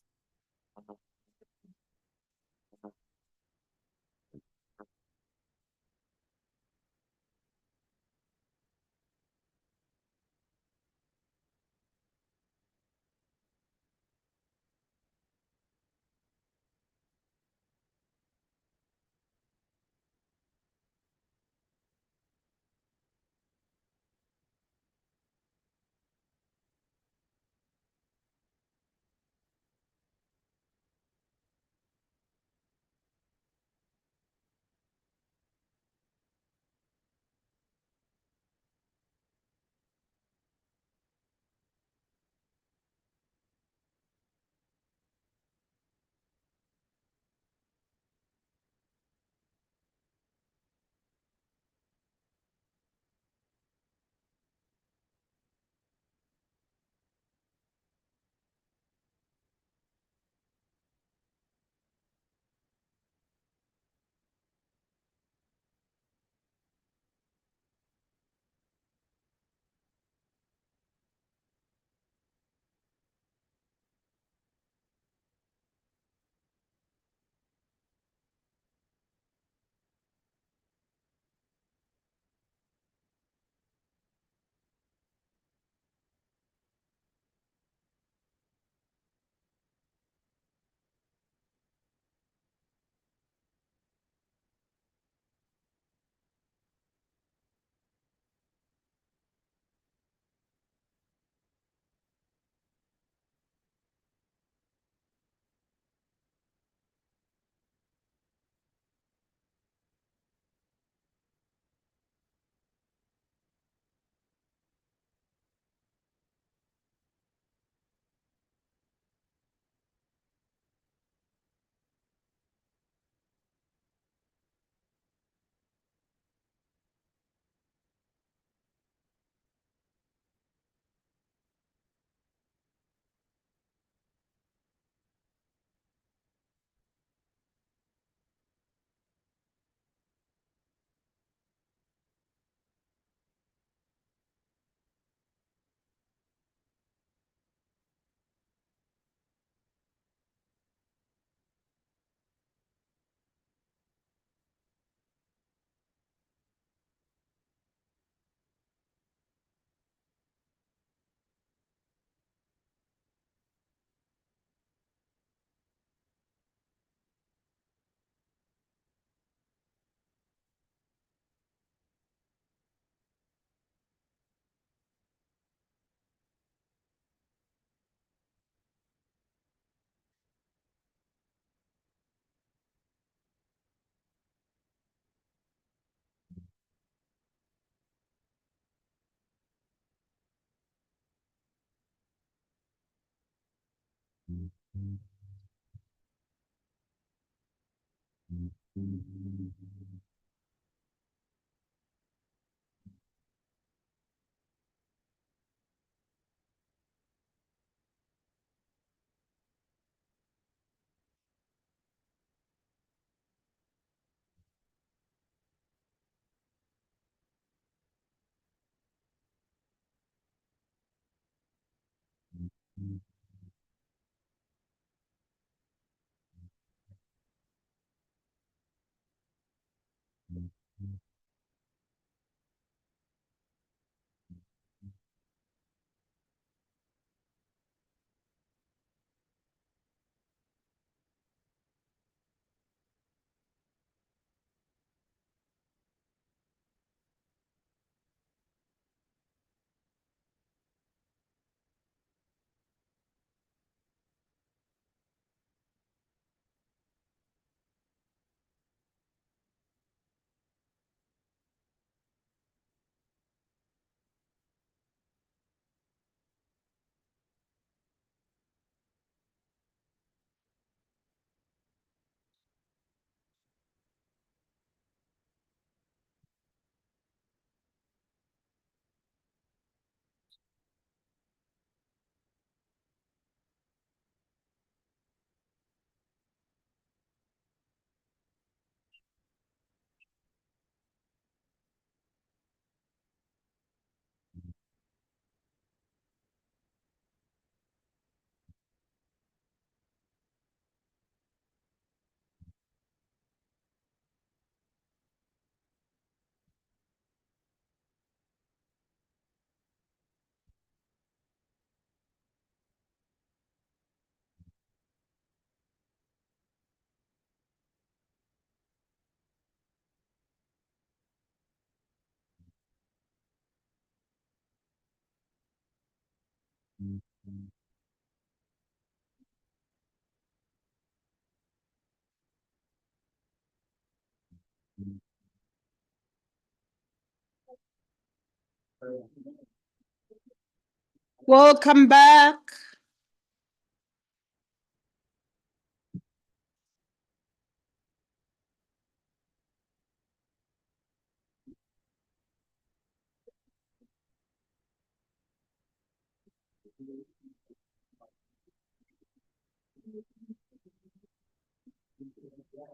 Welcome back.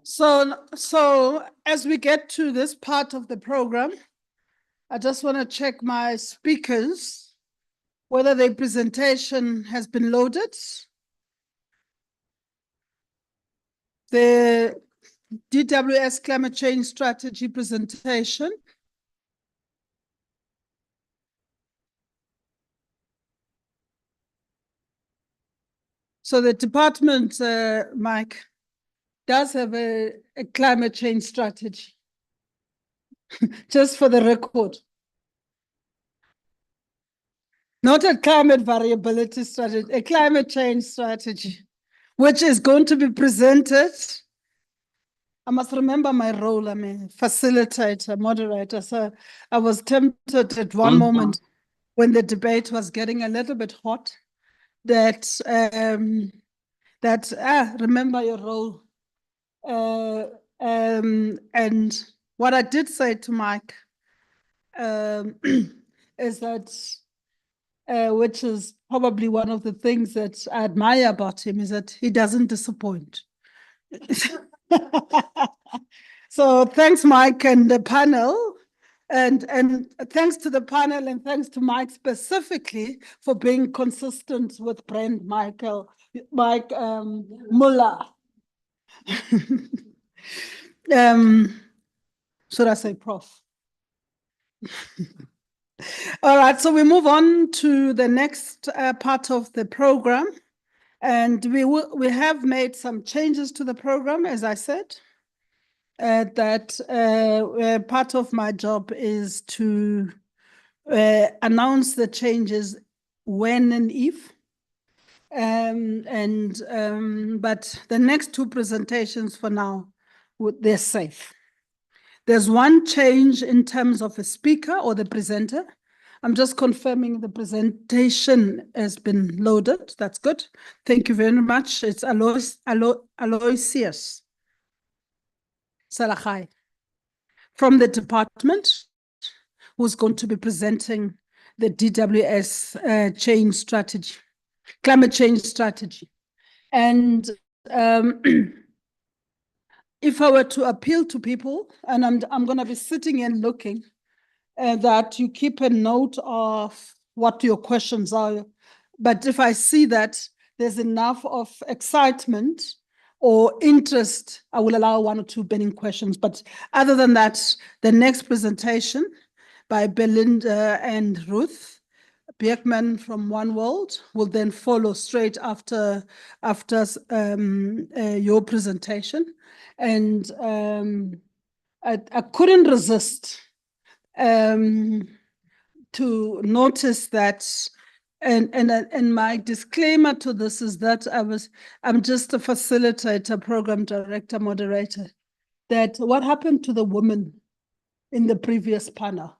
So as we get to this part of the program, I just want to check my speakers, whether their presentation has been loaded. The DWS climate change strategy presentation. So the department, Mike, does have a climate change strategy, just for the record. Not a climate variability strategy, a climate change strategy, which is going to be presented. I must remember my role. I'm a facilitator, moderator. So I was tempted at one moment when the debate was getting a little bit hot that remember your role. And what I did say to Mike is that, which is probably one of the things that I admire about him, is that he doesn't disappoint. So thanks, Mike, and the panel. And thanks to the panel and thanks to Mike specifically for being consistent with Brent Mike Muller. Should I say prof? All right, so we move on to the next part of the program. And we have made some changes to the program, as I said. That part of my job is to announce the changes when and if. But the next two presentations for now, they're safe. There's one change in terms of a speaker or the presenter. I'm just confirming the presentation has been loaded. That's good. Thank you very much. It's Aloysius Salahai from the department who's going to be presenting the DWS change strategy, climate change strategy. And if I were to appeal to people, and I'm going to be sitting and looking, that you keep a note of what your questions are. But if I see that there's enough of excitement or interest, I will allow one or two burning questions. But other than that, the next presentation by Belinda and Ruth Bierkman from One World will then follow straight after your presentation. And I couldn't resist to notice that, and my disclaimer to this is that I'm just a facilitator, program director, moderator, that what happened to the woman in the previous panel?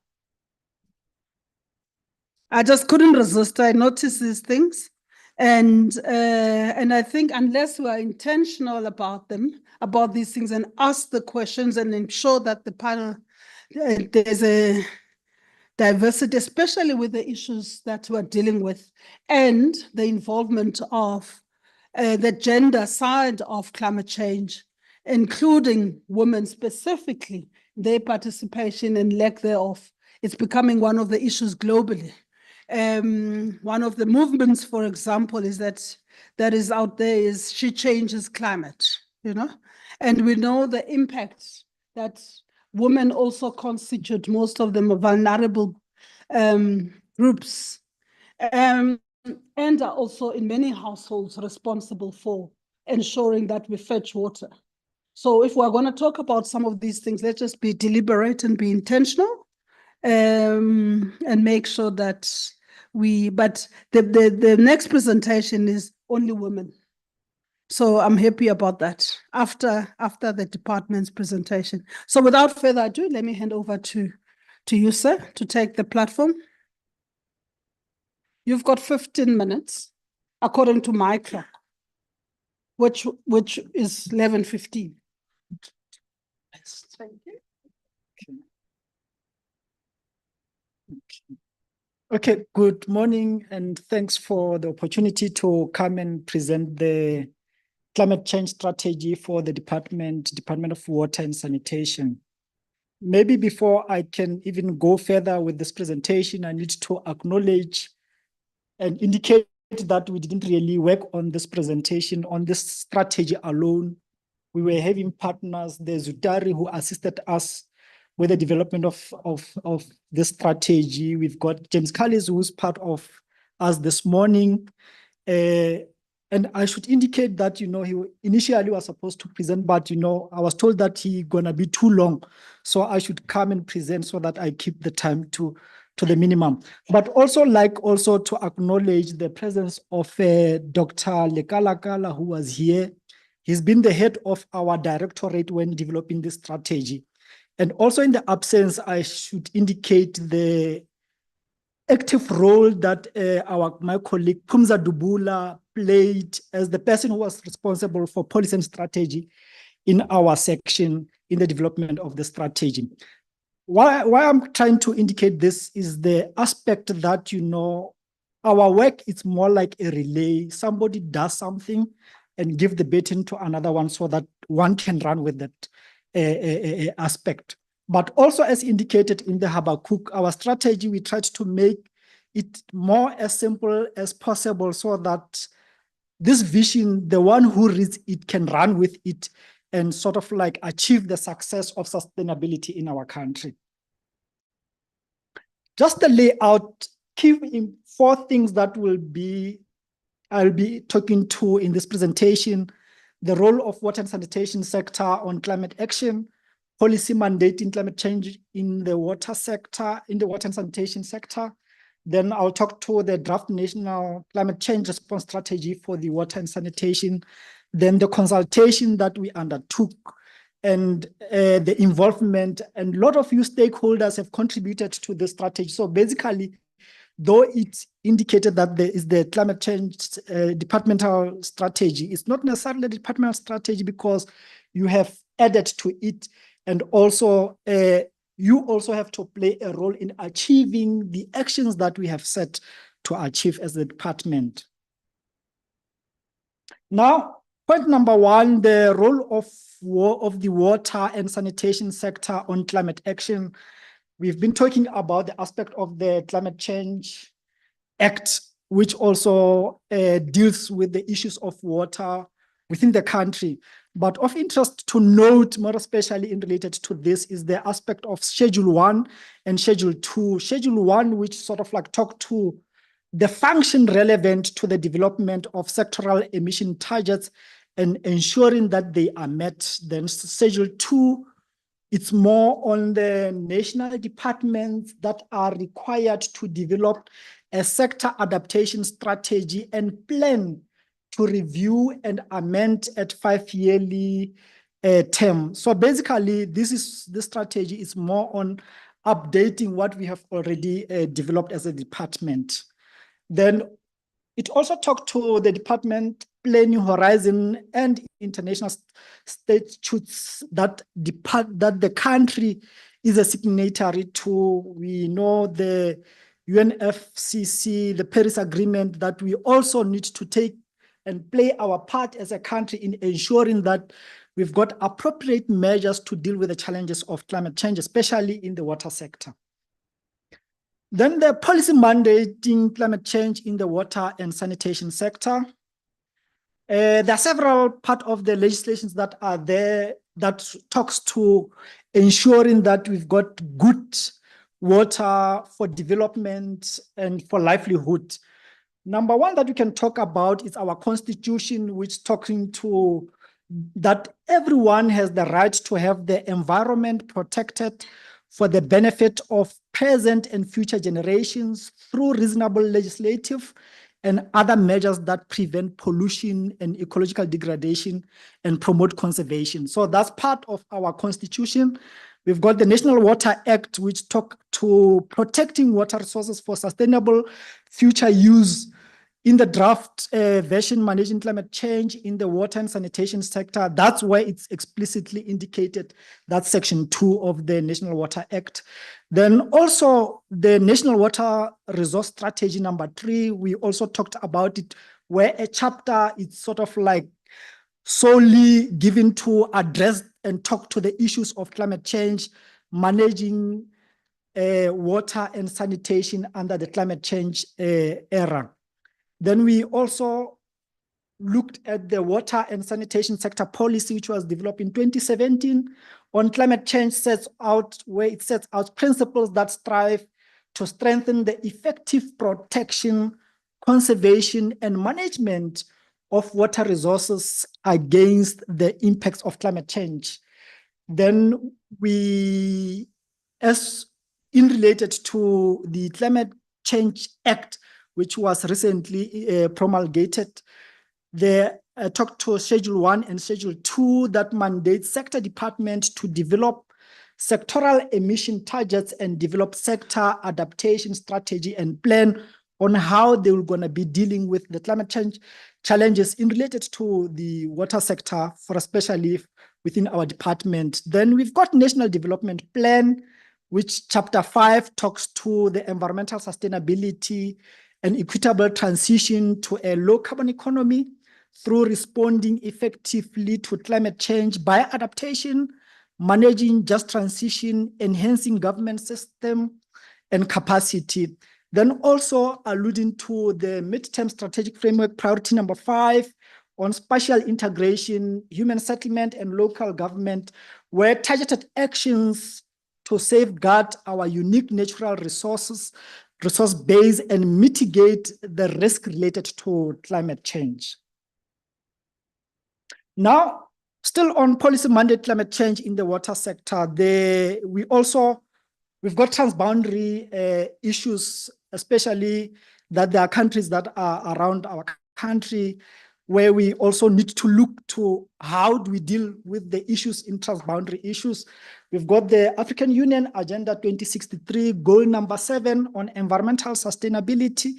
I just couldn't resist. I noticed these things. And I think unless we are intentional about these things, and ask the questions and ensure that the panel, there's a diversity, especially with the issues that we're dealing with, and the involvement of the gender side of climate change, including women specifically, their participation and lack thereof. It's becoming one of the issues globally. One of the movements, for example, that is out there is She Changes Climate, and we know the impact that women also constitute. Most of them are vulnerable groups, and are also in many households responsible for ensuring that we fetch water. So if we're going to talk about some of these things, let's just be deliberate and be intentional, and make sure that but the next presentation is only women. So I'm happy about that after the department's presentation. So without further ado, let me hand over to you, sir, to take the platform. You've got 15 minutes, according to my clock, which is 11:15. Thank you. Okay, good morning, and thanks for the opportunity to come and present the climate change strategy for the Department of Water and Sanitation. Maybe before I can even go further with this presentation, I need to acknowledge and indicate that we didn't really work on this presentation, on this strategy alone. We were having partners, the Zutari, who assisted us with the development of this strategy. We've got James Callis, who's part of us this morning. And I should indicate that, he initially was supposed to present, but, I was told that he's gonna be too long. So I should come and present so that I keep the time to the minimum. But also to acknowledge the presence of Dr. Lekalakala, who was here. He's been the head of our directorate when developing this strategy. And also in the absence, I should indicate the active role that my colleague Kumza Dubula played as the person who was responsible for policy and strategy in our section in the development of the strategy. Why I'm trying to indicate this is the aspect that, our work is more like a relay. Somebody does something and give the baton to another one so that one can run with that aspect. But also, as indicated in the Habakkuk, our strategy, we tried to make it more as simple as possible so that this vision, the one who reads it can run with it and sort of like achieve the success of sustainability in our country. Just the layout, key 4 things that I'll be talking to in this presentation: the role of water and sanitation sector on climate action, policy mandating climate change in the water sector, in the water and sanitation sector. Then I'll talk to the draft national climate change response strategy for the water and sanitation, then the consultation that we undertook, and the involvement. And a lot of you stakeholders have contributed to the strategy. So basically, though it indicated that there is the climate change departmental strategy, it's not necessarily a departmental strategy because you have added to it, and also you also have to play a role in achieving the actions that we have set to achieve as a department. Now, point number one, the role of the water and sanitation sector on climate action. We've been talking about the aspect of the Climate Change Act, which also deals with the issues of water within the country. But of interest to note, more especially in related to this, is the aspect of Schedule 1 and Schedule 2. Schedule 1, which sort of like talk to the function relevant to the development of sectoral emission targets and ensuring that they are met. Then Schedule 2, it's more on the national departments that are required to develop a sector adaptation strategy and plan to review and amend at 5-yearly term. So basically, this strategy is more on updating what we have already developed as a department. Then it also talked to the department planning horizon and international statutes that the country is a signatory to. We know the UNFCCC, the Paris Agreement, that we also need to take and play our part as a country in ensuring that we've got appropriate measures to deal with the challenges of climate change, especially in the water sector. Then the policy mandating climate change in the water and sanitation sector. There are several parts of the legislations that are there that talks to ensuring that we've got good water for development and for livelihood. Number one that we can talk about is our constitution, which talking to that everyone has the right to have the environment protected for the benefit of present and future generations through reasonable legislative and other measures that prevent pollution and ecological degradation and promote conservation. So that's part of our constitution. We've got the National Water Act, which talk to protecting water resources for sustainable future use. In the draft version, managing climate change in the water and sanitation sector, that's where it's explicitly indicated. That's Section 2 of the National Water Act. Then also the National Water Resource Strategy number 3, we also talked about it, where a chapter is sort of like solely given to address and talk to the issues of climate change, managing water and sanitation under the climate change era. Then we also looked at the water and sanitation sector policy, which was developed in 2017 on climate change, where it sets out principles that strive to strengthen the effective protection, conservation, and management of water resources against the impacts of climate change. Then we, as in related to the Climate Change Act, which was recently promulgated, they talked to Schedule 1 and Schedule 2 that mandate sector department to develop sectoral emission targets and develop sector adaptation strategy and plan on how they were going to be dealing with the climate change challenges in related to the water sector, for especially within our department. Then we've got National Development Plan, which Chapter 5 talks to the environmental sustainability and equitable transition to a low carbon economy through responding effectively to climate change by adaptation, managing just transition, enhancing government system and capacity. Then also alluding to the midterm strategic framework priority number 5 on spatial integration, human settlement and local government, where targeted actions to safeguard our unique natural resource base and mitigate the risk related to climate change. Now, still on policy mandate climate change in the water sector, we've got transboundary issues, especially that there are countries that are around our country where we also need to look to how do we deal with the issues in transboundary issues. We've got the African Union Agenda 2063, goal number 7 on environmental sustainability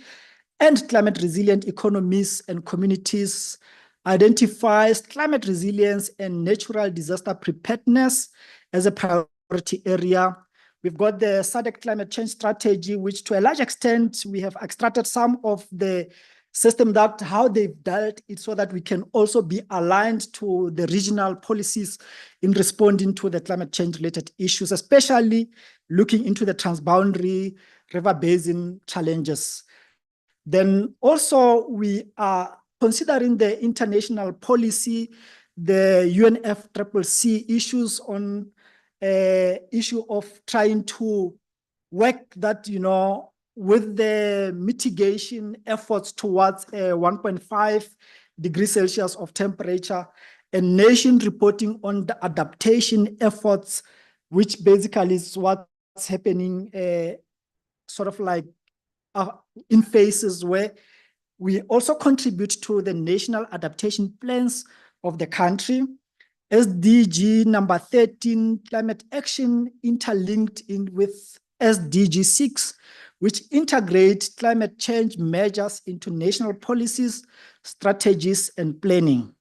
and climate resilient economies and communities, identifies climate resilience and natural disaster preparedness as a priority area. We've got the SADC climate change strategy, which to a large extent, we have extracted some of the system that how they've dealt it so that we can also be aligned to the regional policies in responding to the climate change related issues, especially looking into the transboundary river basin challenges. Then also we are considering the international policy, the UNFCCC issues on issue of trying to work that, with the mitigation efforts towards 1.5 degrees Celsius of temperature, and nation reporting on the adaptation efforts, which basically is what's happening sort of like in phases where we also contribute to the national adaptation plans of the country. SDG number 13, climate action interlinked in with SDG 6, which integrate climate change measures into national policies, strategies, and planning.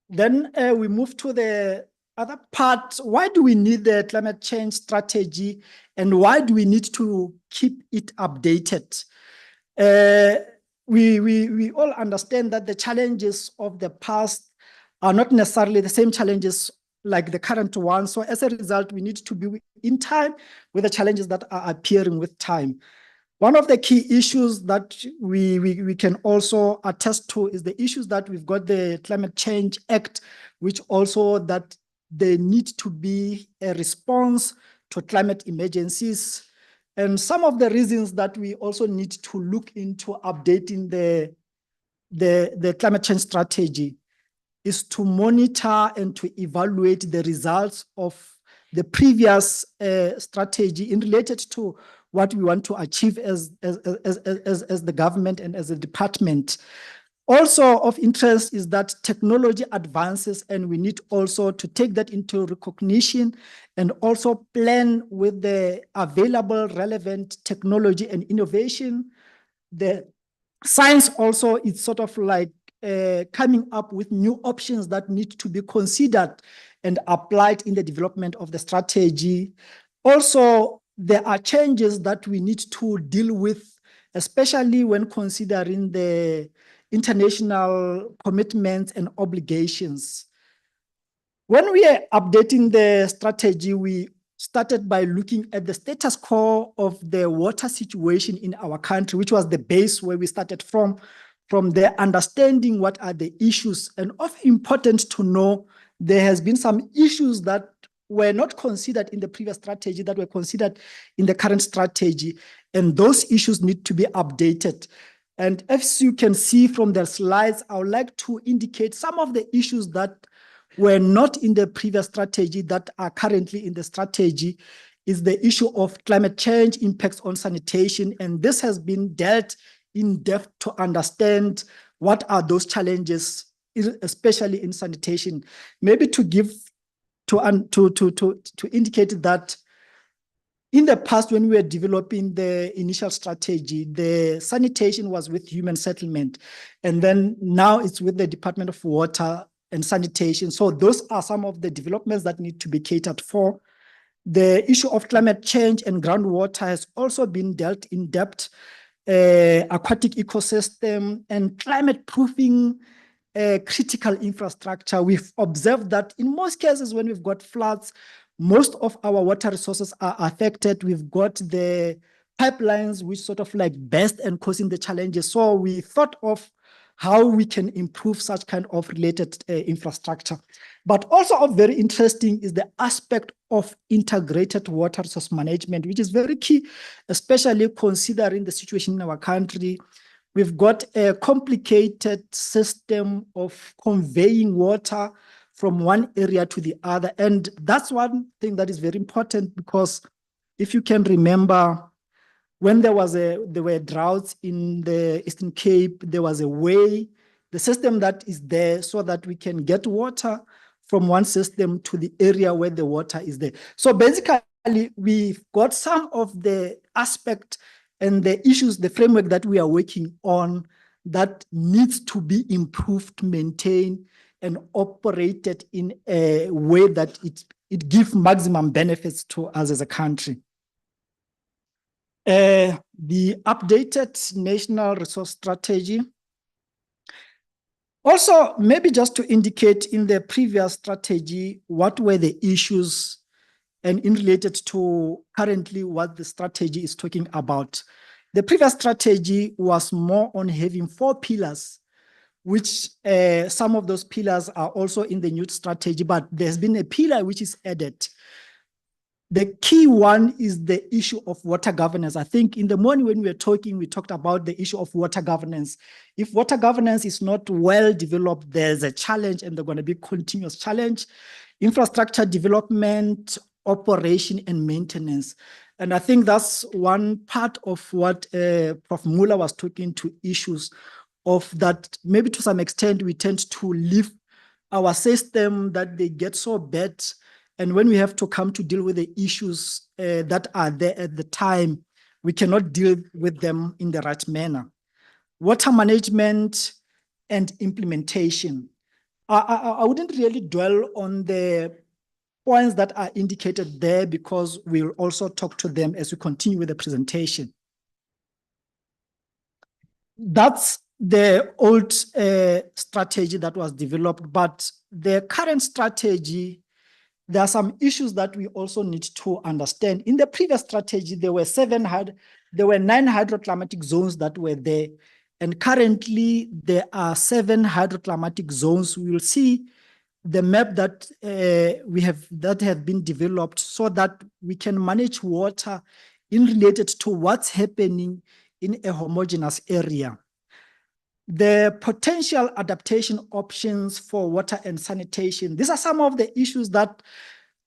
Then we move to the other part. Why do we need the climate change strategy, and why do we need to keep it updated? We all understand that the challenges of the past are not necessarily the same challenges like the current one. So as a result, we need to be in time with the challenges that are appearing with time. One of the key issues that we can also attest to is the issues that we've got the Climate Change Act, which also that there need to be a response to climate emergencies. And some of the reasons that we also need to look into updating the climate change strategy is to monitor and to evaluate the results of the previous strategy in related to what we want to achieve as the government and as a department. Also of interest is that technology advances, and we need also to take that into recognition and also plan with the available relevant technology and innovation. The science also is sort of like coming up with new options that need to be considered and applied in the development of the strategy. Also, there are changes that we need to deal with, especially when considering the international commitments and obligations. When we are updating the strategy, we started by looking at the status quo of the water situation in our country, which was the base where we started from there, understanding what are the issues. And of importance to know, there has been some issues that were not considered in the previous strategy that were considered in the current strategy. And those issues need to be updated. And as you can see from the slides, I would like to indicate some of the issues that were not in the previous strategy that are currently in the strategy is the issue of climate change impacts on sanitation. And this has been dealt in depth to understand what are those challenges, especially in sanitation. Maybe to give, to indicate that in the past, when we were developing the initial strategy, the sanitation was with human settlement. And then now it's with the Department of Water and Sanitation. So those are some of the developments that need to be catered for. The issue of climate change and groundwater has also been dealt in depth. Aquatic ecosystem and climate proofing critical infrastructure. We've observed that in most cases when we've got floods, most of our water resources are affected. We've got the pipelines which sort of like burst and causing the challenges. So we thought of how we can improve such kind of related infrastructure. But also very interesting is the aspect of integrated water resource management, which is very key, especially considering the situation in our country. We've got a complicated system of conveying water from one area to the other. And that's one thing that is very important, because if you can remember, When there were droughts in the Eastern Cape, there was a way, the system that is there so that we can get water from one system to the area where the water is there. So basically, we've got some of the aspect and the issues, the framework that we are working on that needs to be improved, maintained, and operated in a way that it gives maximum benefits to us as a country. The updated National Resource Strategy. Also, maybe just to indicate in the previous strategy, what were the issues and in related to currently what the strategy is talking about. The previous strategy was more on having 4 pillars, which some of those pillars are also in the new strategy, but there's been a pillar which is added. The key one is the issue of water governance. I think in the morning when we were talking, we talked about the issue of water governance. If water governance is not well developed, there's a challenge and there's going to be continuous challenge. Infrastructure development, operation and maintenance. And I think that's one part of what Prof. Muller was talking to, issues of that maybe to some extent we tend to leave our system that they get so bad. And when we have to come to deal with the issues that are there at the time, we cannot deal with them in the right manner. Water management and implementation. I wouldn't really dwell on the points that are indicated there because we'll also talk to them as we continue with the presentation. That's the old strategy that was developed, but the current strategy, there are some issues that we also need to understand. In the previous strategy, there were 9 hydroclimatic zones that were there. And currently, there are 7 hydroclimatic zones. We will see the map that that have been developed so that we can manage water in related to what's happening in a homogeneous area. The potential adaptation options for water and sanitation. These are some of the issues that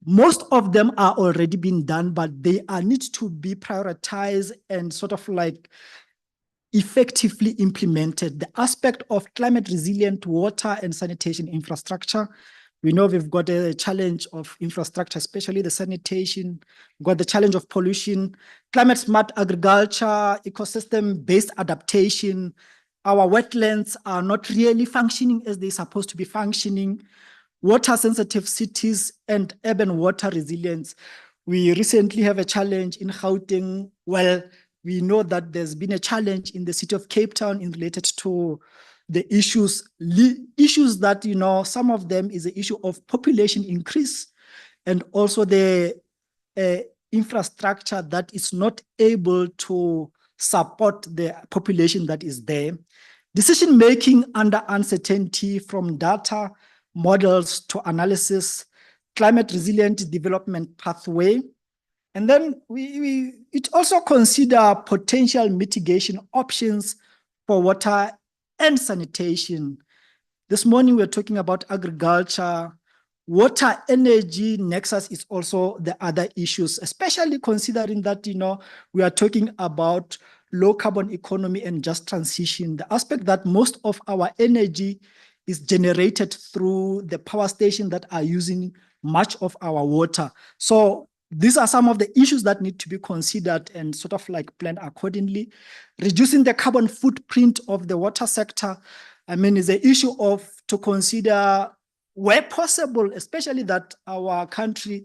most of them are already being done, but they need to be prioritized and sort of like effectively implemented. The aspect of climate resilient water and sanitation infrastructure. We know we've got a challenge of infrastructure, especially the sanitation. We've got the challenge of pollution, climate smart agriculture, ecosystem-based adaptation. Our wetlands are not really functioning as they're supposed to be functioning. Water-sensitive cities and urban water resilience. We recently have a challenge in Gauteng. Well, we know that there's been a challenge in the city of Cape Town in related to the issues that, you know, some of them is the issue of population increase and also the infrastructure that is not able to support the population that is there. Decision-making under uncertainty from data, models to analysis, climate resilient development pathway. And then it also consider potential mitigation options for water and sanitation. This morning, we're talking about agriculture. Water energy nexus is also the other issues, especially considering that, you know, we are talking about low carbon economy and just transition. The aspect that most of our energy is generated through the power station that are using much of our water. So these are some of the issues that need to be considered and sort of like planned accordingly. Reducing the carbon footprint of the water sector, I mean, is an issue of to consider where possible, especially that our country,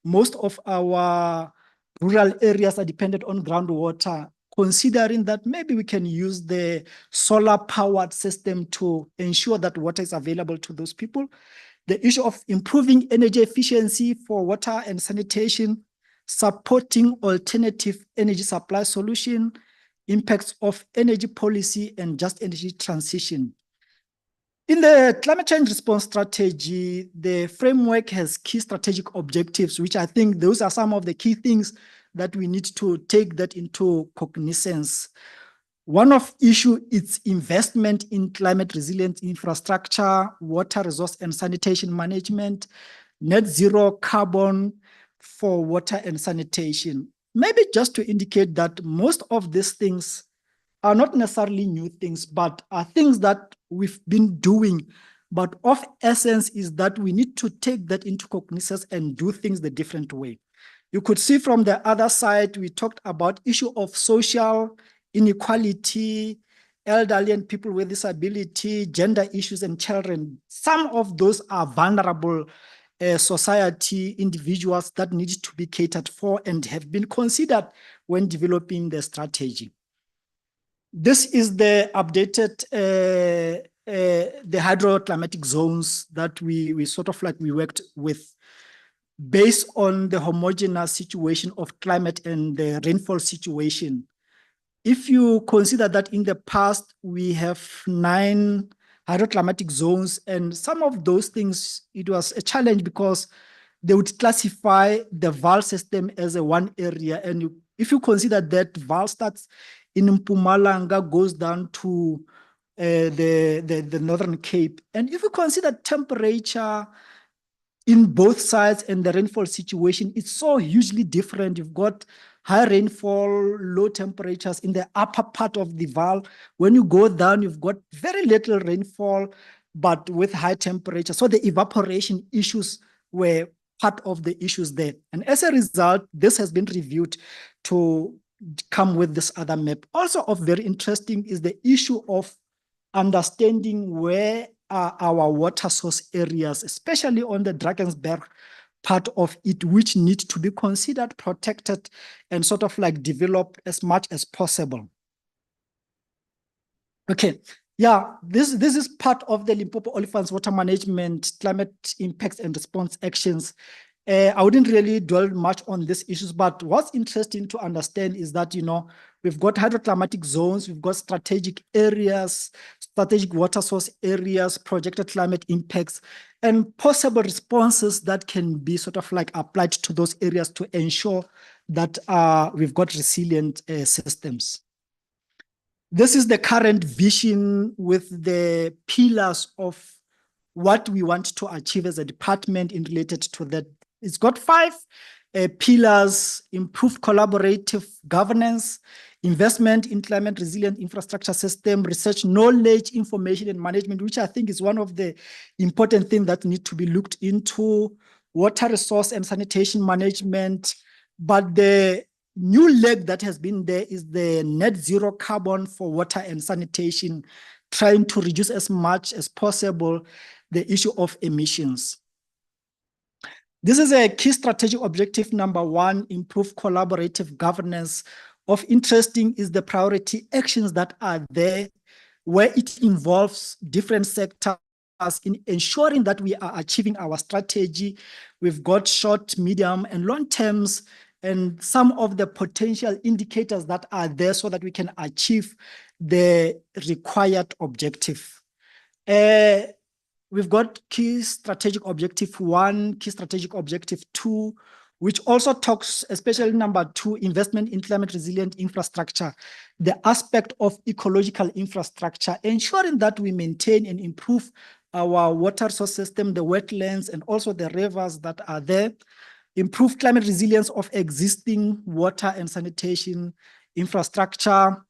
most of our rural areas are dependent on groundwater, considering that maybe we can use the solar powered system to ensure that water is available to those people. The issue of improving energy efficiency for water and sanitation, supporting alternative energy supply solution, impacts of energy policy and just energy transition. In the climate change response strategy, the framework has key strategic objectives, which I think those are some of the key things that we need to take that into cognizance. One of issue is investment in climate resilient infrastructure, water resource and sanitation management, net zero carbon for water and sanitation. maybe just to indicate that most of these things are not necessarily new things, but are things that we've been doing. But of essence is that we need to take that into cognizance and do things the different way. You could see from the other side, we talked about issue of social inequality, elderly and people with disability, gender issues and children. Some of those are vulnerable society individuals that need to be catered for and have been considered when developing the strategy. This is the updated the hydroclimatic zones that we sort of like we worked with based on the homogeneous situation of climate and the rainfall situation. If you consider that in the past we have 9 hydroclimatic zones, and some of those things, it was a challenge because they would classify the Vaal system as a one area. And if you consider that Vaal starts in Mpumalanga, goes down to the Northern Cape. And if you consider temperature in both sides and the rainfall situation, it's so hugely different. You've got high rainfall, low temperatures in the upper part of the Vaal. When you go down, you've got very little rainfall, but with high temperature. So the evaporation issues were part of the issues there. And as a result, this has been reviewed to come with this other map. Also of very interesting is the issue of understanding where are our water source areas, especially on the Drakensberg part of it, which need to be considered, protected, and sort of like developed as much as possible. Okay, yeah, this is part of the Limpopo Olifants Water Management, Climate Impacts and Response Actions. I wouldn't really dwell much on these issues, but what's interesting to understand is that, you know, we've got hydroclimatic zones, we've got strategic areas, strategic water source areas, projected climate impacts, and possible responses that can be sort of like applied to those areas to ensure that we've got resilient systems. This is the current vision with the pillars of what we want to achieve as a department in related to that. It's got 5 pillars: improve collaborative governance, investment in climate resilient infrastructure system, research, knowledge, information, and management, which I think is one of the important things that need to be looked into, water resource and sanitation management. But the new leg that has been there is the net zero carbon for water and sanitation, trying to reduce as much as possible the issue of emissions. This is a key strategic objective number 1, improve collaborative governance. Of interesting is the priority actions that are there, where it involves different sectors in ensuring that we are achieving our strategy. We've got short, medium, and long terms, and some of the potential indicators that are there so that we can achieve the required objective. We've got key strategic objective 1, key strategic objective 2, which also talks, especially number 2, investment in climate resilient infrastructure, the aspect of ecological infrastructure, ensuring that we maintain and improve our water source system, the wetlands, and also the rivers that are there, improve climate resilience of existing water and sanitation infrastructure.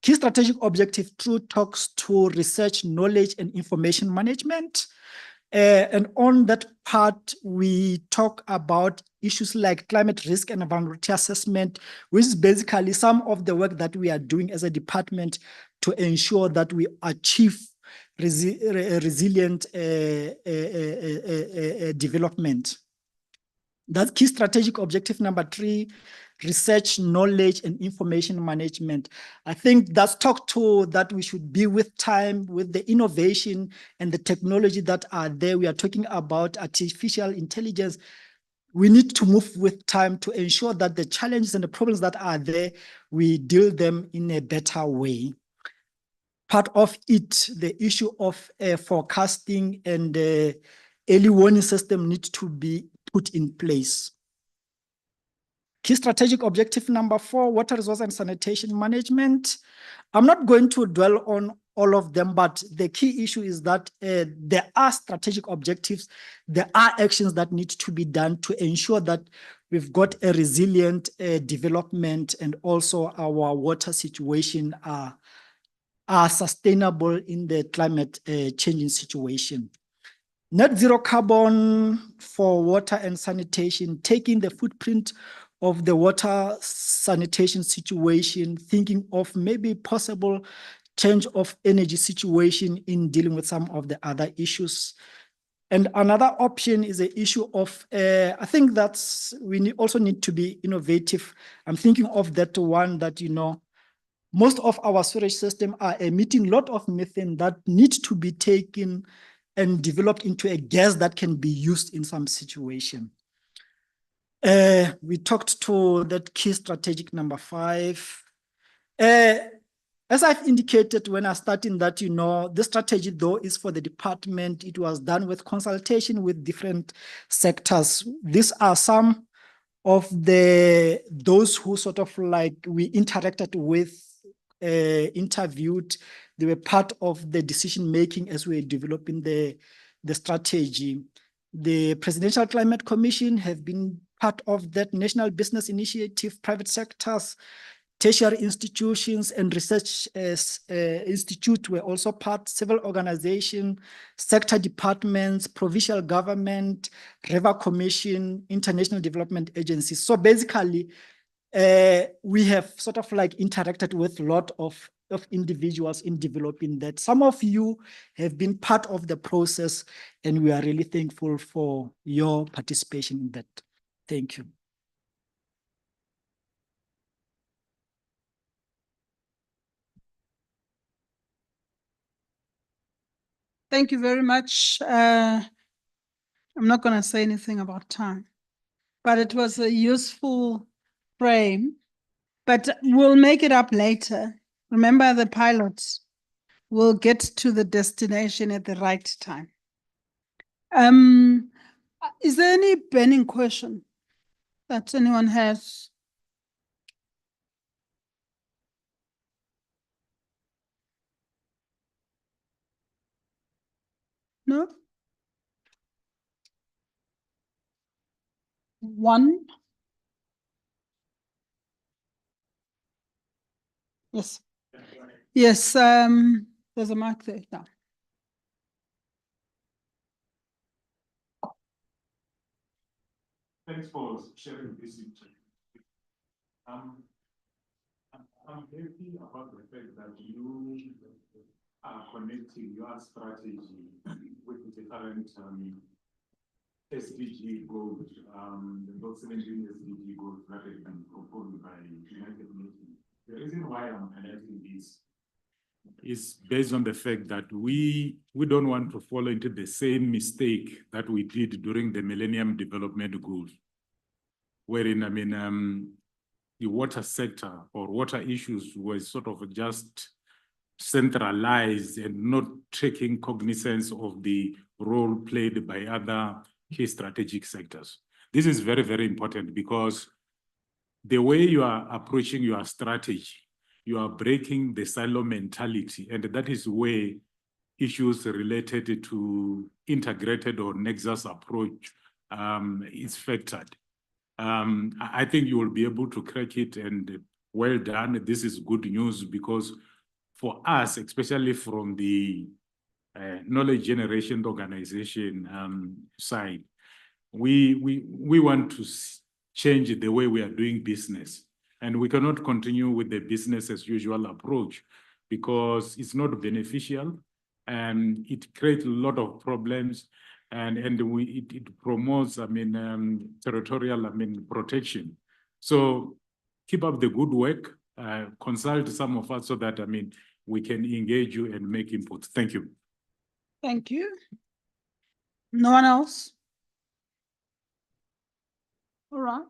Key strategic objective 2 talks to research, knowledge, and information management. And on that part, we talk about issues like climate risk and vulnerability assessment, which is basically some of the work that we are doing as a department to ensure that we achieve resilient development. That's key strategic objective number 3, research, knowledge, and information management. I think that's talked to that we should be with time, with the innovation and the technology that are there. We are talking about artificial intelligence. We need to move with time to ensure that the challenges and the problems that are there, we deal them in a better way. Part of it, the issue of forecasting and early warning system needs to be put in place. Key strategic objective number 4, water resource and sanitation management. I'm not going to dwell on all of them, but the key issue is that there are strategic objectives, there are actions that need to be done to ensure that we've got a resilient development, and also our water situation are sustainable in the climate changing situation. Net zero carbon for water and sanitation, taking the footprint of the water sanitation situation, thinking of maybe possible change of energy situation in dealing with some of the other issues. And another option is the issue of, I think we also need to be innovative. I'm thinking of that one that, most of our sewage system are emitting a lot of methane that needs to be taken and developed into a gas that can be used in some situation. We talked to that key strategic number 5. As I've indicated when I started that, the strategy though is for the department. It was done with consultation with different sectors. These are some of those who sort of like we interacted with, interviewed. They were part of the decision making as we were developing the strategy. The Presidential Climate Commission have been part of that. National Business Initiative, private sectors, tertiary institutions and research institute were also part, civil organization, sector departments, provincial government, River Commission, international development agencies. So basically, we have sort of like interacted with a lot of individuals in developing that. Some of you have been part of the process, and we are really thankful for your participation in that. Thank you. Thank you very much. I'm not going to say anything about time, but it was a useful frame, but we'll make it up later. Remember the pilots will get to the destination at the right time. Is there any burning question that anyone has? No? One? Yes. Yes, there's a mark there now. Thanks for sharing this interview. I'm happy about the fact that you are connecting your strategy with the current SDG goals, the 17 SDG goals that have been proposed by United Nations. The reason why I'm highlighting this is based on the fact that we don't want to fall into the same mistake that we did during the Millennium Development Goals, wherein, the water sector or water issues were sort of just centralized and not taking cognizance of the role played by other key strategic sectors. This is very, very important because the way you are approaching your strategy, you are breaking the silo mentality, and that is where issues related to integrated or nexus approach is factored. I think you will be able to crack it, and well done. This is good news because for us, especially from the knowledge generation organization side, we want to change the way we are doing business. And we cannot continue with the business as usual approach because it's not beneficial and it creates a lot of problems. And it promotes, territorial, protection. So keep up the good work, consult some of us so that, we can engage you and make input. Thank you. Thank you. No one else? All right.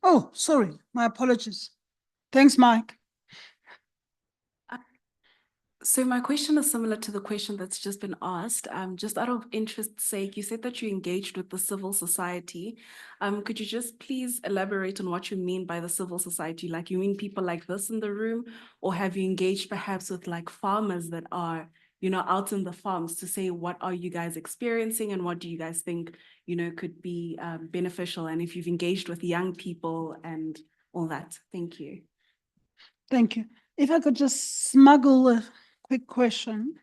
Oh, sorry, my apologies. Thanks, Mike. So my question is similar to the question that's just been asked. Just out of interest's sake, you said that you engaged with the civil society. Could you just please elaborate on what you mean by the civil society? Like, you mean people like this in the room, or have you engaged perhaps with like farmers that are, out in the farms to say, what are you guys experiencing and what do you guys think, could be beneficial? And if you've engaged with young people and all that. Thank you. Thank you. If I could just smuggle a quick question.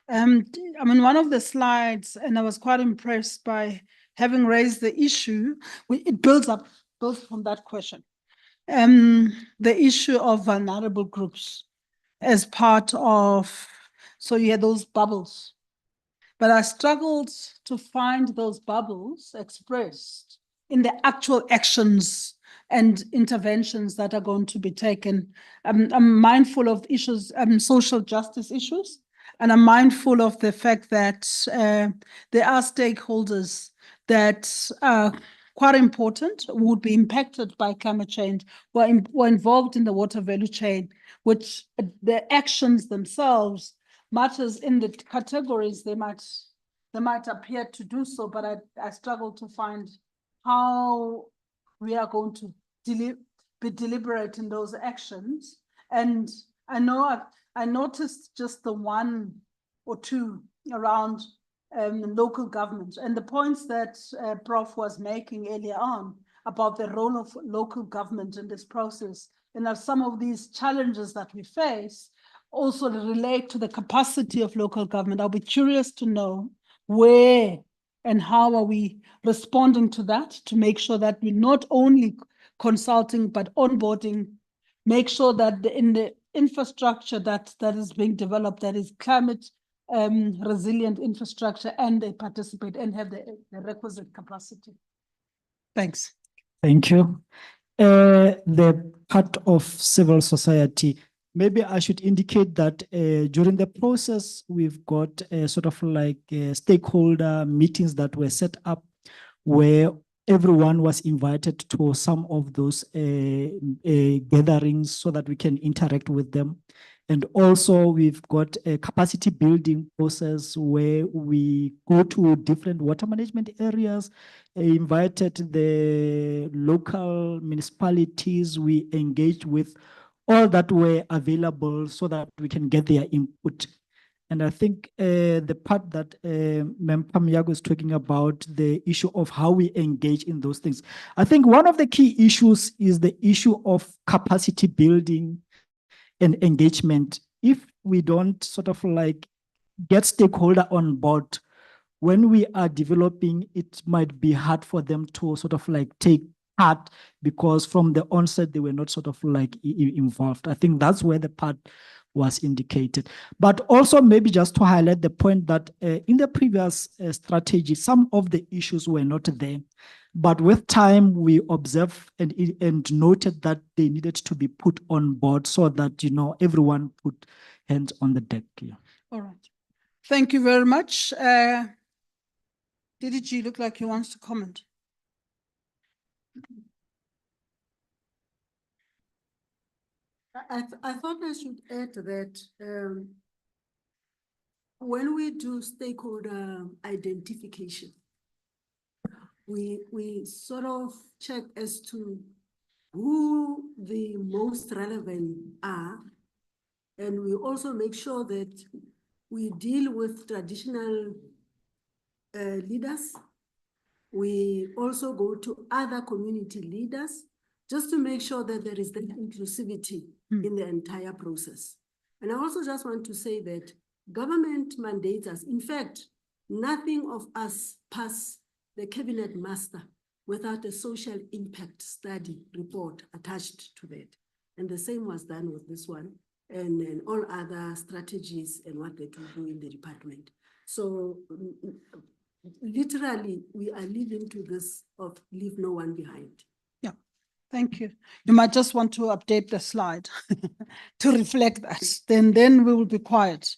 I'm in one of the slides, and I was quite impressed by having raised the issue. It builds from that question. The issue of vulnerable groups as part of, so you had those bubbles. But I struggled to find those bubbles expressed in the actual actions and interventions that are going to be taken. I'm mindful of issues, social justice issues, and I'm mindful of the fact that there are stakeholders that are quite important, would be impacted by climate change, were involved in the water value chain, which the actions themselves, much as in the categories they might appear to do so, but I struggle to find how we are going to be deliberate in those actions. And I know I noticed just the one or two around local government, and the points that Prof was making earlier on about the role of local government in this process, and some of these challenges that we face also relate to the capacity of local government. I'll be curious to know where and how are we responding to that, to make sure that we're not only consulting but onboarding, make sure that in the infrastructure that is being developed, that is climate resilient infrastructure, and they participate and have the requisite capacity. Thanks. Thank you. The part of civil society, maybe I should indicate that during the process, we've got sort of like stakeholder meetings that were set up where everyone was invited to some of those gatherings so that we can interact with them. And also we've got a capacity building process where we go to different water management areas, invited the local municipalities, we engaged with all that were available so that we can get their input. And I think the part that Mem Pamiago is talking about, the issue of how we engage in those things. I think one of the key issues is the issue of capacity building and engagement. If we don't sort of like get stakeholder on board, when we are developing, it might be hard for them to sort of like take part because from the onset, they were not sort of like involved. I think that's where the part was indicated. But also maybe just to highlight the point that in the previous strategy, some of the issues were not there. But with time, we observed and noted that they needed to be put on board so that, everyone put hands on the deck. Yeah. All right. Thank you very much. DDG look like he wants to comment. I thought I should add that when we do stakeholder identification, we sort of check as to who the most relevant are, and we also make sure that we deal with traditional leaders. We also go to other community leaders just to make sure that there is that inclusivity in the entire process. And I also just want to say that government mandates us. In fact, nothing of us pass the cabinet master without a social impact study report attached to that. And the same was done with this one and all other strategies and what they do in the department. So literally, we are leading to this of leave no one behind. Yeah, thank you. You might just want to update the slide to reflect that. Then we will be quiet.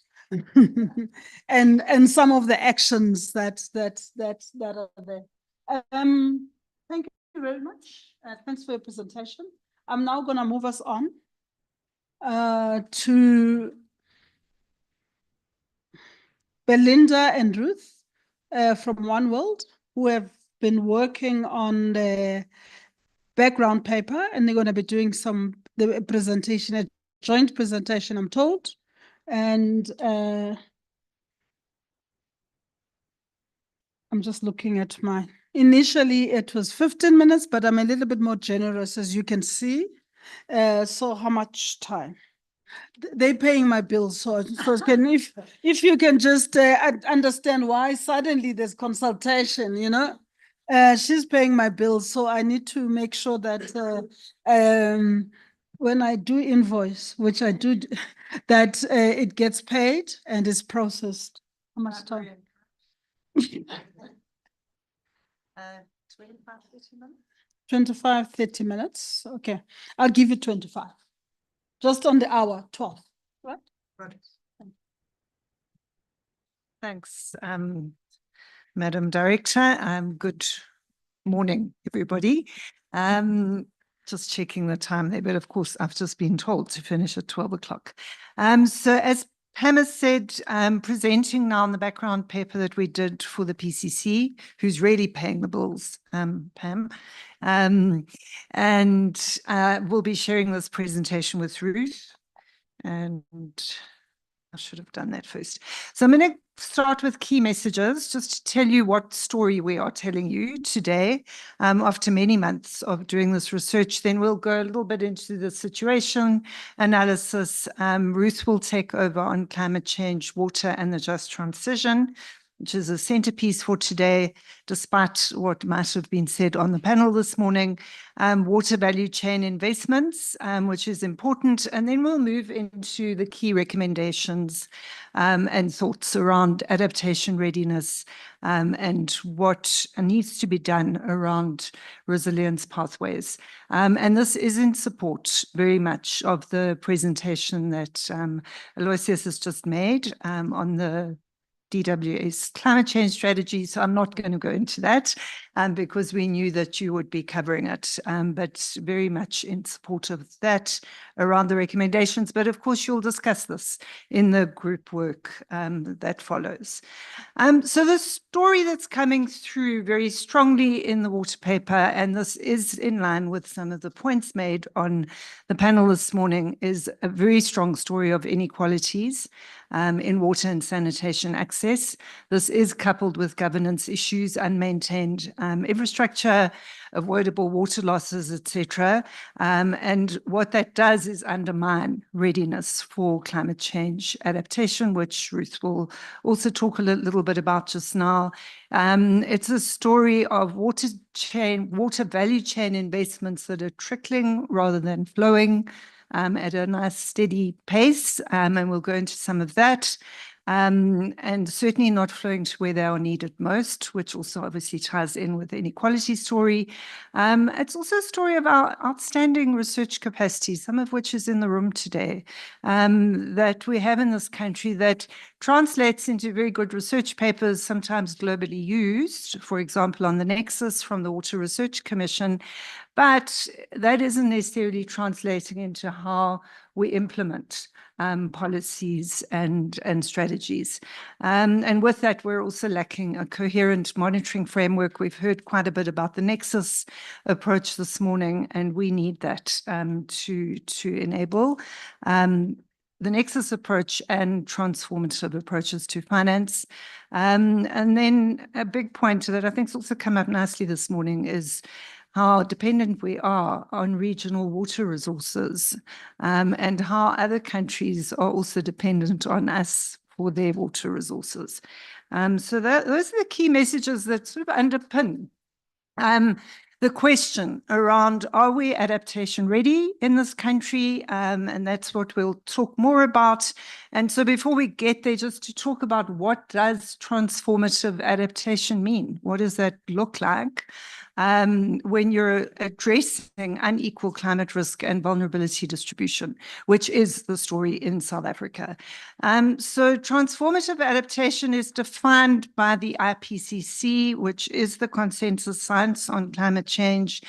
and some of the actions that are there. Thank you very much. Thanks for your presentation. I'm now going to move us on to Belinda and Ruth from One World, who have been working on the background paper, and they're going to be doing the presentation, a joint presentation, I'm told. And I'm just looking at initially it was 15 minutes, but I'm a little bit more generous, as you can see. So how much time? They're paying my bills, so if you can just understand why suddenly there's consultation, you know. She's paying my bills, so I need to make sure that when I do invoice, which I do, that it gets paid and is processed. How much time? 25, 30 minutes? 25, 30 minutes. Okay, I'll give you 25. Just on the hour, 12, right? Right. Thanks, Madam Director. Good morning, everybody. Just checking the time there, but of course, I've just been told to finish at 12 o'clock. So as Pam has said, presenting now on the background paper that we did for the PCC, who's really paying the bills, Pam. We'll be sharing this presentation with Ruth. And I should have done that first. So I'm going to start with key messages, just to tell you what story we are telling you today after many months of doing this research. Then we'll go a little bit into the situation analysis. Ruth will take over on climate change, water, and the just transition, which is a centerpiece for today, despite what might have been said on the panel this morning. Water value chain investments, which is important. And then we'll move into the key recommendations and thoughts around adaptation readiness and what needs to be done around resilience pathways. And this is in support very much of the presentation that Aloysius has just made on the DWS climate change strategy. So I'm not going to go into that because we knew that you would be covering it, but very much in support of that around the recommendations. But of course, you'll discuss this in the group work that follows. So the story that's coming through very strongly in the water paper, and this is in line with some of the points made on the panel this morning, is a very strong story of inequalities in water and sanitation access. This is coupled with governance issues, unmaintained infrastructure, avoidable water losses, etc. And what that does is undermine readiness for climate change adaptation, which Ruth will also talk a little bit about just now. It's a story of water value chain investments that are trickling rather than flowing at a nice steady pace, and we'll go into some of that. And certainly not flowing to where they are needed most, which also obviously ties in with the inequality story. It's also a story of our outstanding research capacity, some of which is in the room today, that we have in this country that translates into very good research papers, sometimes globally used, for example, on the Nexus from the Water Research Commission, but that isn't necessarily translating into how we implement policies and strategies. And with that, we're also lacking a coherent monitoring framework. We've heard quite a bit about the Nexus approach this morning, and we need that to enable the Nexus approach and transformative approaches to finance. And then a big point that I think has also come up nicely this morning is how dependent we are on regional water resources and how other countries are also dependent on us for their water resources. So those are the key messages that sort of underpin the question around, are we adaptation ready in this country? And that's what we'll talk more about. And so before we get there, just to talk about what does transformative adaptation mean? What does that look like? When you're addressing unequal climate risk and vulnerability distribution, which is the story in South Africa. So transformative adaptation is defined by the IPCC, which is the consensus science on climate change.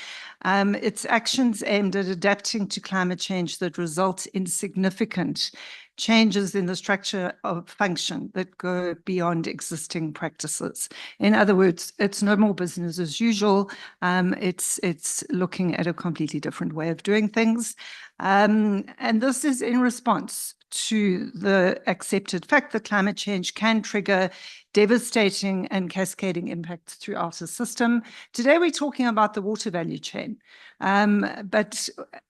It's actions aimed at adapting to climate change that result in significant changes in the structure of function that go beyond existing practices. In other words, it's no more business as usual. It's looking at a completely different way of doing things. And this is in response to the accepted fact that climate change can trigger devastating and cascading impacts throughout a system. Today, we're talking about the water value chain, but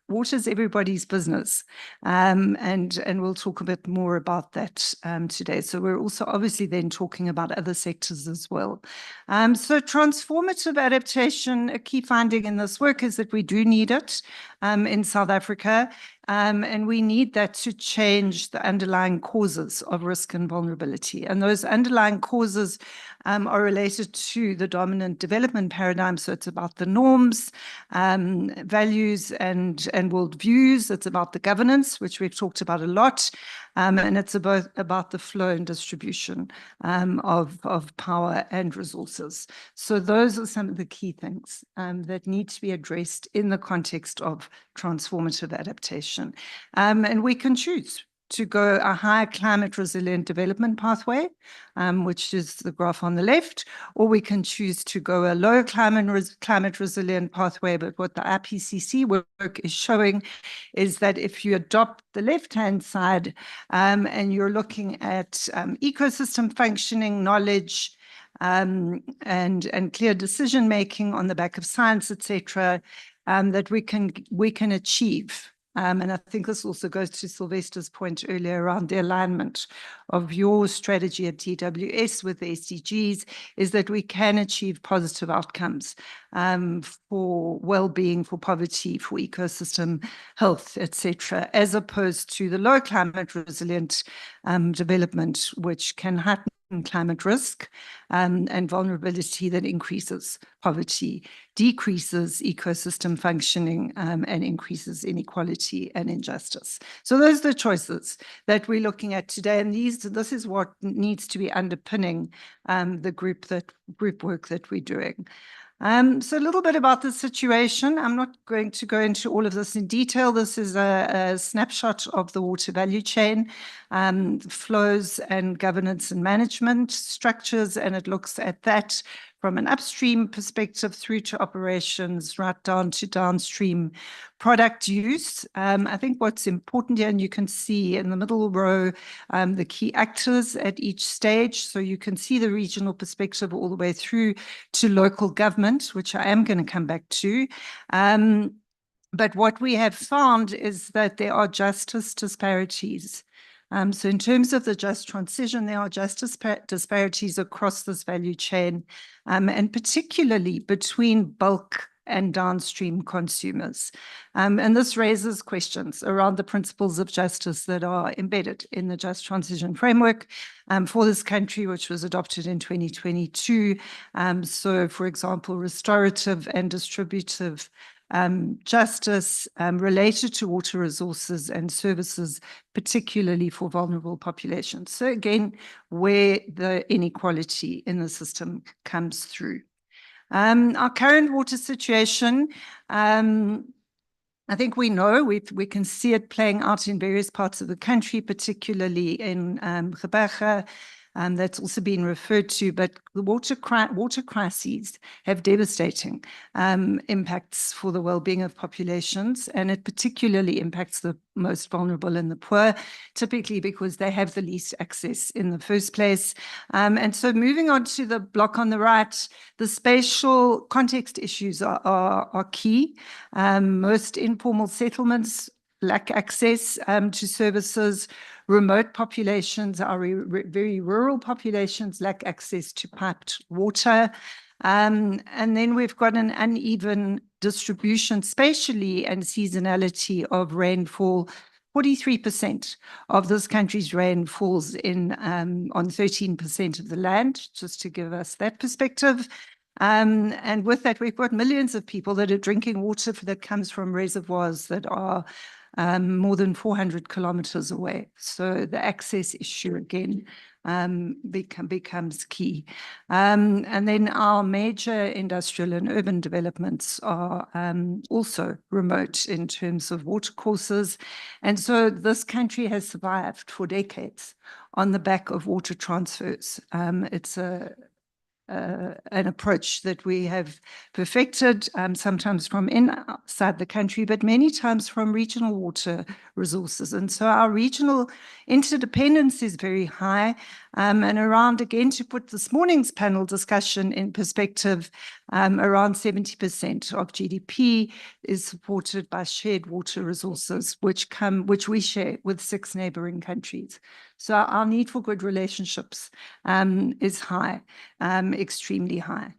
water is everybody's business. And we'll talk a bit more about that today. So we're also obviously then talking about other sectors as well. So transformative adaptation, a key finding in this work is that we do need it in South Africa. And we need that to change the underlying causes of risk and vulnerability. And those underlying causes are related to the dominant development paradigm. So it's about the norms, values, and worldviews. It's about the governance, which we've talked about a lot. And it's about the flow and distribution of power and resources. So those are some of the key things that need to be addressed in the context of transformative adaptation. And we can choose to go a higher climate resilient development pathway, which is the graph on the left, or we can choose to go a low climate resilient pathway. But what the IPCC work is showing is that if you adopt the left-hand side and you're looking at ecosystem functioning, knowledge, and clear decision making on the back of science, etc., that we can achieve. And I think this also goes to Sylvester's point earlier around the alignment of your strategy at DWS with the SDGs, is that we can achieve positive outcomes for well-being, for poverty, for ecosystem health, etc., as opposed to the low climate resilient development, which can heighten climate risk and vulnerability that increases poverty, decreases ecosystem functioning, and increases inequality and injustice. So those are the choices that we're looking at today, and this is what needs to be underpinning the group work that we're doing. So a little bit about the situation. I'm not going to go into all of this in detail. This is a snapshot of the water value chain, flows and governance and management structures, and it looks at that from an upstream perspective through to operations, right down to downstream product use. I think what's important here, and you can see in the middle row, the key actors at each stage. So you can see the regional perspective all the way through to local government, which I am going to come back to. But what we have found is that there are justice disparities. So in terms of the just transition, there are justice disparities across this value chain, and particularly between bulk and downstream consumers. And this raises questions around the principles of justice that are embedded in the Just Transition Framework for this country, which was adopted in 2022. So, for example, restorative and distributive justice related to water resources and services, particularly for vulnerable populations. So again, where the inequality in the system comes through. Our current water situation, I think we know, we can see it playing out in various parts of the country, particularly in Gqeberha. That's also been referred to, but the water crises have devastating impacts for the well-being of populations, and it particularly impacts the most vulnerable and the poor, typically because they have the least access in the first place. And so moving on to the block on the right, the spatial context issues are key. Most informal settlements lack access to services. Remote populations, our very rural populations, lack access to piped water. And then we've got an uneven distribution spatially and seasonality of rainfall. 43% of this country's rain falls on 13% of the land, just to give us that perspective. And with that, we've got millions of people that are drinking water that comes from reservoirs that are more than 400 kilometers away. So the access issue, again, becomes key. And then our major industrial and urban developments are also remote in terms of water courses. And so this country has survived for decades on the back of water transfers. It's an approach that we have perfected, sometimes from inside the country, but many times from regional water resources. And so our regional interdependence is very high. And around, again, to put this morning's panel discussion in perspective, around 70% of GDP is supported by shared water resources, which we share with 6 neighboring countries. So our need for good relationships is high, extremely high.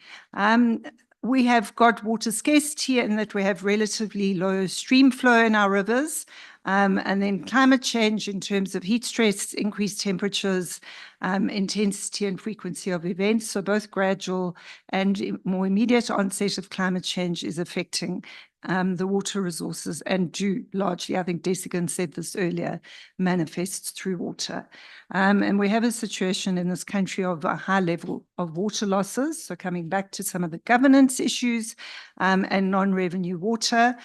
We have got water scarcity in that we have relatively low stream flow in our rivers. And then climate change in terms of heat stress, increased temperatures, intensity and frequency of events. So both gradual and more immediate onset of climate change is affecting the water resources, and do largely, I think Desigan said this earlier, manifests through water. And we have a situation in this country of a high level of water losses. So coming back to some of the governance issues and non-revenue water.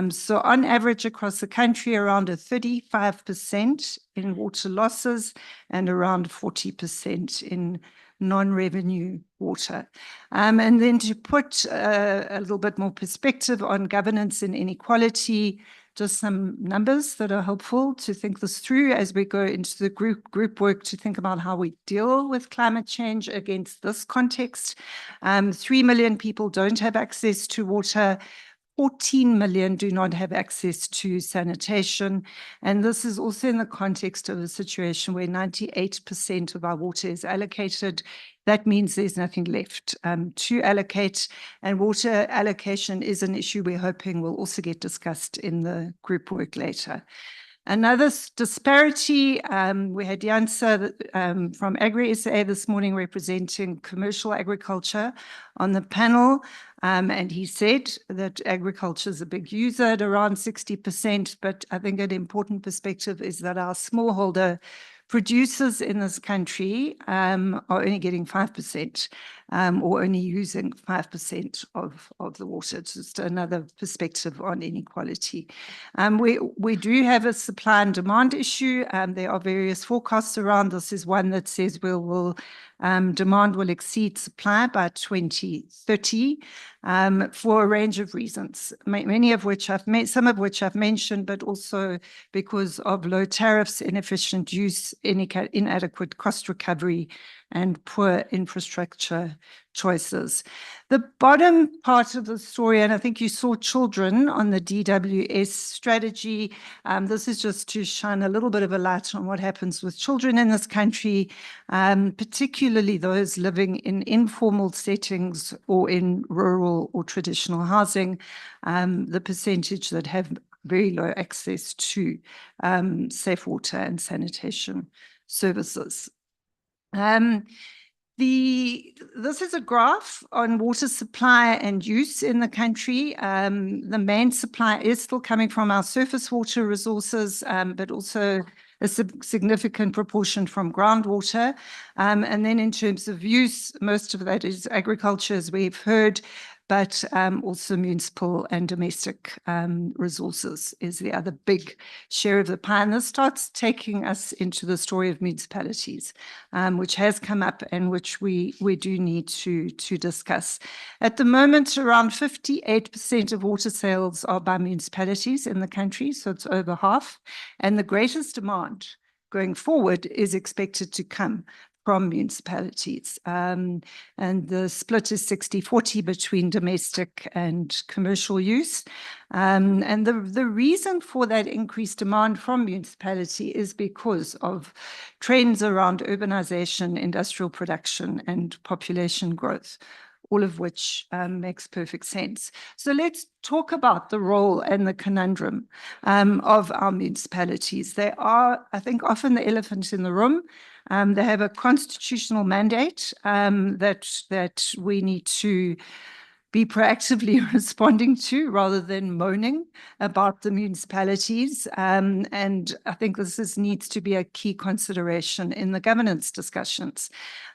So on average across the country, around a 35% in water losses and around 40% in non-revenue water. And then to put a little bit more perspective on governance and inequality, just some numbers that are helpful to think this through as we go into the group work to think about how we deal with climate change against this context. 3 million people don't have access to water. 14 million do not have access to sanitation. And this is also in the context of a situation where 98% of our water is allocated. That means there's nothing left to allocate. And water allocation is an issue we're hoping will also get discussed in the group work later. Another disparity, we had Jansa from Agri-SA this morning representing commercial agriculture on the panel. And he said that agriculture is a big user at around 60%, but I think an important perspective is that our smallholder producers in this country are only getting 5% or only using 5% of the water. It's just another perspective on inequality. We do have a supply and demand issue. There are various forecasts around. This is one that says demand will exceed supply by 2030 for a range of reasons, many of which some of which I've mentioned, but also because of low tariffs, inefficient use, inadequate cost recovery, and poor infrastructure choices. The bottom part of the story, and I think you saw children on the DWS strategy. This is just to shine a little bit of a light on what happens with children in this country, particularly those living in informal settings or in rural or traditional housing, the percentage that have very low access to safe water and sanitation services. This is a graph on water supply and use in the country. The main supply is still coming from our surface water resources, but also a significant proportion from groundwater. And then in terms of use, most of that is agriculture, as we've heard, but also municipal and domestic resources is the other big share of the pie. And this starts taking us into the story of municipalities, which has come up and which we do need to discuss. At the moment, around 58% of water sales are by municipalities in the country, so it's over half. And the greatest demand going forward is expected to come from municipalities. And the split is 60-40 between domestic and commercial use. And the reason for that increased demand from municipality is because of trends around urbanization, industrial production, and population growth, all of which makes perfect sense. So let's talk about the role and the conundrum of our municipalities. They are, I think, often the elephant in the room. They have a constitutional mandate that we need to be proactively responding to rather than moaning about the municipalities. And I think needs to be a key consideration in the governance discussions.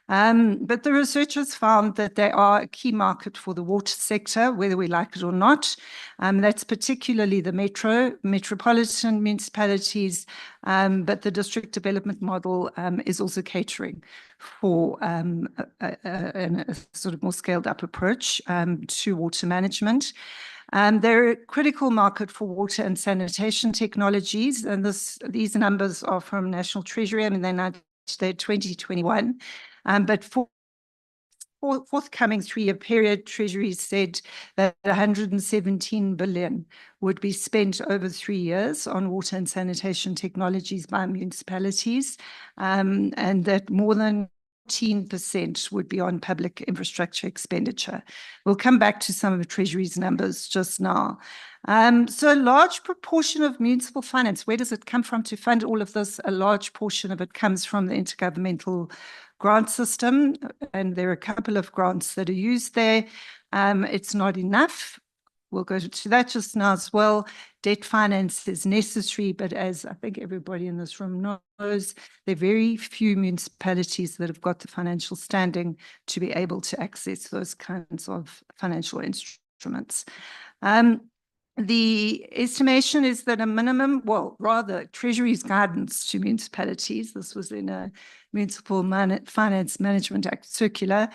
But the researchers found that they are a key market for the water sector, whether we like it or not. That's particularly the metropolitan municipalities, but the district development model is also catering for a sort of more scaled up approach to water management. They're a critical market for water and sanitation technologies, and these numbers are from National Treasury. I mean, they're 2021. But for forthcoming 3-year period, Treasury said that 117 billion would be spent over 3 years on water and sanitation technologies by municipalities, and that more than 14% would be on public infrastructure expenditure. We'll come back to some of the Treasury's numbers just now. So a large proportion of municipal finance, where does it come from to fund all of this? A large portion of it comes from the intergovernmental grant system, and there are a couple of grants that are used there. It's not enough. We'll go to that just now as well. Debt finance is necessary, but as I think everybody in this room knows, there are very few municipalities that have got the financial standing to be able to access those kinds of financial instruments. The estimation is that a minimum, well, rather Treasury's guidance to municipalities, this was in a Municipal Finance Management Act circular,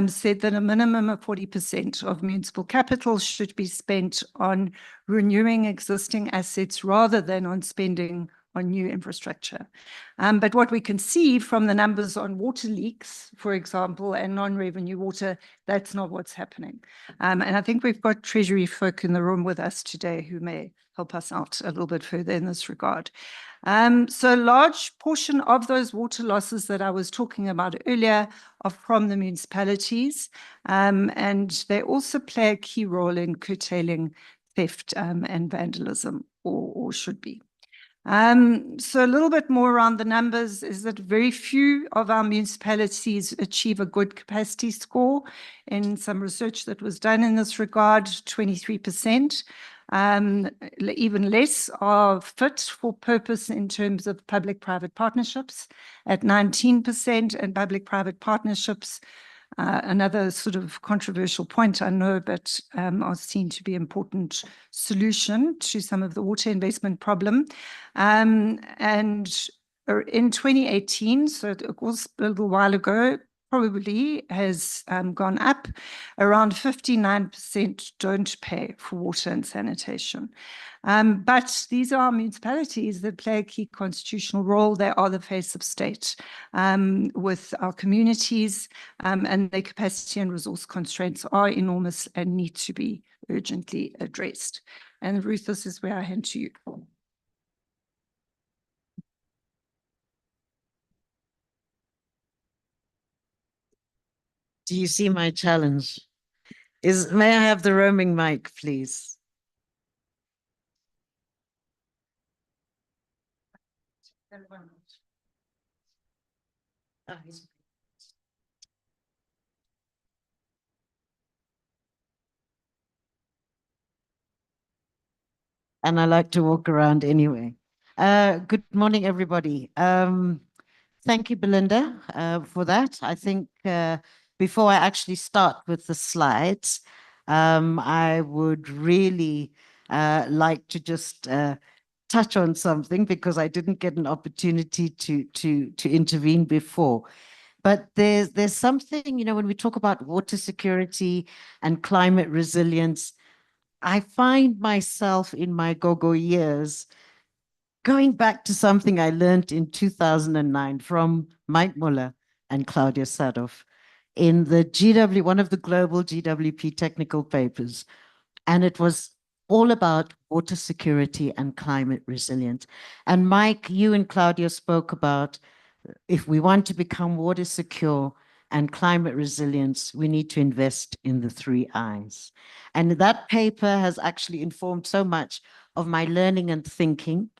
said that a minimum of 40% of municipal capital should be spent on renewing existing assets rather than on spending on new infrastructure. But what we can see from the numbers on water leaks, for example, and non-revenue water, that's not what's happening. And I think we've got Treasury folk in the room with us today who may help us out a little bit further in this regard. So a large portion of those water losses that I was talking about earlier are from the municipalities, and they also play a key role in curtailing theft and vandalism, or should be. So a little bit more around the numbers is that very few of our municipalities achieve a good capacity score. In some research that was done in this regard, 23%. Even less are fit for purpose in terms of public-private partnerships at 19%, and public-private partnerships, another sort of controversial point, I know, but are seen to be an important solution to some of the water investment problem. And in 2018, so it was a little while ago, probably has gone up. Around 59% don't pay for water and sanitation. But these are municipalities that play a key constitutional role. They are the face of state with our communities, and their capacity and resource constraints are enormous and need to be urgently addressed. And Ruth, this is where I hand to you. Do you see my challenge? May I have the roaming mic, please? And I like to walk around anyway. Good morning, everybody. Thank you, Belinda, for that. I think before I actually start with the slides, I would really like to just touch on something because I didn't get an opportunity to intervene before. But there's something, you know, when we talk about water security and climate resilience, I find myself in my go-go years going back to something I learned in 2009 from Mike Muller and Claudia Sadov in the one of the global GWP technical papers. And it was all about water security and climate resilience. And Mike, you and Claudia spoke about if we want to become water secure and climate resilience, we need to invest in the 3 I's. And that paper has actually informed so much of my learning and thinking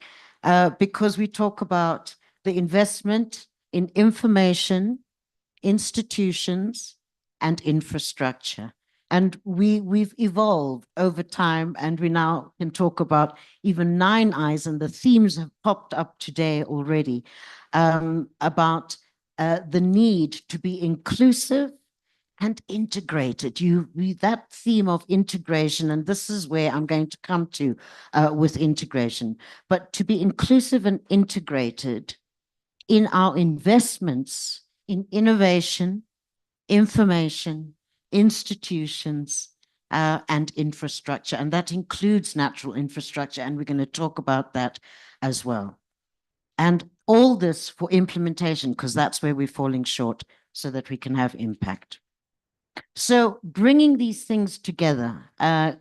because we talk about the investment in information, institutions, and infrastructure. And we've evolved over time, and we now can talk about even 9 eyes, and the themes have popped up today already about the need to be inclusive and integrated. That theme of integration, and this is where I'm going to come to with integration, but to be inclusive and integrated in our investments in innovation, information, institutions, and infrastructure. And that includes natural infrastructure, and we're going to talk about that as well. And all this for implementation, because that's where we're falling short, so that we can have impact. So bringing these things together,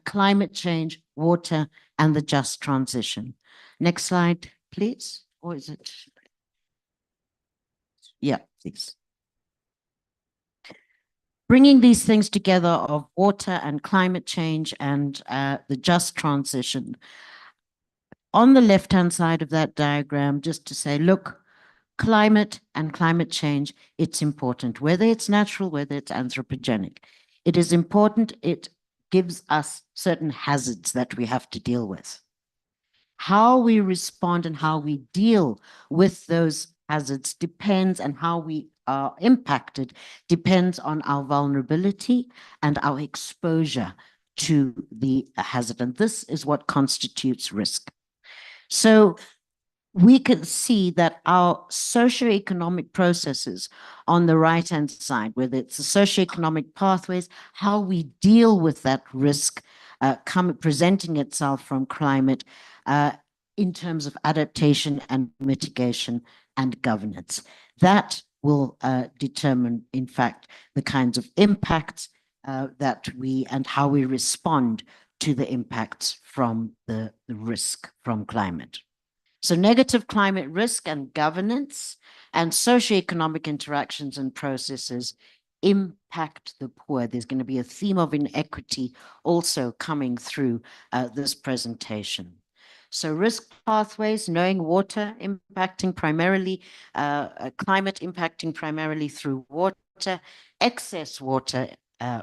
climate change, water, and the just transition. Next slide, please. Or is it? Yeah, please. Bringing these things together of water and climate change and the just transition. On the left-hand side of that diagram, just to say, look, climate and climate change, it's important, whether it's natural, whether it's anthropogenic. It is important. It gives us certain hazards that we have to deal with. How we respond and how we deal with those hazards depends, and how we are impacted depends on our vulnerability and our exposure to the hazard. And this is what constitutes risk. So we can see that our socioeconomic processes on the right-hand side, whether it's the socioeconomic pathways, how we deal with that risk presenting itself from climate in terms of adaptation and mitigation and governance. That will determine, in fact, the kinds of impacts that and how we respond to the impacts from the risk from climate. So negative climate risk and governance and socioeconomic interactions and processes impact the poor. There's going to be a theme of inequity also coming through this presentation. So risk pathways, knowing water impacting primarily, climate impacting primarily through water, excess water,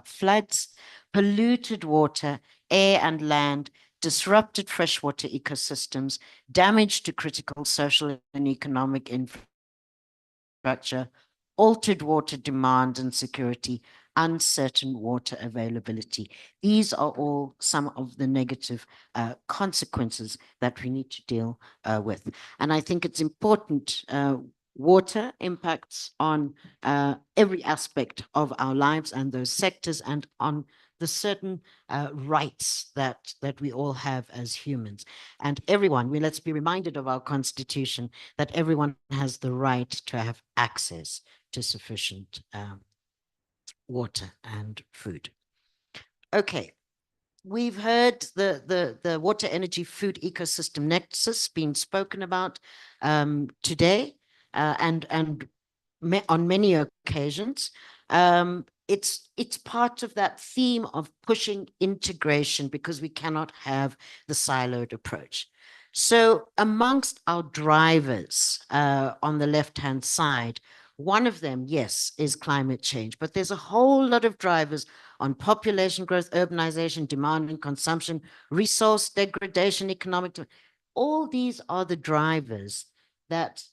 floods, polluted water, air and land, disrupted freshwater ecosystems, damage to critical social and economic infrastructure, altered water demand and security, uncertain water availability. These are all some of the negative consequences that we need to deal with. And I think it's important. Water impacts on every aspect of our lives and those sectors, and on the certain rights that we all have as humans. And everyone, let's be reminded of our Constitution, that everyone has the right to have access to sufficient water and food. Okay, we've heard the water, energy, food ecosystem nexus being spoken about today and on many occasions. It's part of that theme of pushing integration, because we cannot have the siloed approach. So amongst our drivers on the left-hand side, one of them, yes, is climate change, but there's a whole lot of drivers on population growth, urbanization, demand and consumption, resource degradation, economic. All these are the drivers that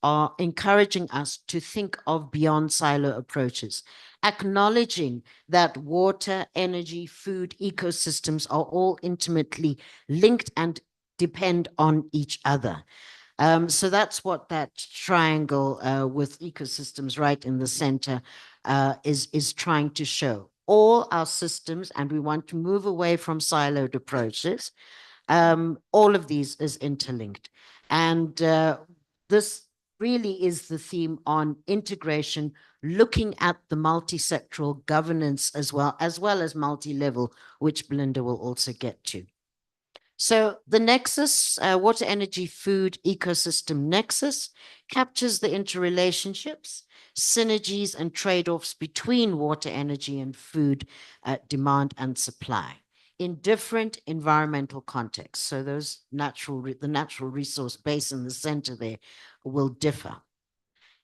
are encouraging us to think of beyond silo approaches, acknowledging that water, energy, food, ecosystems are all intimately linked and depend on each other. So that's what that triangle with ecosystems right in the center is trying to show. All our systems, and we want to move away from siloed approaches. All of these is interlinked. And this really is the theme on integration, looking at the multi-sectoral governance as well as multi-level, which Belinda will also get to. So the nexus, water, energy, food, ecosystem nexus, captures the interrelationships, synergies and trade-offs between water, energy and food demand and supply in different environmental contexts. So those the natural resource base in the center there will differ.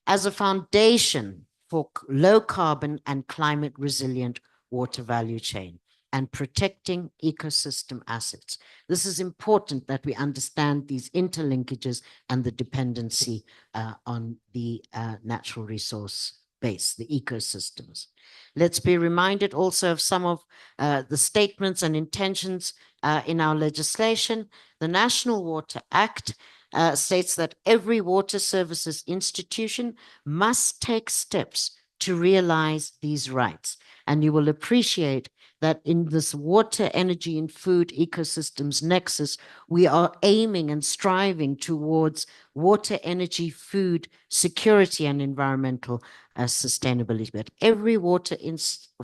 As a foundation for low carbon and climate resilient water value chain and protecting ecosystem assets. This is important that we understand these interlinkages and the dependency on the natural resource base, the ecosystems. Let's be reminded also of some of the statements and intentions in our legislation. The National Water Act states that every water services institution must take steps to realize these rights. And you will appreciate that in this water, energy, and food ecosystems nexus, we are aiming and striving towards water, energy, food, security, and environmental sustainability. But every water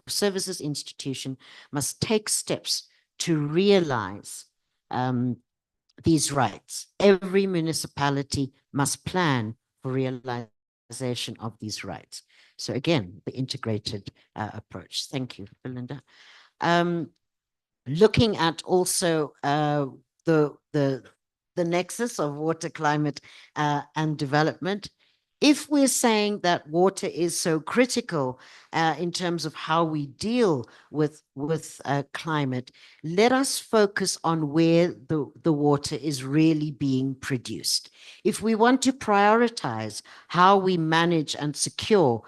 services institution must take steps to realize these rights. Every municipality must plan for realization of these rights. So again, the integrated approach. Thank you, Belinda. Looking at also the nexus of water, climate, and development. If we're saying that water is so critical in terms of how we deal with climate, let us focus on where the water is really being produced. If we want to prioritize how we manage and secure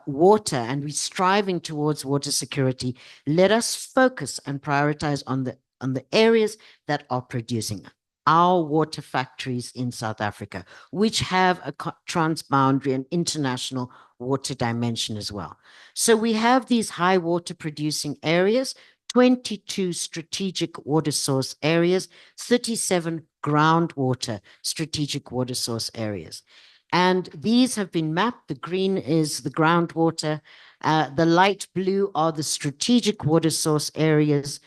water, and we're striving towards water security, let us focus and prioritize on the areas that are producing our water factories in South Africa, which have a transboundary and international water dimension as well. So we have these high water producing areas, 22 strategic water source areas, 37 groundwater strategic water source areas. And these have been mapped. The green is the groundwater. The light blue are the strategic water source areas,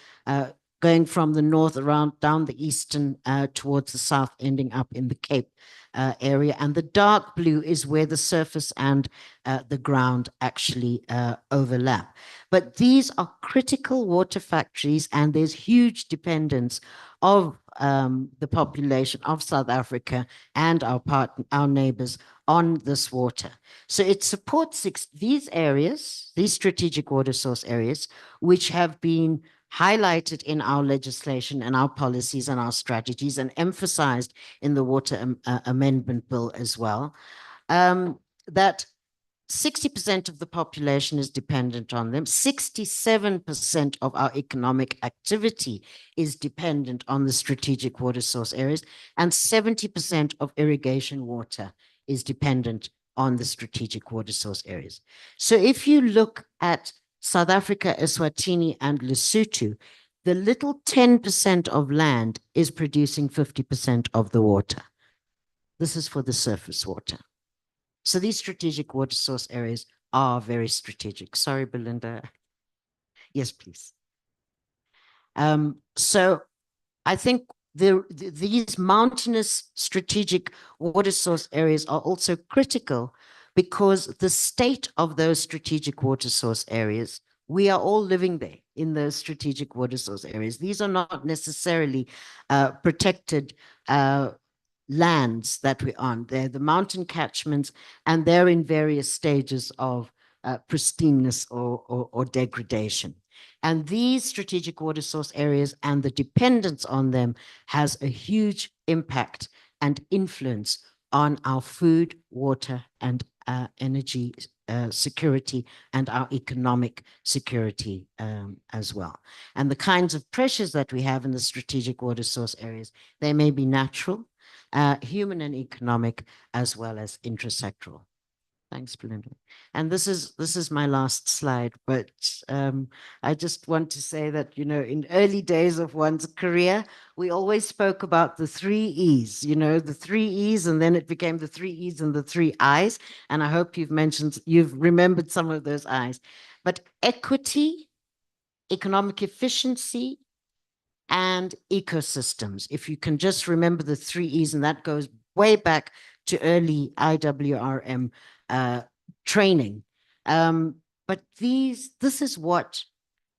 going from the north around down the eastern towards the south, ending up in the Cape area. And the dark blue is where the surface and the ground actually overlap. But these are critical water factories, and there's huge dependence of the population of South Africa and our neighbors on this water. So it supports these areas, these strategic water source areas, which have been highlighted in our legislation and our policies and our strategies, and emphasized in the Water Amendment Bill as well, that 60% of the population is dependent on them. 67% of our economic activity is dependent on the strategic water source areas, and 70% of irrigation water is dependent on the strategic water source areas. So if you look at South Africa, Eswatini, and Lesotho, the little 10% of land is producing 50% of the water. This is for the surface water. So these strategic water source areas are very strategic. Sorry, Belinda. Yes, please. So I think these mountainous strategic water source areas are also critical, because the state of those strategic water source areas, we are all living there in those strategic water source areas. These are not necessarily protected lands that we're on. They're the mountain catchments, and they're in various stages of pristineness or degradation. And these strategic water source areas and the dependence on them has a huge impact and influence on our food, water, and energy security, and our economic security as well. And the kinds of pressures that we have in the strategic water source areas, they may be natural, human and economic, as well as intersectoral. Thanks, Belinda. And this is my last slide, but I just want to say that, you know, in early days of one's career, we always spoke about the 3 E's, you know, the 3 E's, and then it became the 3 E's and the 3 I's. And I hope you've remembered some of those I's. But equity, economic efficiency, and ecosystems. If you can just remember the 3 E's, and that goes way back to early IWRM training. But this is what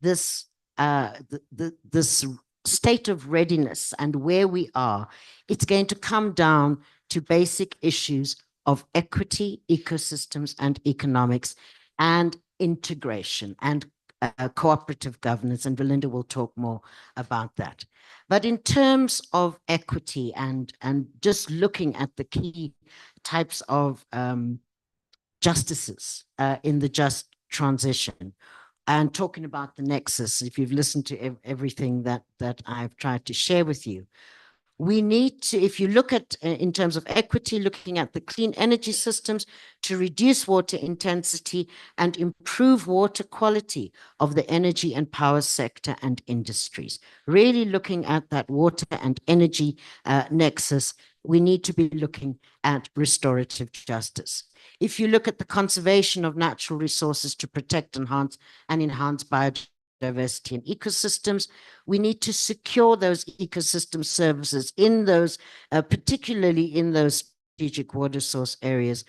this state of readiness and where we are, it's going to come down to basic issues of equity, ecosystems, and economics, and integration, and cooperative governance, and Belinda will talk more about that. But in terms of equity and just looking at the key types of justices in the just transition, and talking about the nexus, if you've listened to everything that I've tried to share with you, we need to, if you look at, in terms of equity, looking at the clean energy systems to reduce water intensity and improve water quality of the energy and power sector and industries. Really looking at that water and energy nexus, we need to be looking at restorative justice. If you look at the conservation of natural resources to protect, enhance biodiversity and ecosystems, we need to secure those ecosystem services in those, particularly in those strategic water source areas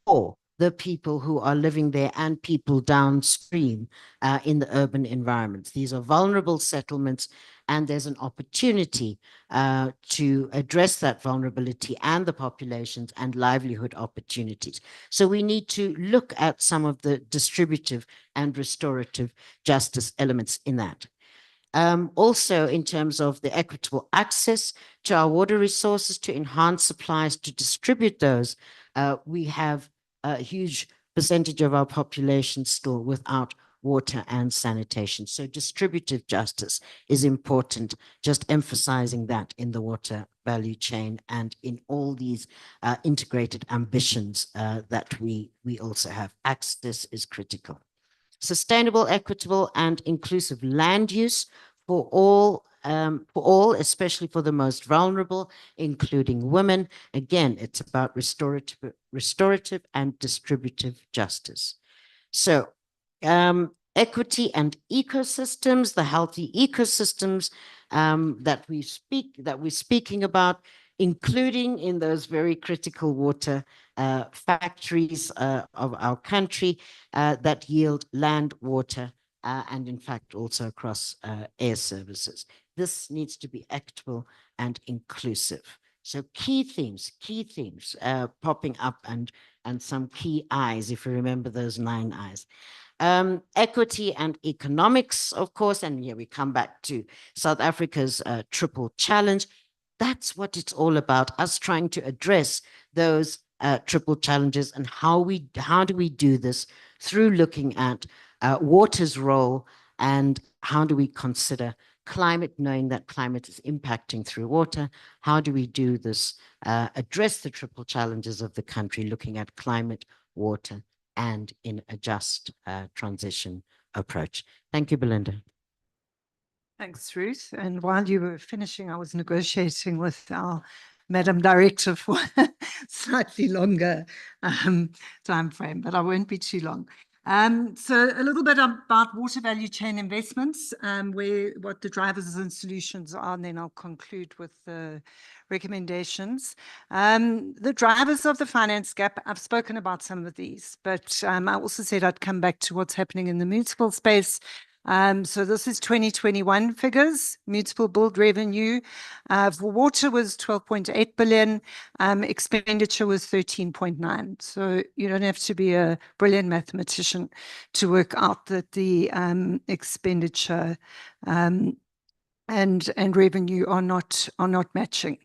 for the people who are living there and people downstream in the urban environments. These are vulnerable settlements, and there's an opportunity to address that vulnerability and the populations and livelihood opportunities. So we need to look at some of the distributive and restorative justice elements in that. Also, in terms of the equitable access to our water resources, to enhance supplies, to distribute those, we have a huge percentage of our population still without water and sanitation. So distributive justice is important, just emphasizing that in the water value chain and in all these integrated ambitions that we also have. Access is critical. Sustainable, equitable, and inclusive land use for all, especially for the most vulnerable, including women. Again, it's about restorative and distributive justice. So, equity and ecosystems, the healthy ecosystems that we're speaking about, including in those very critical water factories of our country that yield land, water, and in fact also across air services. This needs to be equitable and inclusive. So key themes popping up, and some key I's, if you remember those 9 I's. Equity and economics, of course, and here we come back to South Africa's triple challenge. That's what it's all about, us trying to address those triple challenges, and how do we do this through looking at water's role, and how do we consider climate, knowing that climate is impacting through water. How do we do this, address the triple challenges of the country, looking at climate, water, and in a just transition approach. Thank you, Belinda. Thanks, Ruth. And while you were finishing, I was negotiating with our Madam Director for slightly longer time frame, but I won't be too long. So a little bit about water value chain investments, what the drivers and solutions are, and then I'll conclude with the recommendations. The drivers of the finance gap, I've spoken about some of these, but I also said I'd come back to what's happening in the municipal space. So this is 2021 figures. Municipal billed revenue for water was 12.8 billion. Expenditure was 13.9. So you don't have to be a brilliant mathematician to work out that the expenditure and revenue are not matching.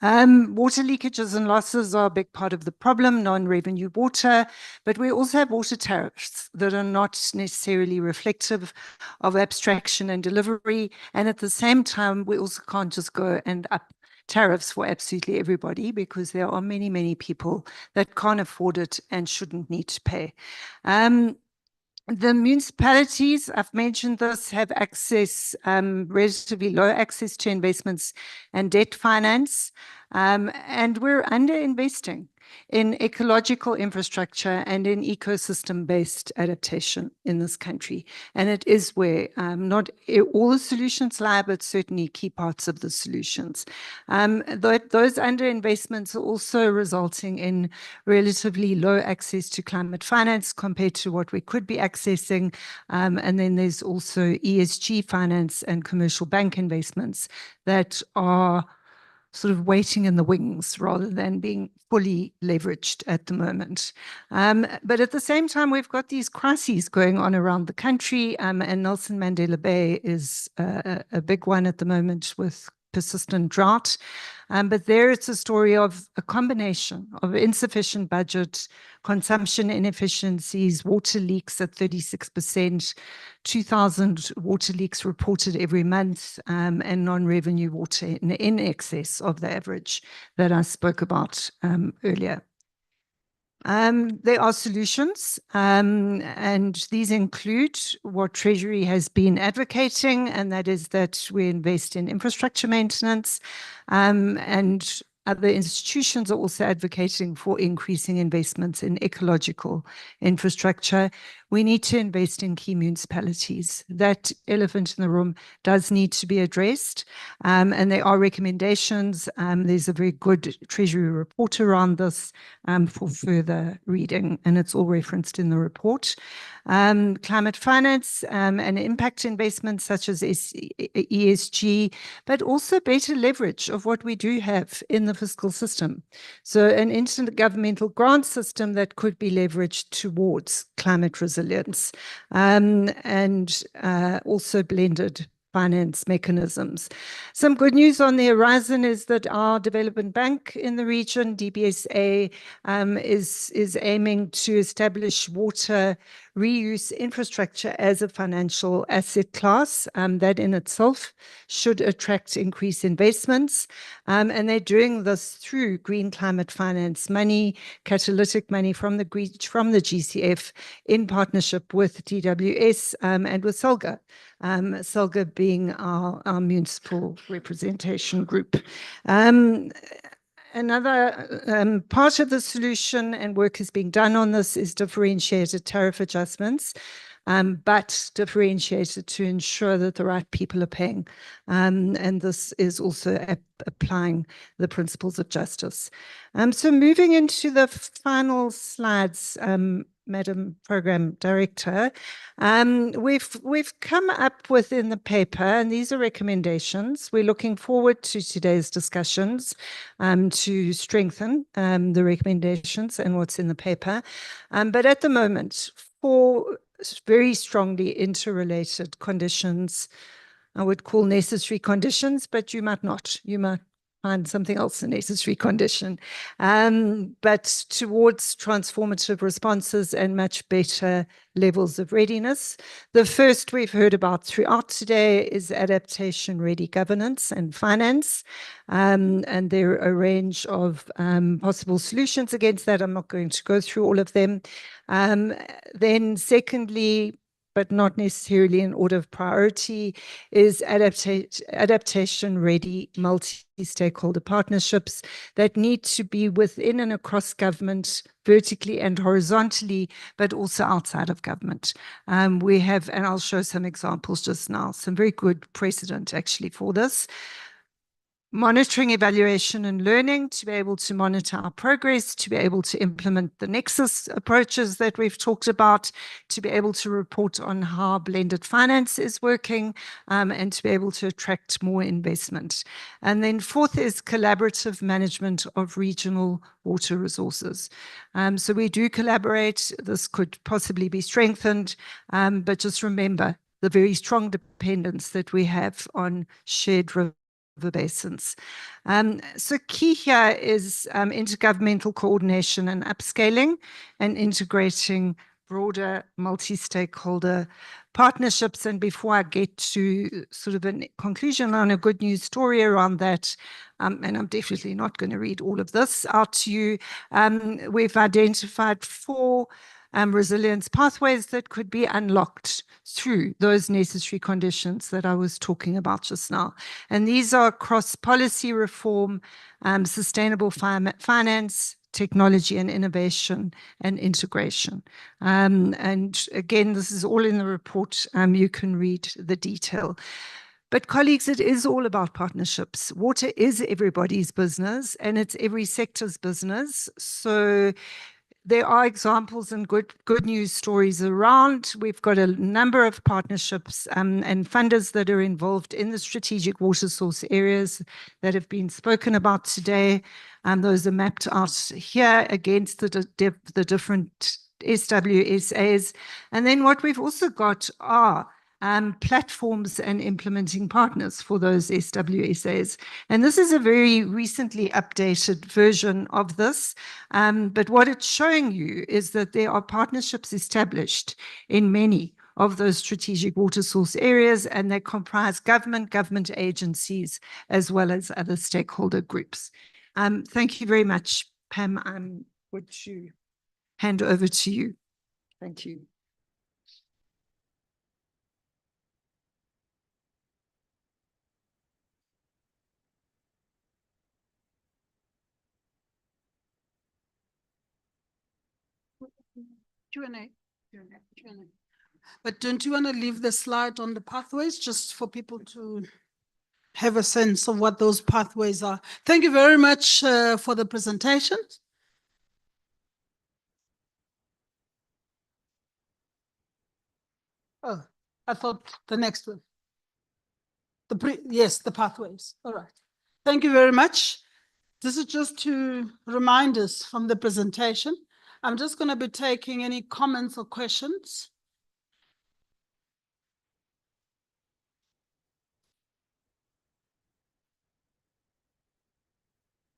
Water leakages and losses are a big part of the problem, non-revenue water, but we also have water tariffs that are not necessarily reflective of abstraction and delivery. And at the same time, we also can't just go and up tariffs for absolutely everybody, because there are many, many people that can't afford it and shouldn't need to pay. The municipalities, I've mentioned this, have access, relatively low access to investments and debt finance, and we're underinvesting in ecological infrastructure and in ecosystem-based adaptation in this country. And it is where not all the solutions lie, but certainly key parts of the solutions. Those underinvestments are also resulting in relatively low access to climate finance compared to what we could be accessing. And then there's also ESG finance and commercial bank investments that are sort of waiting in the wings rather than being fully leveraged at the moment. But at the same time, we've got these crises going on around the country, and Nelson Mandela Bay is a big one at the moment with persistent drought. But there it's a story of a combination of insufficient budget, consumption inefficiencies, water leaks at 36%, 2,000 water leaks reported every month, and non-revenue water in excess of the average that I spoke about earlier. There are solutions, and these include what Treasury has been advocating, and that is that we invest in infrastructure maintenance, and other institutions are also advocating for increasing investments in ecological infrastructure. We need to invest in key municipalities. That elephant in the room does need to be addressed, and there are recommendations. There's a very good Treasury report around this for further reading, and it's all referenced in the report. Climate finance and impact investments such as ESG, but also better leverage of what we do have in the fiscal system. So an intergovernmental grant system that could be leveraged towards climate resilience, and also blended finance mechanisms. Some good news on the horizon is that our development bank in the region, DBSA, is aiming to establish water reuse infrastructure as a financial asset class. That in itself should attract increased investments. And they're doing this through green climate finance money, catalytic money from the GCF in partnership with DWS and with SELGA. SELGA being our municipal representation group. Another part of the solution, and work is being done on this, is differentiated tariff adjustments, but differentiated to ensure that the right people are paying. And this is also applying the principles of justice. So moving into the final slides, Madam Program Director, we've come up with in the paper, and these are recommendations. We're looking forward to today's discussions to strengthen the recommendations and what's in the paper. But at the moment, for very strongly interrelated conditions, I would call necessary conditions, but you might not. You might find something else a necessary condition, but towards transformative responses and much better levels of readiness. The first we've heard about throughout today is adaptation-ready governance and finance, and there are a range of possible solutions against that. I'm not going to go through all of them. Then secondly, but not necessarily in order of priority, is adaptation-ready multi-stakeholder partnerships that need to be within and across government, vertically and horizontally, but also outside of government. We have, and I'll show some examples just now, some very good precedent actually for this. Monitoring, evaluation, and learning to be able to monitor our progress, to be able to implement the nexus approaches that we've talked about, to be able to report on how blended finance is working, and to be able to attract more investment. And then fourth is collaborative management of regional water resources. So we do collaborate. This could possibly be strengthened, but just remember the very strong dependence that we have on shared river basins. So key here is intergovernmental coordination and upscaling and integrating broader multi-stakeholder partnerships. And before I get to sort of a conclusion on a good news story around that, and I'm definitely not going to read all of this out to you, we've identified 4 resilience pathways that could be unlocked through those necessary conditions that I was talking about just now. And these are across policy reform, sustainable finance, technology and innovation, and integration. And again, this is all in the report. You can read the detail. But colleagues, it is all about partnerships. Water is everybody's business, and it's every sector's business. So there are examples and good news stories around. We've got a number of partnerships and funders that are involved in the strategic water source areas that have been spoken about today. And those are mapped out here against the different SWSAs. And then what we've also got are platforms and implementing partners for those SWSAs. And this is a very recently updated version of this. But what it's showing you is that there are partnerships established in many of those strategic water source areas, and they comprise government agencies, as well as other stakeholder groups. Thank you very much, Pam. I'm going to hand over to you. Thank you. Q&A. But don't you want to leave the slide on the pathways just for people to have a sense of what those pathways are? Thank you very much for the presentation. Oh, I thought the next one. Yes, the pathways. All right. Thank you very much. This is just to remind us from the presentation. I'm just going to be taking any comments or questions.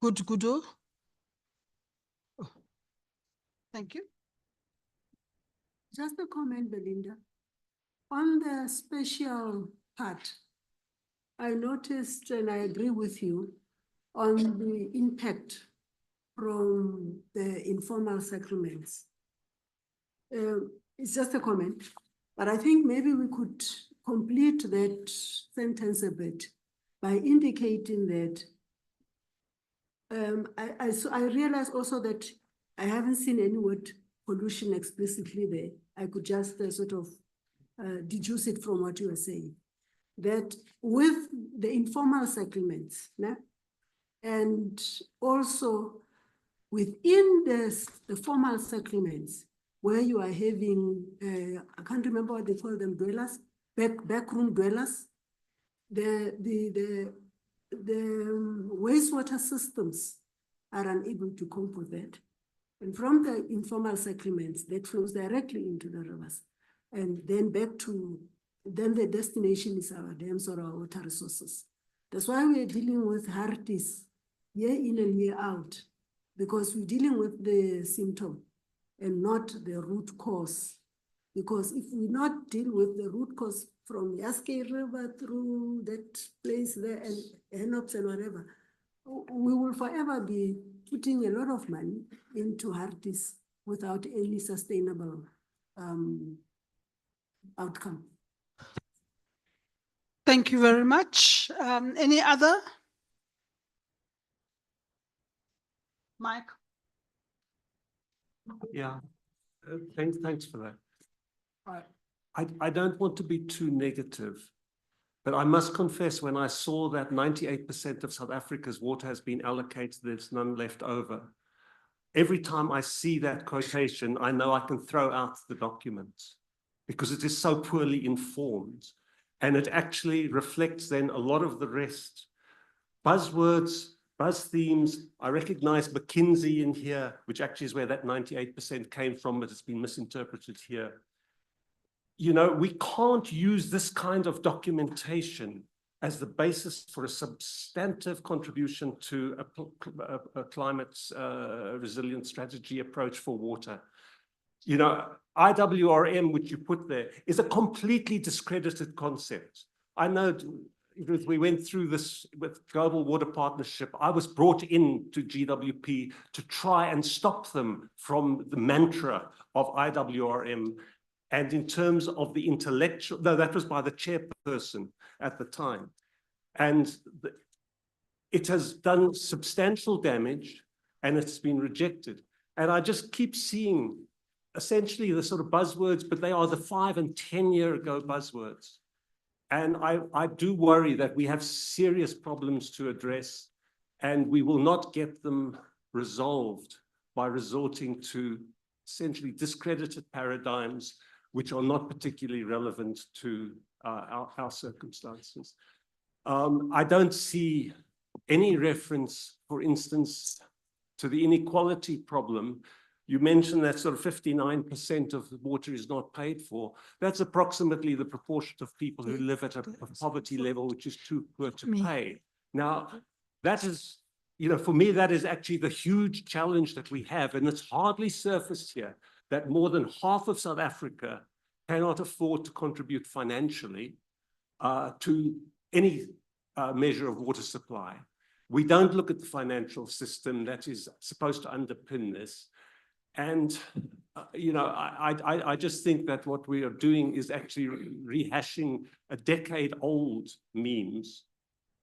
Good. Oh. Thank you. Just a comment, Belinda. On the special part, I noticed, and I agree with you, on the impact from the informal settlements. It's just a comment, but I think maybe we could complete that sentence a bit by indicating that I realize also that I haven't seen any word pollution explicitly there. I could just sort of deduce it from what you were saying. That with the informal settlements, and also within the formal settlements, where you are having, I can't remember what they call them, dwellers, backroom dwellers, the wastewater systems are unable to cope with that. And from the informal settlements, that flows directly into the rivers. And then back to, then the destination is our dams or our water resources. That's why we're dealing with hardies year in and year out, because we're dealing with the symptom and not the root cause. Because if we not deal with the root cause from Yaskei River through that place there and Henops and whatever, we will forever be putting a lot of money into hardies without any sustainable outcome. Thank you very much. Any other? Mike? Yeah, thanks for that. I don't want to be too negative, but I must confess, when I saw that 98% of South Africa's water has been allocated, there's none left over. Every time I see that quotation, I know I can throw out the documents because it is so poorly informed. And it actually reflects then a lot of the rest. Buzzwords, buzz themes. I recognize McKinsey in here, which actually is where that 98% came from, but it's been misinterpreted here. You know, we can't use this kind of documentation as the basis for a substantive contribution to a climate resilient strategy approach for water. You know, IWRM, which you put there, is a completely discredited concept. I know we went through this with Global Water Partnership. I was brought in to GWP to try and stop them from the mantra of IWRM. And in terms of the intellectual, no, that was by the chairperson at the time. And it has done substantial damage and it's been rejected. And I just keep seeing essentially the sort of buzzwords, but they are the 5 and 10 year ago buzzwords. And I do worry that we have serious problems to address and we will not get them resolved by resorting to essentially discredited paradigms which are not particularly relevant to our circumstances. I don't see any reference, for instance, to the inequality problem. You mentioned that sort of 59% of the water is not paid for. That's approximately the proportion of people who live at a poverty level which is too poor to pay. Now, that is, you know, for me, that is actually the huge challenge that we have, and it's hardly surfaced here, that more than half of South Africa cannot afford to contribute financially to any measure of water supply. We don't look at the financial system that is supposed to underpin this. And, you know, I just think that what we are doing is actually rehashing a decade-old memes,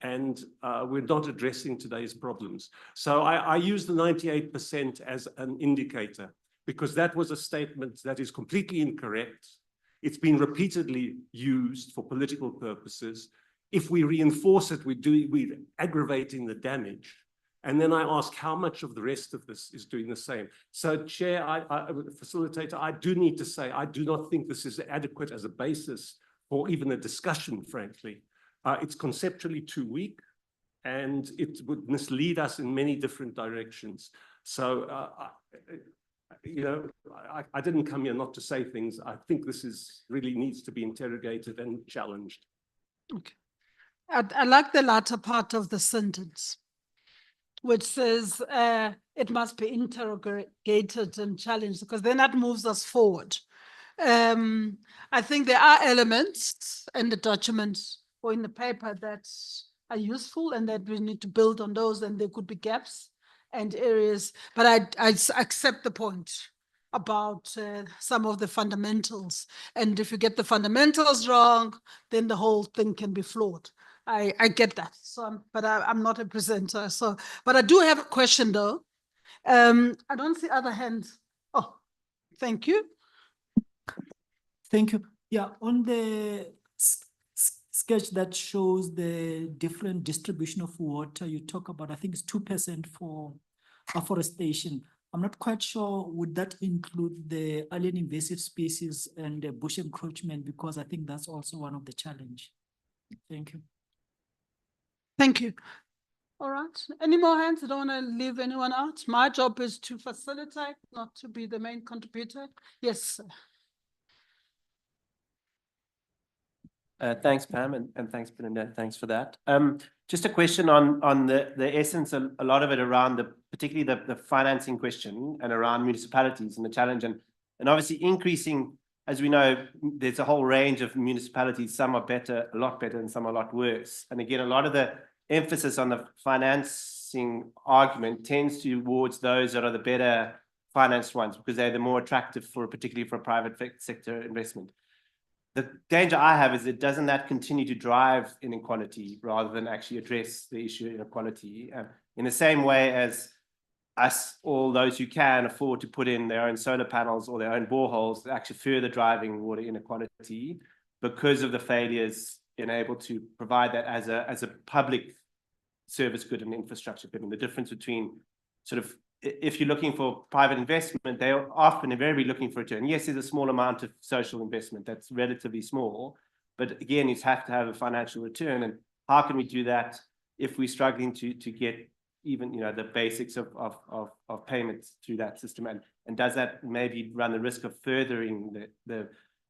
and we're not addressing today's problems. So I use the 98% as an indicator, because that was a statement that is completely incorrect. It's been repeatedly used for political purposes. If we reinforce it, we're aggravating the damage. And then I ask how much of the rest of this is doing the same. So, Chair, Facilitator, I do need to say, I do not think this is adequate as a basis for even a discussion, frankly. It's conceptually too weak, and it would mislead us in many different directions. So, you know, I didn't come here not to say things. I think this is really needs to be interrogated and challenged. Okay. I like the latter part of the sentence, which says it must be interrogated and challenged, because then that moves us forward. I think there are elements in the document or in the paper that are useful and that we need to build on those, and there could be gaps and areas, but I accept the point about some of the fundamentals. And if you get the fundamentals wrong, then the whole thing can be flawed. I get that. So, but I'm not a presenter. So, but I do have a question though. I don't see other hands. Oh, thank you. Thank you. Yeah, on the sketch that shows the different distribution of water, you talk about, I think it's 2% for afforestation. I'm not quite sure, would that include the alien invasive species and the bush encroachment? Because I think that's also one of the challenge. Thank you. Thank you. All right. Any more hands? I don't want to leave anyone out. My job is to facilitate, not to be the main contributor. Yes. Thanks, Pam, and thanks, Belinda. Thanks for that. Just a question on the essence, a lot of it around particularly the financing question and around municipalities and the challenge, and obviously increasing, as we know, there's a whole range of municipalities. Some are better, a lot better, and some are a lot worse. And again, a lot of the emphasis on the financing argument tends towards those that are the better financed ones, because they're the more attractive particularly for private sector investment. The danger I have is doesn't that continue to drive inequality rather than actually address the issue of inequality? In the same way as us, all those who can afford to put in their own solar panels or their own boreholes, actually further driving water inequality because of the failures in able to provide that as a public service good and infrastructure good. And the difference between sort of, if you're looking for private investment, they are often invariably looking for a return. Yes, there's a small amount of social investment that's relatively small, but again, you have to have a financial return. And how can we do that if we're struggling to get even, you know, the basics of payments through that system? And does that maybe run the risk of furthering the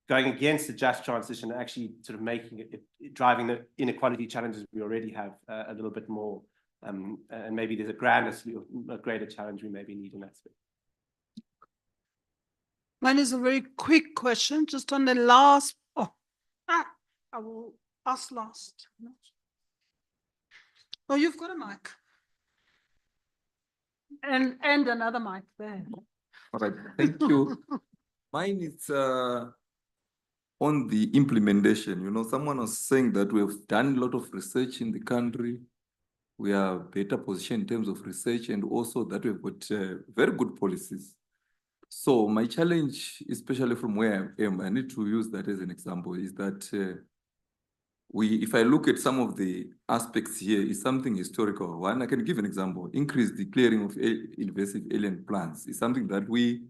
going against the just transition and actually sort of making it driving the inequality challenges we already have a little bit more? And maybe there's a greater challenge we maybe need in that space. Mine is a very quick question, just on the last. I will ask last. Oh, you've got a mic. And another mic there. All right, thank you. Mine is on the implementation. You know, someone was saying that we have done a lot of research in the country. We are better positioned in terms of research, and also that we've got very good policies. So my challenge, especially from where I am, I need to use that as an example, is that if I look at some of the aspects here, is something historical. One, I can give an example. Increase the clearing of invasive alien plants is something that we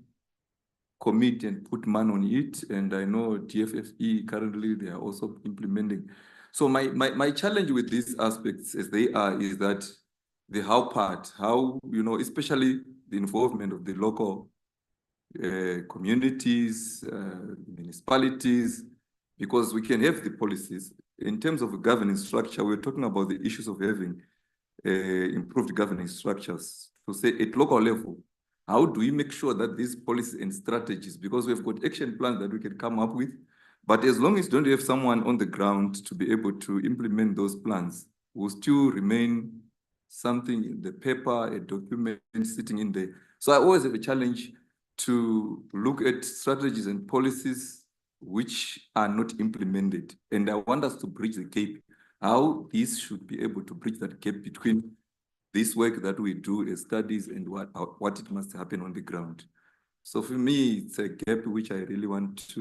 commit and put money on it. And I know DFFE currently, they are also implementing. So my challenge with these aspects as they are is that the how part, how, you know, especially the involvement of the local communities, municipalities, because we can have the policies. In terms of a governance structure, we're talking about the issues of having improved governance structures. To say at local level, how do we make sure that these policies and strategies, because we've got action plans that we can come up with, but as long as you don't have someone on the ground to be able to implement those plans, will still remain something in the paper, a document sitting in there. So I always have a challenge to look at strategies and policies which are not implemented. And I want us to bridge the gap, how this should be able to bridge that gap between this work that we do as studies and what it must happen on the ground. So for me, it's a gap which I really want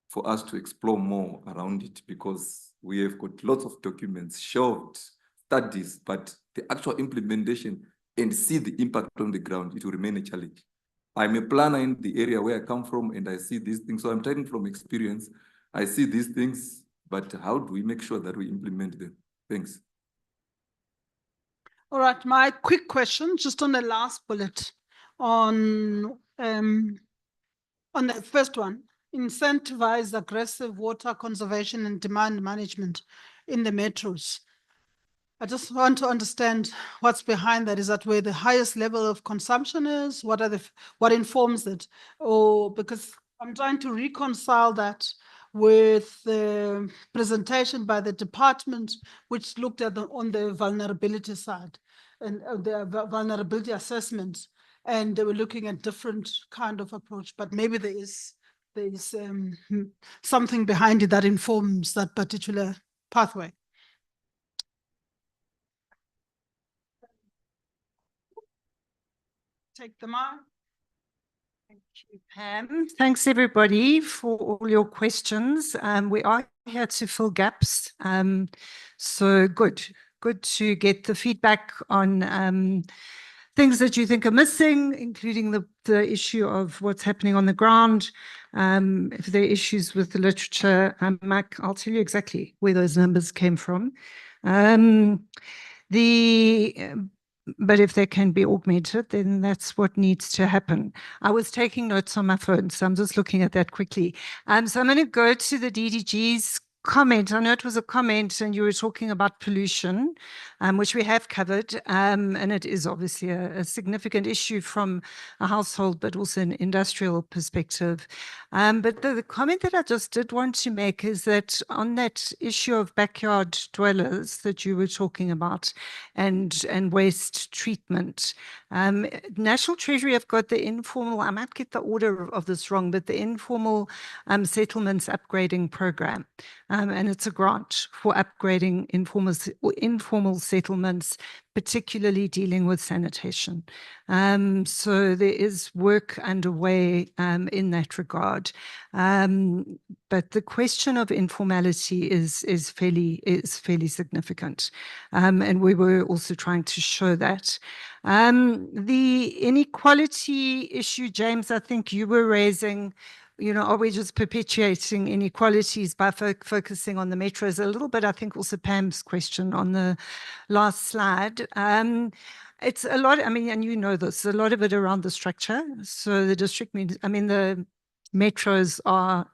for us to explore more around it, because we have got lots of documents, shelved studies, but the actual implementation and see the impact on the ground, it will remain a challenge. I'm a planner in the area where I come from, and I see these things. So I'm talking from experience. I see these things, but how do we make sure that we implement them? Thanks. All right, my quick question, just on the last bullet, on the first one, incentivize aggressive water conservation and demand management in the metros. I just want to understand what's behind that. Is that where the highest level of consumption is? What informs it? Or because I'm trying to reconcile that with the presentation by the department, which looked at on the vulnerability side and the vulnerability assessment, and they were looking at different kind of approach. But maybe there is something behind it that informs that particular pathway. Take the mic. Thank you, Pam. Thanks, everybody, for all your questions. We are here to fill gaps. So good to get the feedback on things that you think are missing, including the issue of what's happening on the ground. If there are issues with the literature, Mike, I'll tell you exactly where those numbers came from. But if they can be augmented, then that's what needs to happen. I was taking notes on my phone, so I'm just looking at that quickly. So I'm going to go to the DDG's comment. I know it was a comment and you were talking about pollution, which we have covered. And it is obviously a significant issue from a household, but also an industrial perspective. But the comment that I just did want to make is that on that issue of backyard dwellers that you were talking about and waste treatment, National Treasury have got the informal, I might get the order of this wrong, but the informal settlements upgrading program. And it's a grant for upgrading informal settlements, particularly dealing with sanitation. So there is work underway in that regard. But the question of informality is fairly significant. And we were also trying to show that. The inequality issue, James, I think you were raising, are we just perpetuating inequalities by focusing on the metros a little bit? I think also Pam's question on the last slide. It's a lot, and you know this, a lot of it around the structure. So the district, the metros are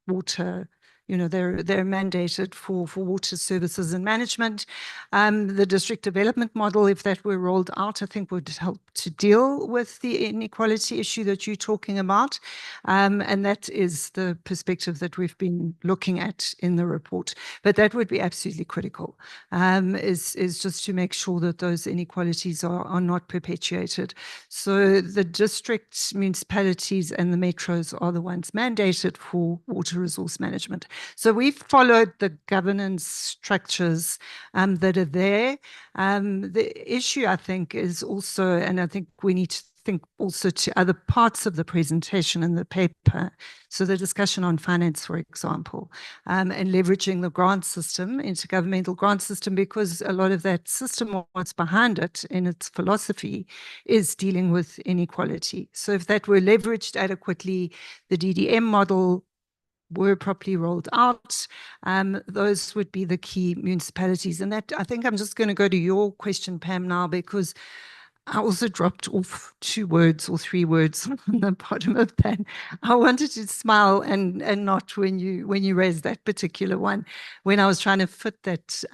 water, they're mandated for water services and management. The district development model, if that were rolled out, I think would help to deal with the inequality issue that you're talking about. And that is the perspective that we've been looking at in the report. But that would be absolutely critical, is just to make sure that those inequalities are not perpetuated. So the district, municipalities and the metros are the ones mandated for water resource management. So we've followed the governance structures that are there. The issue, I think, is also, and I think we need to think also to other parts of the presentation in the paper. So the discussion on finance, for example, and leveraging the grant system, intergovernmental grant system, because a lot of that system, what's behind it in its philosophy, is dealing with inequality. So if that were leveraged adequately, the DDM model were properly rolled out, those would be the key municipalities. And that, I think I'm just going to go to your question, Pam, now, because I also dropped off 2 words or 3 words on the bottom of that. I wanted to smile and not when you raised that particular one, when I was trying to fit that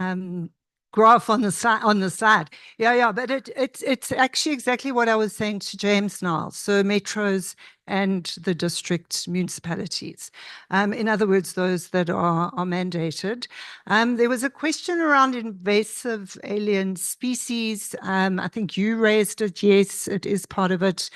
graph on the side. Yeah, but it's actually exactly what I was saying to James now. So metros and the district municipalities. In other words, those that are mandated. There was a question around invasive alien species. I think you raised it. Yes, it is part of it.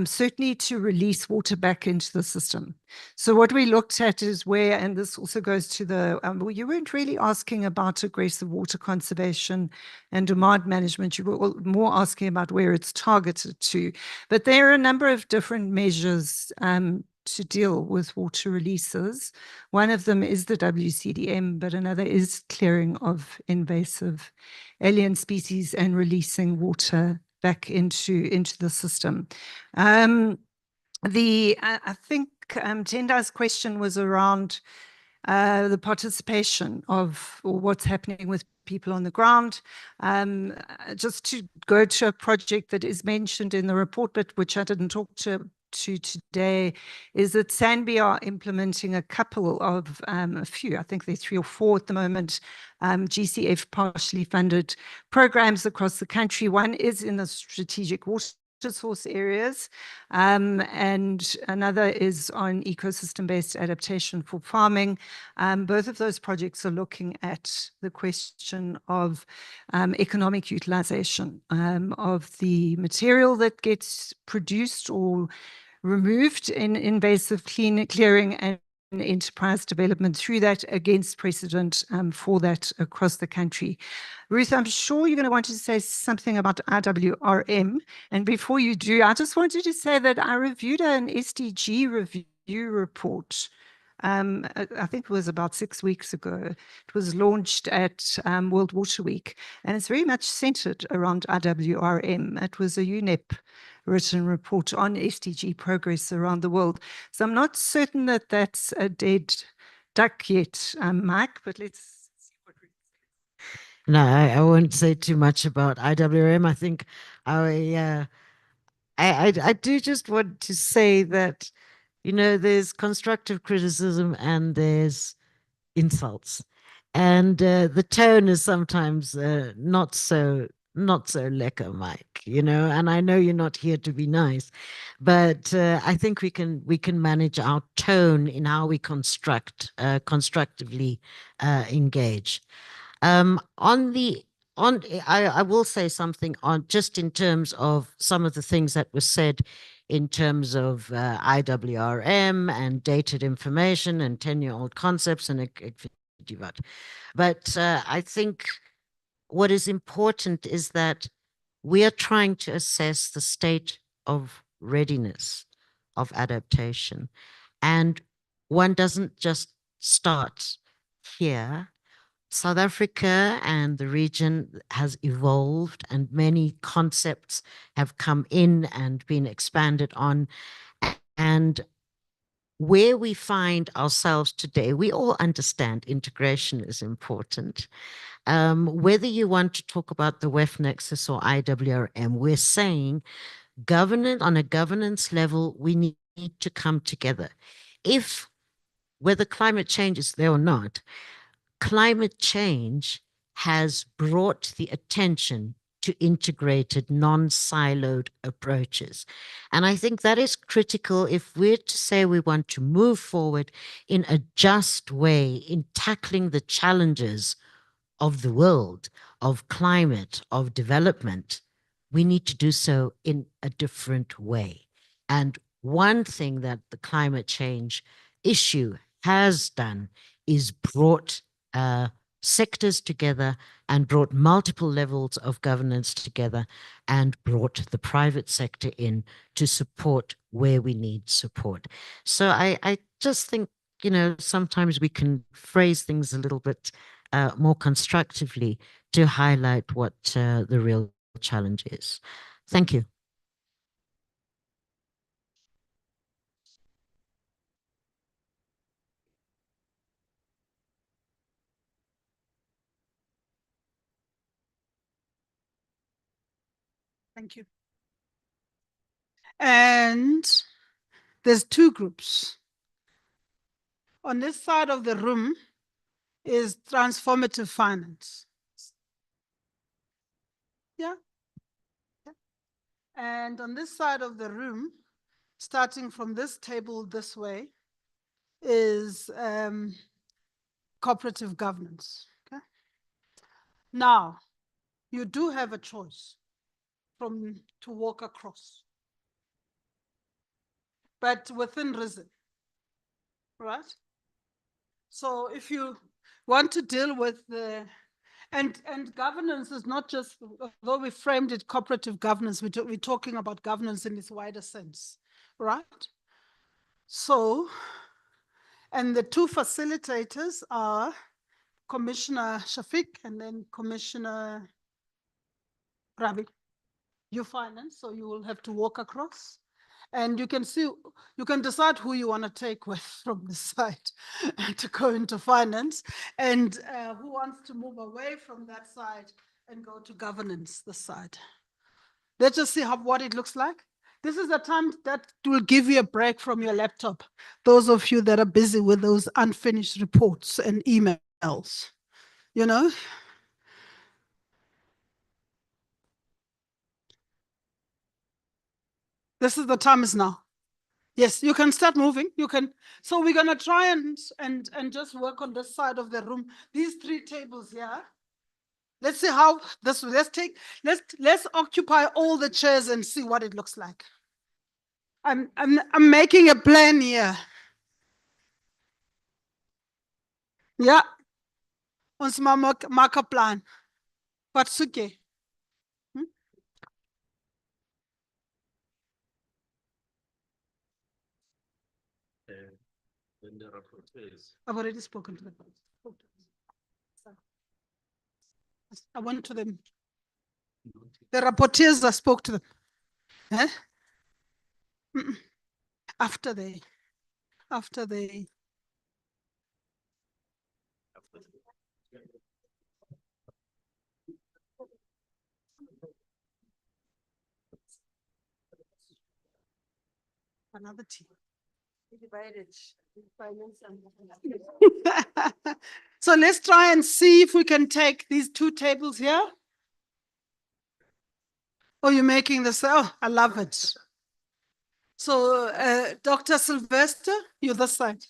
Certainly to release water back into the system. So what we looked at is where, and this also goes to the, well, you weren't really asking about aggressive water conservation and demand management. You were more asking about where it's targeted to. But there are a number of different measures to deal with water releases. One of them is the WCDM, but another is clearing of invasive alien species and releasing water back into the system. I think Tenda's question was around the participation of, or what's happening with people on the ground. Just to go to a project that is mentioned in the report, but which I didn't talk to today, is that SANBI are implementing a couple of, a few, I think there's 3 or 4 at the moment, GCF partially funded programs across the country. One is in the strategic water source areas, and another is on ecosystem-based adaptation for farming. Both of those projects are looking at the question of economic utilization of the material that gets produced or removed in invasive clearing and enterprise development through that, against precedent for that across the country. Ruth, I'm sure you're going to want to say something about IWRM. And before you do, I just wanted to say that I reviewed an SDG review report. I think it was about 6 weeks ago. It was launched at World Water Week, and it's very much centered around IWRM. It was a UNEP written report on SDG progress around the world. So I'm not certain that that's a dead duck yet, Mike, but let's see what we say. No, I won't say too much about IWM. I think I do just want to say that, you know, there's constructive criticism and there's insults. And the tone is sometimes not so lekker, Mike, you know, and I know you're not here to be nice, but I think we can manage our tone in how we constructively engage. I will say something on just in terms of some of the things that were said in terms of IWRM and dated information and 10-year-old concepts and but I think what is important is that we are trying to assess the state of readiness of adaptation. And one doesn't just start here. South Africa and the region has evolved, and many concepts have come in and been expanded on. And where we find ourselves today, we all understand integration is important. Whether you want to talk about the WEF Nexus or IWRM, we're saying on a governance level, we need to come together. Whether climate change is there or not, climate change has brought the attention to integrated, non-siloed approaches. And I think that is critical if we're to say we want to move forward in a just way in tackling the challenges of the world, of climate, of development. We need to do so in a different way. And one thing that the climate change issue has done is brought sectors together and brought multiple levels of governance together and brought the private sector in to support where we need support. So I just think, you know, sometimes we can phrase things a little bit more constructively to highlight what the real challenge is. Thank you. Thank you. And there's two groups. On this side of the room is transformative finance. Yeah. And on this side of the room, starting from this table this way, is cooperative governance. Okay. Now, you do have a choice to walk across, but within reason, right? So if you want to deal with the and governance is not just, although we framed it cooperative governance, we're talking about governance in its wider sense, right? So, and the two facilitators are Commissioner Shafiq and then Commissioner Ravi. You finance, so you will have to walk across. And you can see, you can decide who you want to take with from this side to go into finance, and who wants to move away from that side and go to governance this side. Let's just see what it looks like. This is the time that will give you a break from your laptop. Those of you that are busy with those unfinished reports and emails, you know. This is the time is now. Yes, you can start moving. You can. So we're gonna try and just work on this side of the room. These three tables here. Let's see how this. Let's occupy all the chairs and see what it looks like. I'm making a plan here. Yeah. Ons maak 'n plan. Wat soek jy? I've already spoken to them. I went to them. The rapporteurs, I spoke to them. Eh? After they. Another team. Divided. So let's try and see if we can take these two tables here. Oh, you're making this. Oh, I love it. So, Dr. Sylvester, you're this side.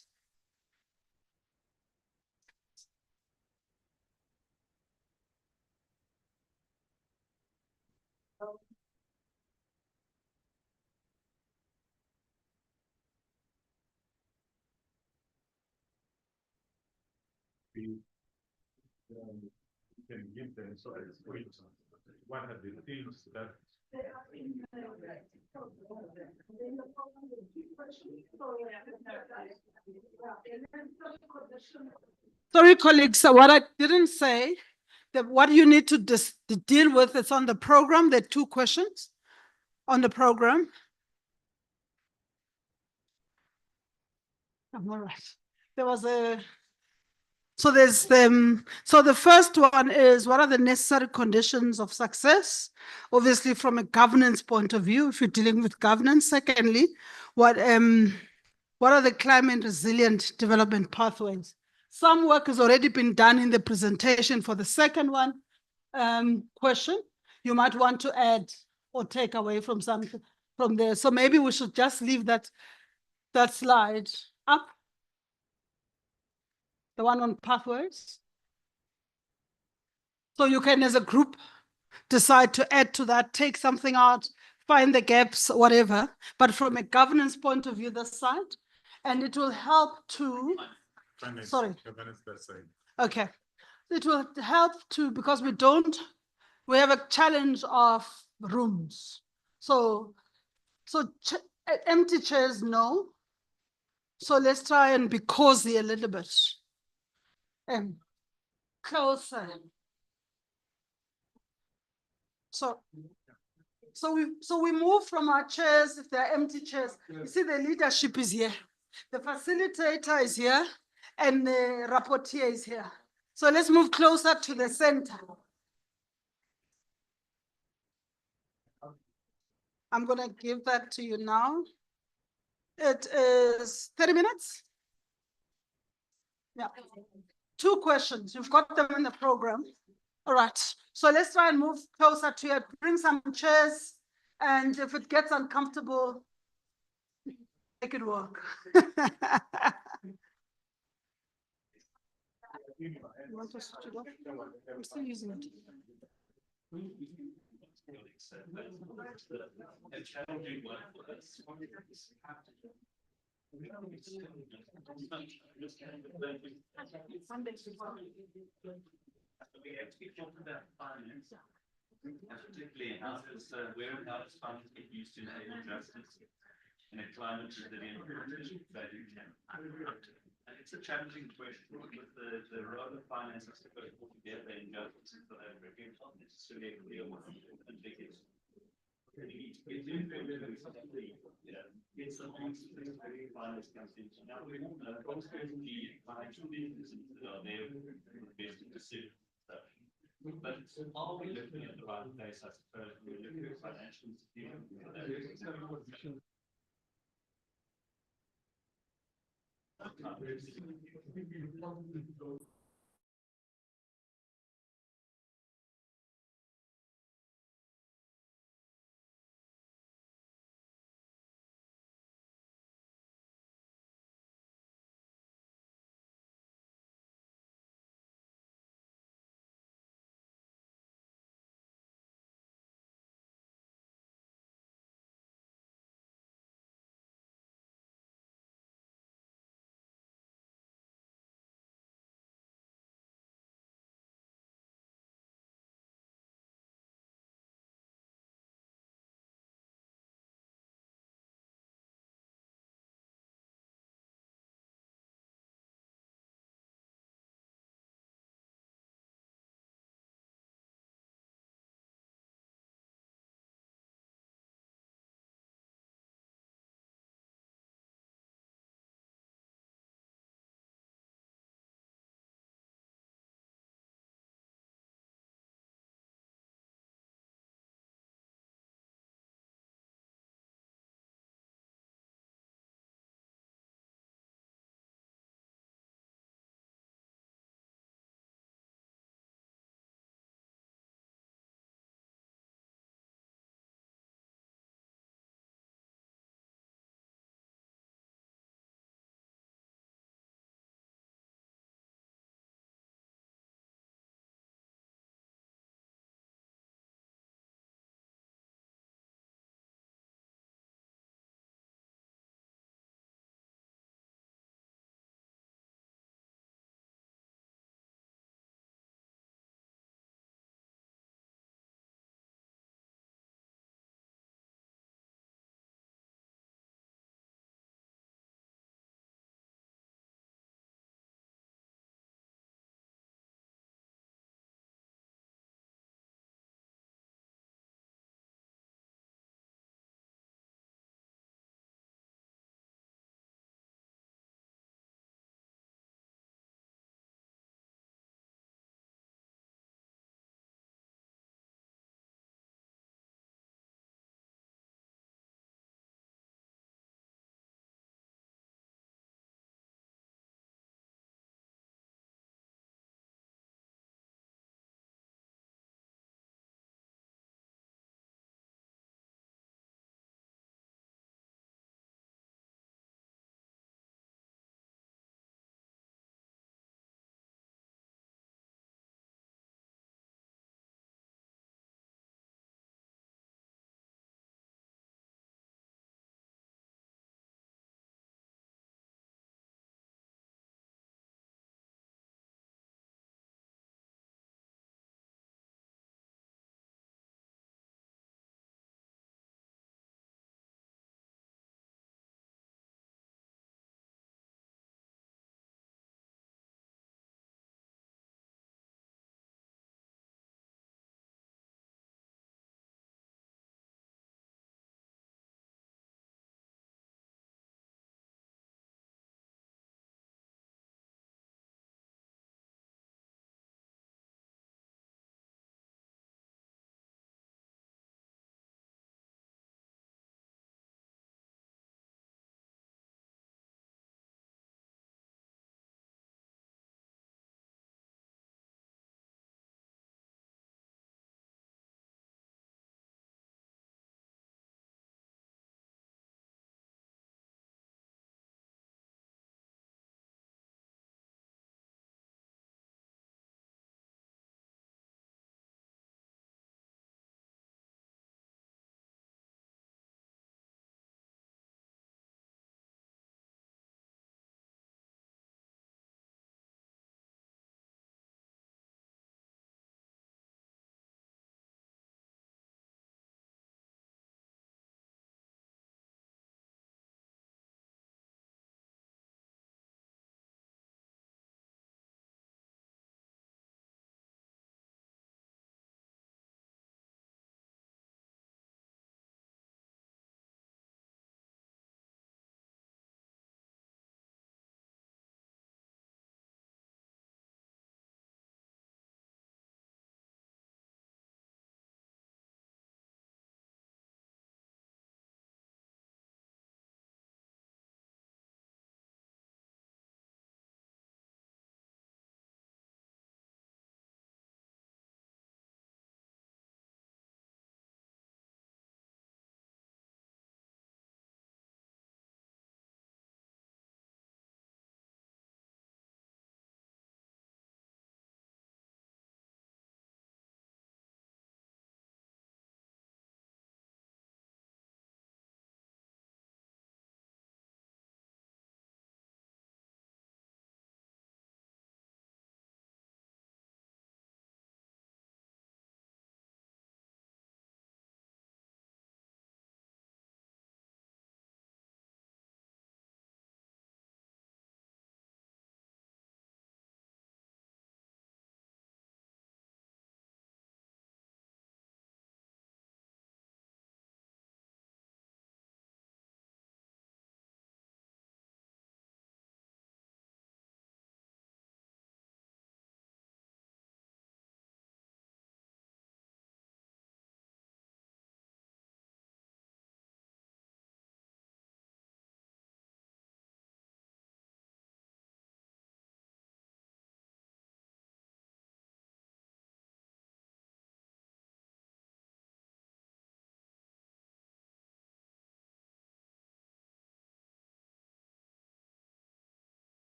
Can give them so one of the things that Sorry, colleagues, so what I didn't say, that what you need to deal with is on the program. There are two questions on the program. I'm all right. There was so there's so the first one is, what are the necessary conditions of success? Obviously, from a governance point of view, if you're dealing with governance. Secondly, what are the climate resilient development pathways? Some work has already been done in the presentation for the second one question. You might want to add or take away from something from there. So maybe we should just leave that slide up. The one on pathways. So you can, as a group, decide to add to that, take something out, find the gaps, whatever. But from a governance point of view, this side, and it will help to. Sorry. Governance that side. Okay. It will help to, because we have a challenge of rooms. So empty chairs, no. So let's try and be cozy a little bit. And closer. So we move from our chairs, if they're empty chairs. You see, the leadership is here. The facilitator is here, and the rapporteur is here. So let's move closer to the center. I'm gonna give that to you now. It is 30 minutes. Yeah. 2 questions. You've got them in the program. All right. So let's try and move closer to it. Bring some chairs. And if it gets uncomfortable, make it work. You want to switch it off? I'm still using it. We actually talked about finance, and particularly how does finance get used to enable justice in a climate resilient value chain. And it's a challenging question with the role of finance has to go together in justice for that review, not necessarily clear what the big is. You need to get some answers to where finance comes in. Now we know the financial businesses that are there for investing decisions. But are we looking at the right place, I suppose, we're looking at financial institutions.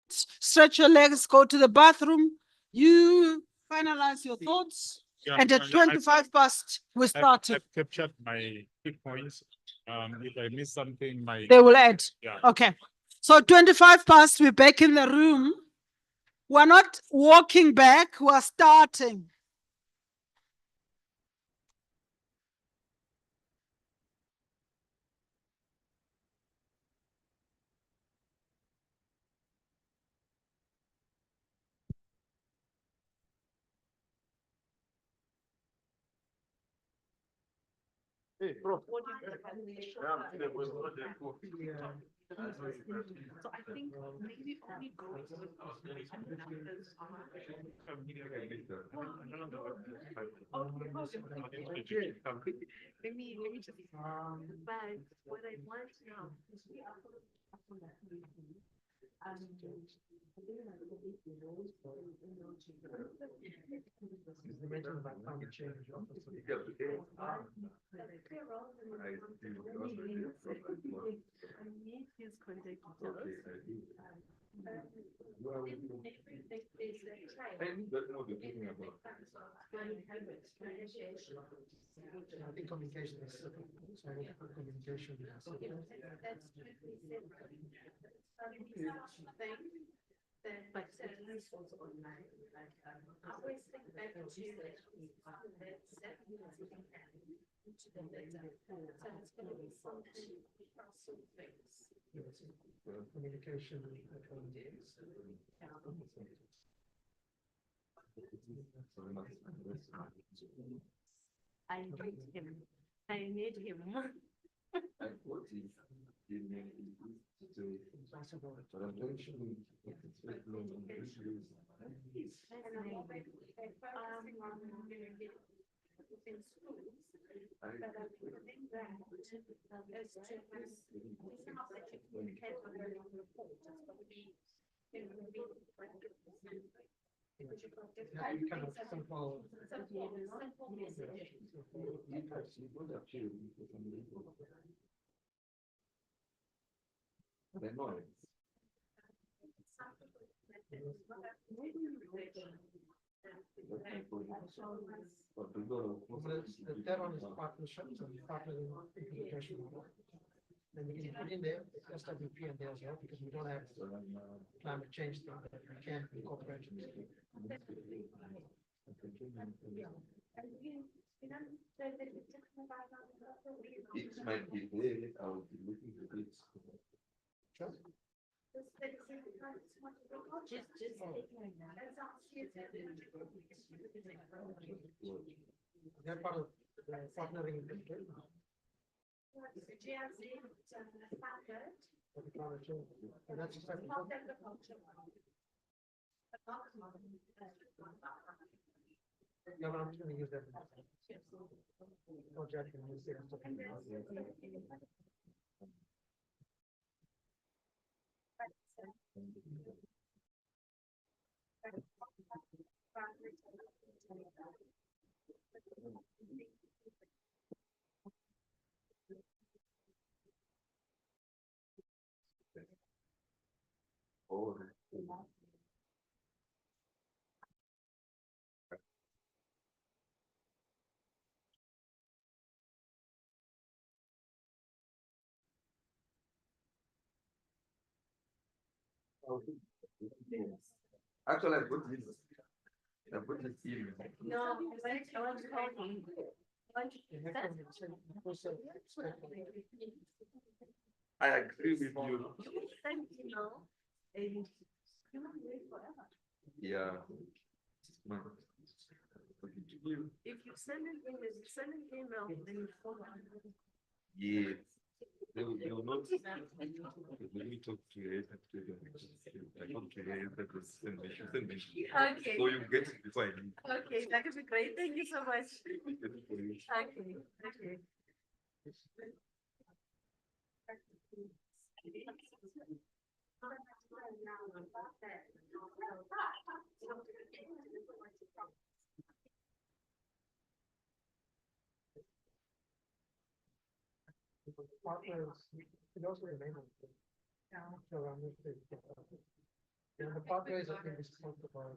stretch your legs, go to the bathroom. You finalize your thoughts. And at 25 past, we start. I've captured my key points. If I miss something, They will add. Yeah. Okay. So 25 past, we're back in the room. We're not walking back, we're starting. Hey, bro. So I think maybe only go let me just but what I want to know I think communication is communication. But it's also online. I always think back to that. Communication. I need him. I need him. Kind of simple. The third one is partnerships and partner implementation model. And we can put in there SWP and there as well, because we don't have climate change thing that we can incorporate. It might be there, I will be looking for it. Sure. They're part of partnering. That's exactly. Yeah, but I'm just going to use that. Project and use it. Actually, I put this. I put this in. No, I want to call him. I agree with you. You send email and you will wait forever. Yeah. If you send an email, then you forward. Yes. They will not. Let me talk to you. I talk to you. Okay. So you get it before I leave. Okay, that would be great. Thank you so much. Okay, okay. Partners, it also remains. The pathways, I think we spoke about.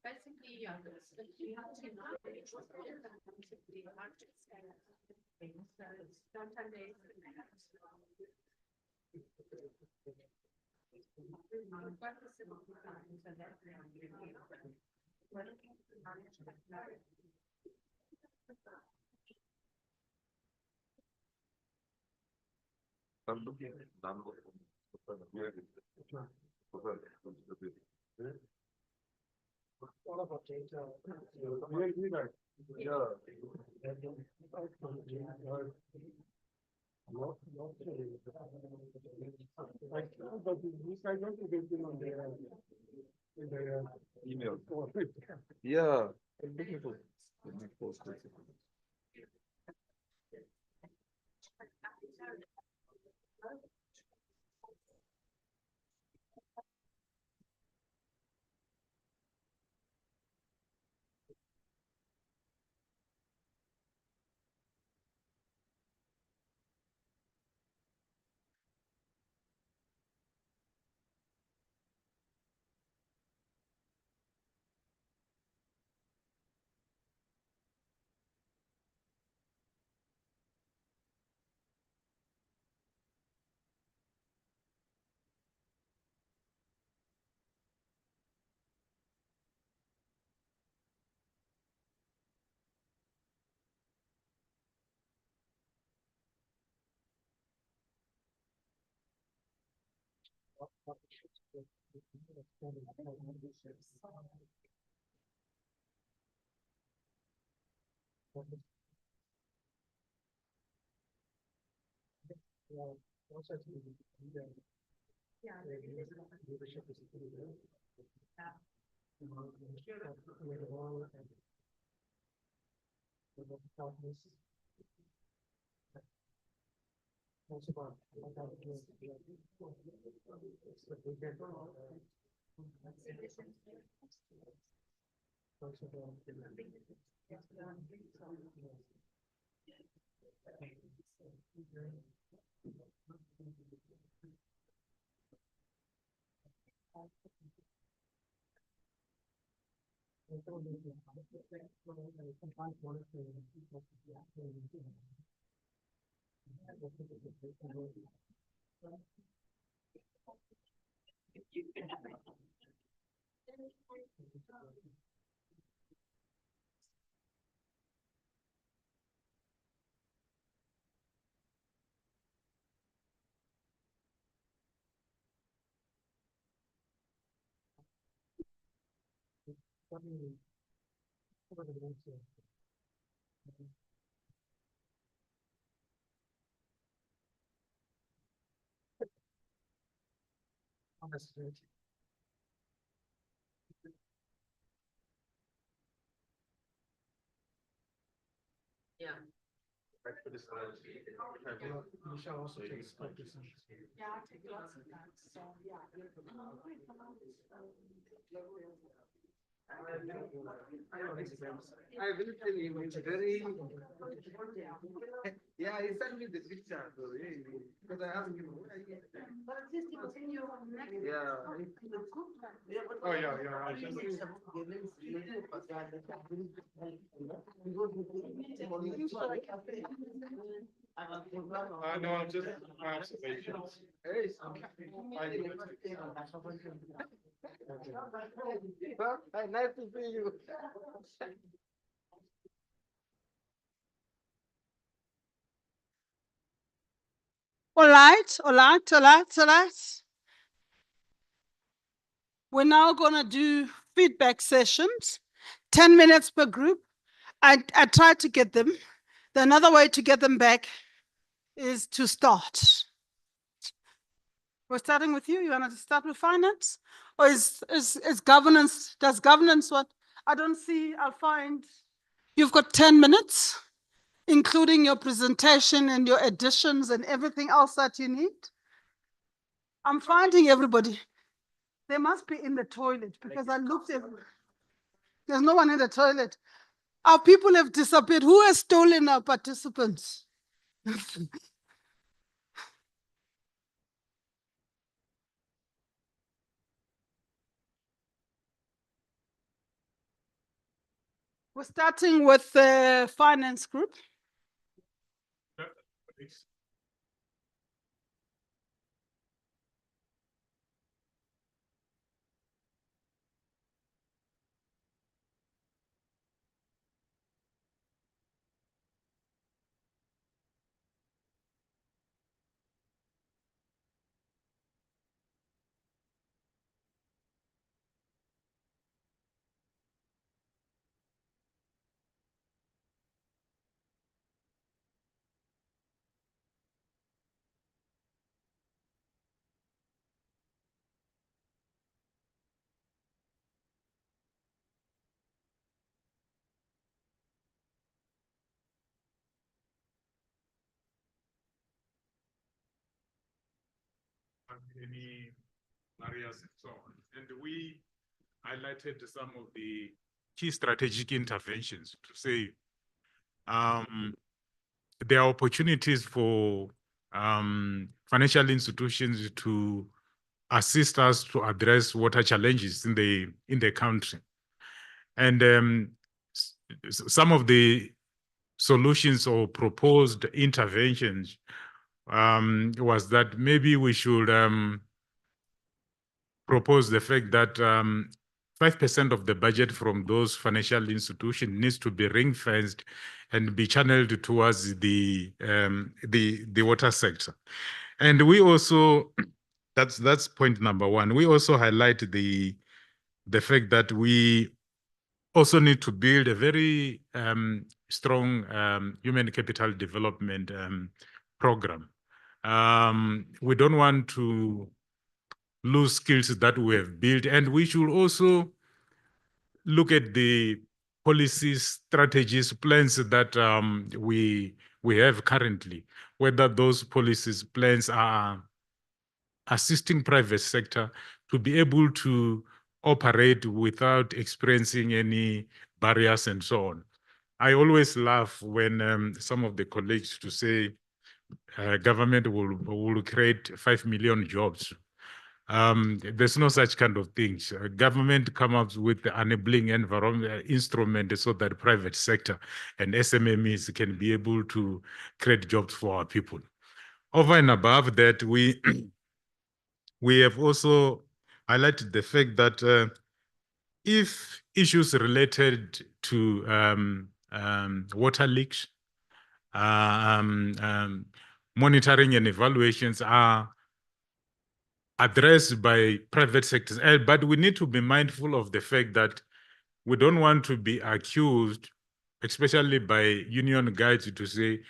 Basically, yeah, you have to All about data. Email. Yeah. Beautiful. Yeah. Michelle also takes focus. Yeah, I take lots of that, so, yeah. I will tell you, it's very. Yeah, I sent me the picture, because I asked you. But at least it was in your neck. Yeah. Oh, yeah, I just. No, just observations. Nice to see you. All right, all right, all right, all right. We're now going to do feedback sessions, 10 minutes per group. I tried to get them. Another way to get them back is to start. We're starting with you. You want to start with finance? Or is governance, does governance what? I don't see, I'll find. You've got 10 minutes, including your presentation and your additions and everything else that you need. I'm finding everybody. They must be in the toilet because I looked everywhere. There's no one in the toilet. Our people have disappeared. Who has stolen our participants? We're starting with the finance group. Any barriers and so on. And we highlighted some of the key strategic interventions to say there are opportunities for financial institutions to assist us to address water challenges in the country. And some of the solutions or proposed interventions was that maybe we should propose the fact that 5% of the budget from those financial institutions needs to be ring-fenced and be channeled towards the water sector. And we also, that's point number one. We also highlight the fact that we also need to build a very strong human capital development program. We don't want to lose skills that we have built, and we should also look at the policies, strategies, plans that we have currently, whether those policies, plans are assisting private sector to be able to operate without experiencing any barriers and so on. I always laugh when some of the colleagues to say government will create 5 million jobs. There's no such kind of things. Government come up with the enabling environment instrument so that private sector and SMMEs can be able to create jobs for our people. Over and above that, we have also highlighted the fact that if issues related to water leaks, monitoring and evaluations are addressed by private sectors, but we need to be mindful of the fact that we don't want to be accused, especially by union guides, to say,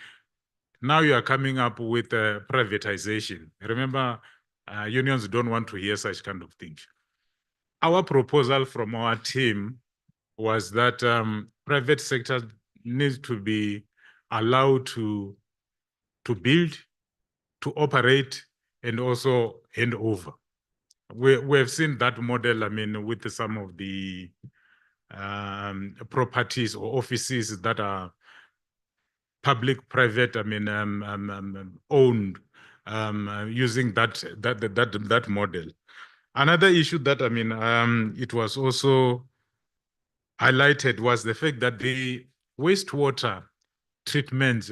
now you are coming up with privatization. Remember, unions don't want to hear such kind of things. Our proposal from our team was that private sector needs to be allowed to build, to operate, and also hand over. We have seen that model, I mean, with some of the properties or offices that are public-private, I mean, owned, using that model. Another issue that, I mean, it was also highlighted was the fact that the wastewater treatment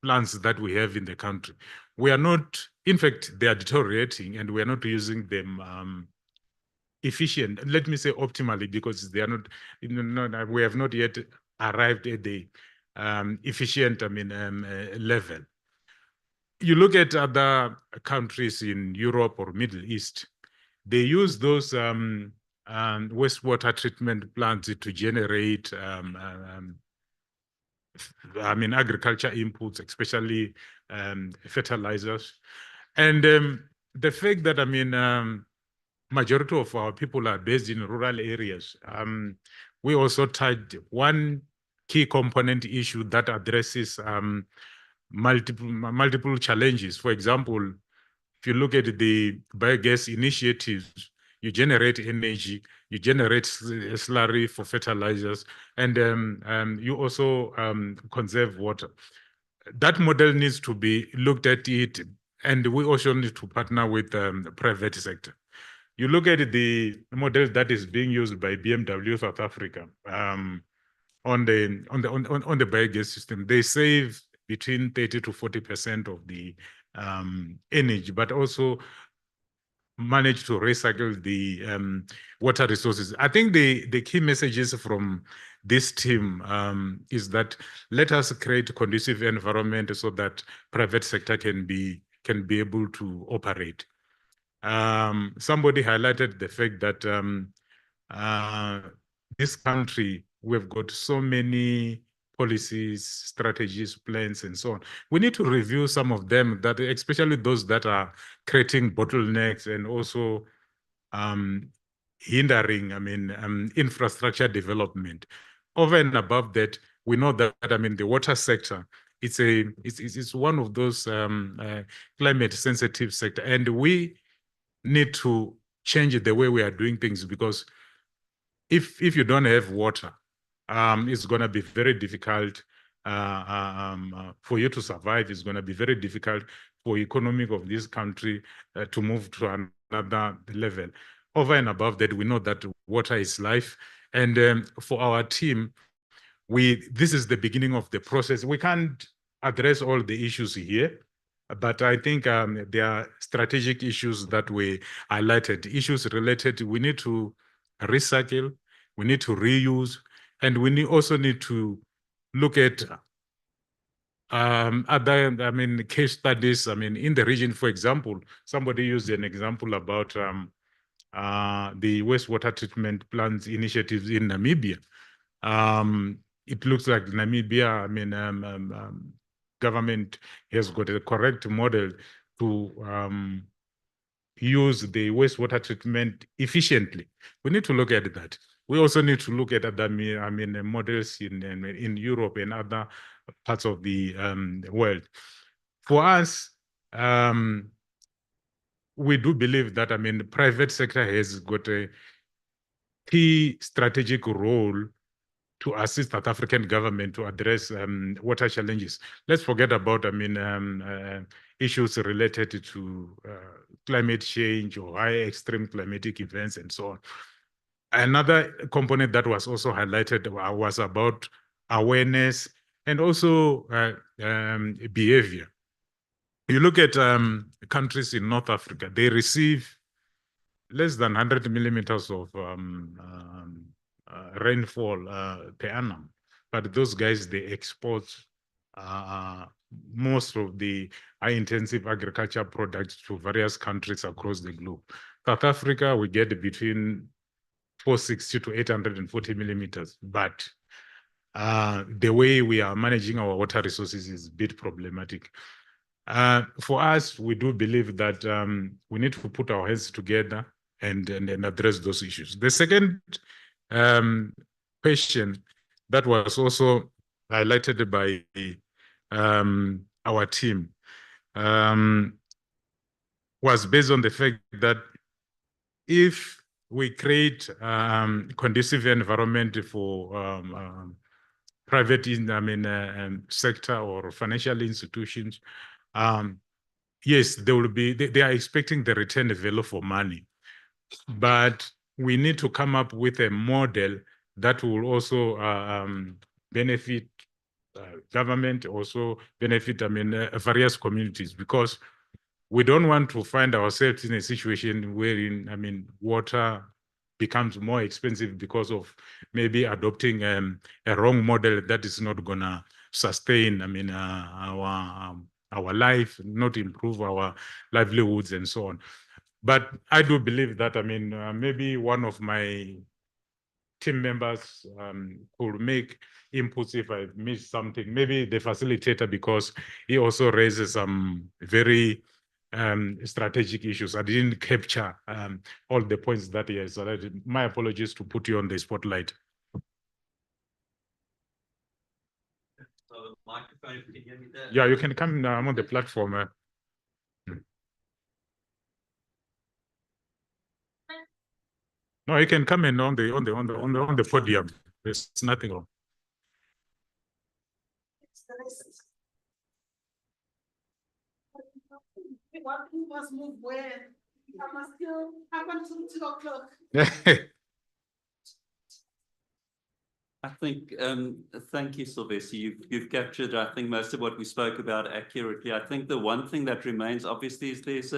plants that we have in the country, we are not, in fact, they are deteriorating and we are not using them efficient, let me say optimally, because they are not, we have not yet arrived at the efficient, I mean, level. You look at other countries in Europe or Middle East, they use those wastewater treatment plants to generate I mean, agriculture inputs, especially fertilizers. And the fact that, I mean, majority of our people are based in rural areas, we also touched one key component issue that addresses multiple challenges. For example, if you look at the biogas initiatives, you generate energy, you generate slurry for fertilizers, and you also conserve water. that model needs to be looked at it, and we also need to partner with the private sector. You look at the model that is being used by BMW South Africa on the biogas system. They save between 30 to 40% of the energy, but also manage to recycle the water resources. I think the key messages from this team is that let us create a conducive environment so that private sector can be able to operate. Somebody highlighted the fact that this country, we've got so many policies, strategies, plans, and so on. We need to review some of them, that especially those that are creating bottlenecks and also hindering, infrastructure development. Over and above that, we know that, the water sector, it's one of those climate sensitive sector, and we need to change the way we are doing things, because if you don't have water, it's going to be very difficult for you to survive. It's going to be very difficult for economic of this country to move to another level. Over and above that, we know that water is life. And for our team, this is the beginning of the process. We can't address all the issues here, but I think there are strategic issues that we highlighted, issues related. We need to recycle, we need to reuse, and we also need to look at other, case studies. In the region, for example, somebody used an example about the wastewater treatment plants initiatives in Namibia. It looks like Namibia, government has got a correct model to use the wastewater treatment efficiently. We need to look at that. We also need to look at other, models in Europe and other parts of the world. For us, we do believe that, the private sector has got a key strategic role to assist South African government to address water challenges. Let's forget about, issues related to climate change or high extreme climatic events and so on. Another component that was also highlighted was about awareness and also behavior. You look at countries in North Africa, they receive less than 100 millimeters of rainfall per annum, but those guys, they export most of the high-intensive agriculture products to various countries across the globe. South Africa, we get between 460 to 840 millimeters, but the way we are managing our water resources is a bit problematic. For us, we do believe that we need to put our heads together and address those issues. The second question that was also highlighted by our team was based on the fact that if we create conducive environment for private sector or financial institutions, yes, they are expecting the return value for money, but we need to come up with a model that will also benefit government, also benefit various communities, because we don't want to find ourselves in a situation wherein water becomes more expensive because of maybe adopting a wrong model that is not gonna sustain our life, not improve our livelihoods and so on. But I do believe that maybe one of my team members could make inputs if I missed something. Maybe the facilitator, because he also raises some very strategic issues. I didn't capture all the points that he has. My apologies to put you on the spotlight. So microphone, if you can hear me there. Yeah, you can come. I'm on the platform. No, you can come in on the podium. There's nothing wrong. What we must move where? I must still up until 2 o'clock. I think, thank you, Sylvester. You've captured, I think, most of what we spoke about accurately. I think the one thing that remains, obviously, is there's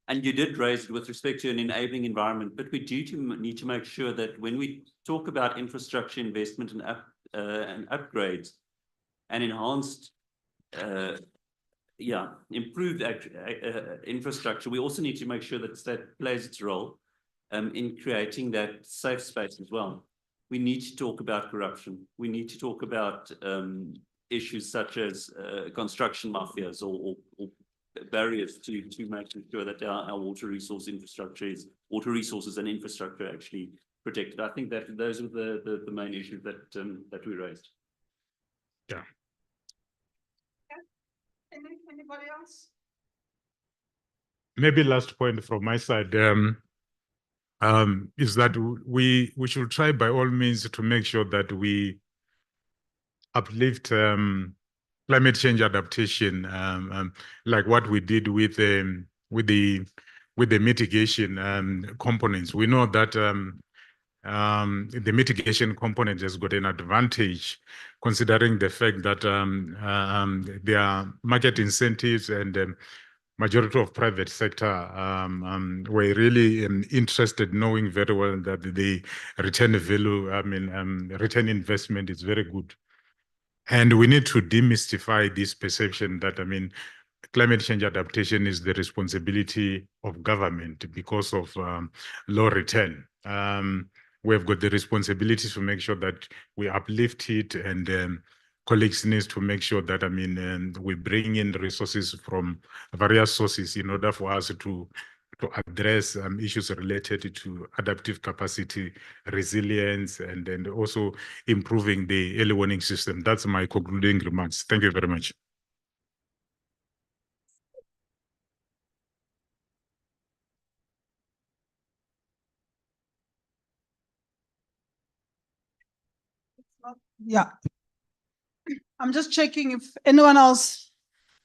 and you did raise it with respect to an enabling environment, but we need to make sure that when we talk about infrastructure investment and upgrades and enhanced, improved infrastructure, we also need to make sure that the state plays its role in creating that safe space as well. We need to talk about corruption. We need to talk about issues such as construction mafias or barriers to making sure that our water resources and infrastructure actually protected. I think that those are the main issues that we raised. Yeah. Anybody else? Maybe last point from my side is that we should try by all means to make sure that we uplift climate change adaptation, like what we did with the mitigation components. We know that the mitigation component has got an advantage, considering the fact that there are market incentives and majority of private sector were really interested, knowing very well that the return value, return investment is very good. And we need to demystify this perception that, climate change adaptation is the responsibility of government because of low return. We've got the responsibility to make sure that we uplift it, and colleagues need to make sure that, we bring in resources from various sources in order for us to address issues related to adaptive capacity, resilience, and then also improving the early warning system. That's my concluding remarks. Thank you very much. Yeah. I'm just checking if anyone else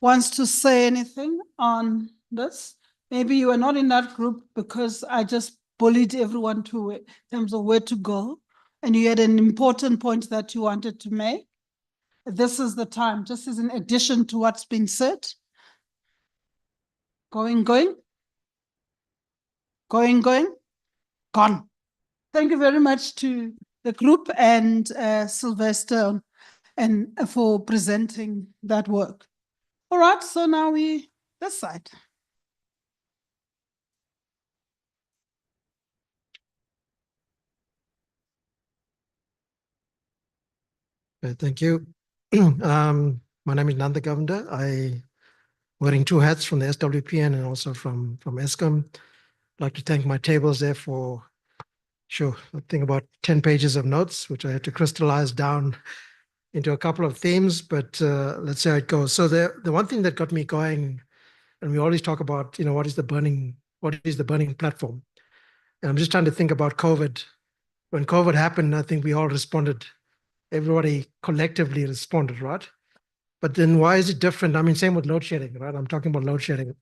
wants to say anything on this. Maybe you are not in that group because I just bullied everyone in terms of where to go, and you had an important point that you wanted to make. This is the time, just as an addition to what's been said. Going, gone. Thank you very much to the group and Sylvester and for presenting that work. All right, so now this side. Thank you. My name is Nanda Govender. I'm wearing two hats from the SWPN and also from Eskom. I'd like to thank my tables there for, I think about 10 pages of notes, which I had to crystallize down into a couple of themes, but let's see how it goes. So the one thing that got me going, and we always talk about, what is the burning platform? And I'm just trying to think about COVID. When COVID happened, I think we all responded. Everybody collectively responded, right? But then why is it different? Same with load shedding, right? I'm talking about load shedding.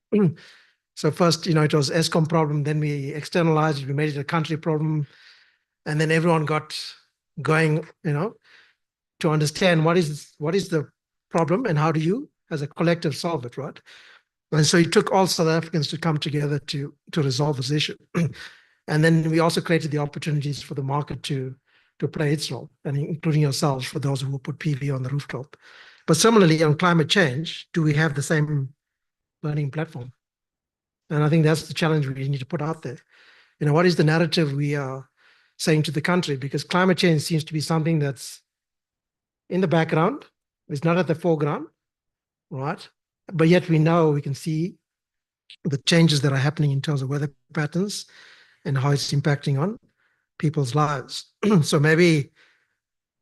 So first, it was Eskom problem, then we externalized it, we made it a country problem, and then everyone got going, to understand what is the problem and how do you, as a collective, solve it, right? And so it took all South Africans to come together to resolve this issue. And then we also created the opportunities for the market to play its role, and including yourselves, for those who put PV on the rooftop. But similarly, on climate change, do we have the same burning platform? And I think that's the challenge we need to put out there. What is the narrative we are saying to the country? Because climate change seems to be something that's in the background, it's not at the foreground, right? But yet we can see the changes that are happening in terms of weather patterns and how it's impacting on people's lives. So maybe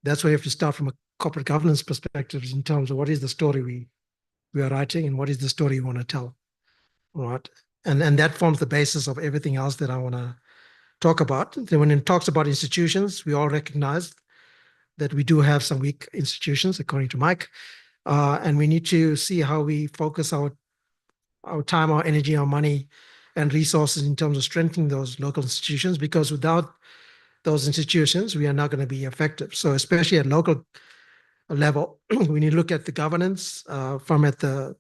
that's where you have to start from a corporate governance perspective, in terms of what is the story we are writing and what is the story you want to tell, right? And that forms the basis of everything else that I want to talk about. Then when it talks about institutions, we all recognize that we do have some weak institutions, according to Mike, and we need to see how we focus our our time, our energy, our money, and resources in terms of strengthening those local institutions, because without those institutions, we are not going to be effective. So especially at local level, we need to look at the governance from at the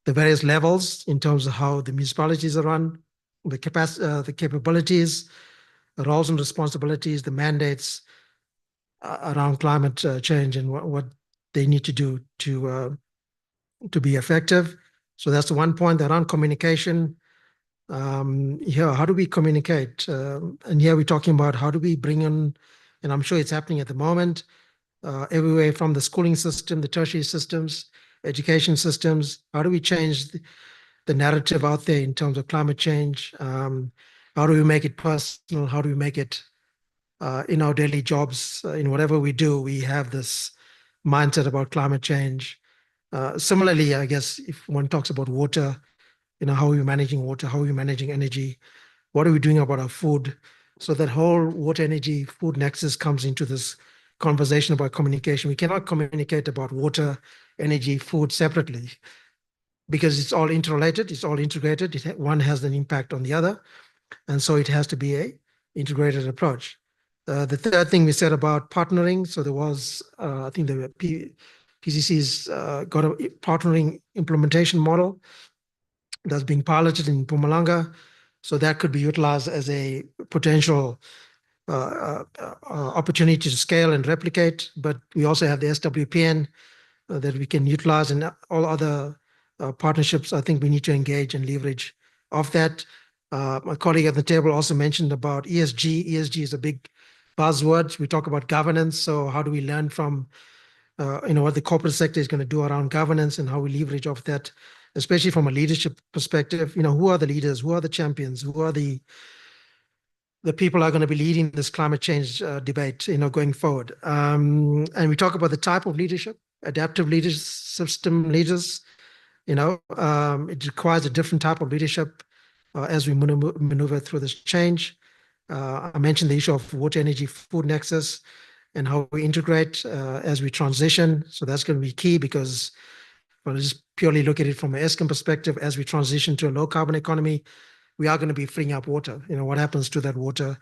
various levels in terms of how the municipalities are run, the capacity, the capabilities, the roles and responsibilities, the mandates around climate change and what they need to do to be effective. So that's the one point. Around communication. Here, how do we communicate? And here we're talking about how do we bring in, and I'm sure it's happening at the moment, everywhere from the schooling system, the tertiary systems, education systems. How do we change the narrative out there in terms of climate change? How do we make it personal? How do we make it in our daily jobs? In whatever we do, we have this mindset about climate change. Similarly, I guess if one talks about water, how are we managing water? How are we managing energy? What are we doing about our food? So that whole water, energy, food nexus comes into this conversation about communication. We cannot communicate about water, energy, food separately because it's all interrelated, it's all integrated. One has an impact on the other. And so it has to be a integrated approach. The third thing we said about partnering. So there was, I think the PCC's got a partnering implementation model that's being piloted in Mpumalanga. So that could be utilized as a potential opportunity to scale and replicate. But we also have the SWPN that we can utilize, and all other partnerships. I think we need to engage and leverage of that. My colleague at the table also mentioned about ESG. ESG is a big buzzword. We talk about governance. So how do we learn from what the corporate sector is going to do around governance and how we leverage off that, especially from a leadership perspective. Who are the leaders? Who are the champions? Who are the people are going to be leading this climate change debate, going forward? And we talk about the type of leadership, adaptive leaders, system leaders. It requires a different type of leadership as we maneuver through this change. I mentioned the issue of water, energy, food nexus, and how we integrate as we transition. So that's going to be key because if I just purely look at it from an Eskom perspective, as we transition to a low carbon economy, we are going to be freeing up water. What happens to that water?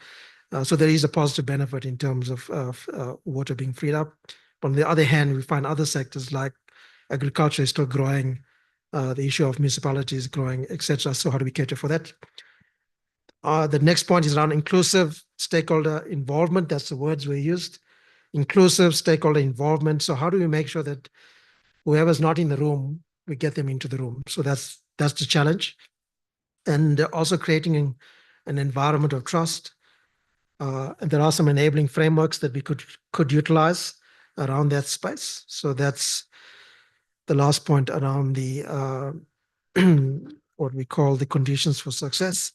So there is a positive benefit in terms of water being freed up. But on the other hand, we find other sectors like agriculture is still growing, the issue of municipalities growing, etc. So how do we cater for that? The next point is around inclusive stakeholder involvement. That's the words we used. Inclusive stakeholder involvement. So how do we make sure that whoever's not in the room, we get them into the room? So that's the challenge. And also creating an environment of trust. And there are some enabling frameworks that we could utilize around that space. So that's the last point around the what we call the conditions for success.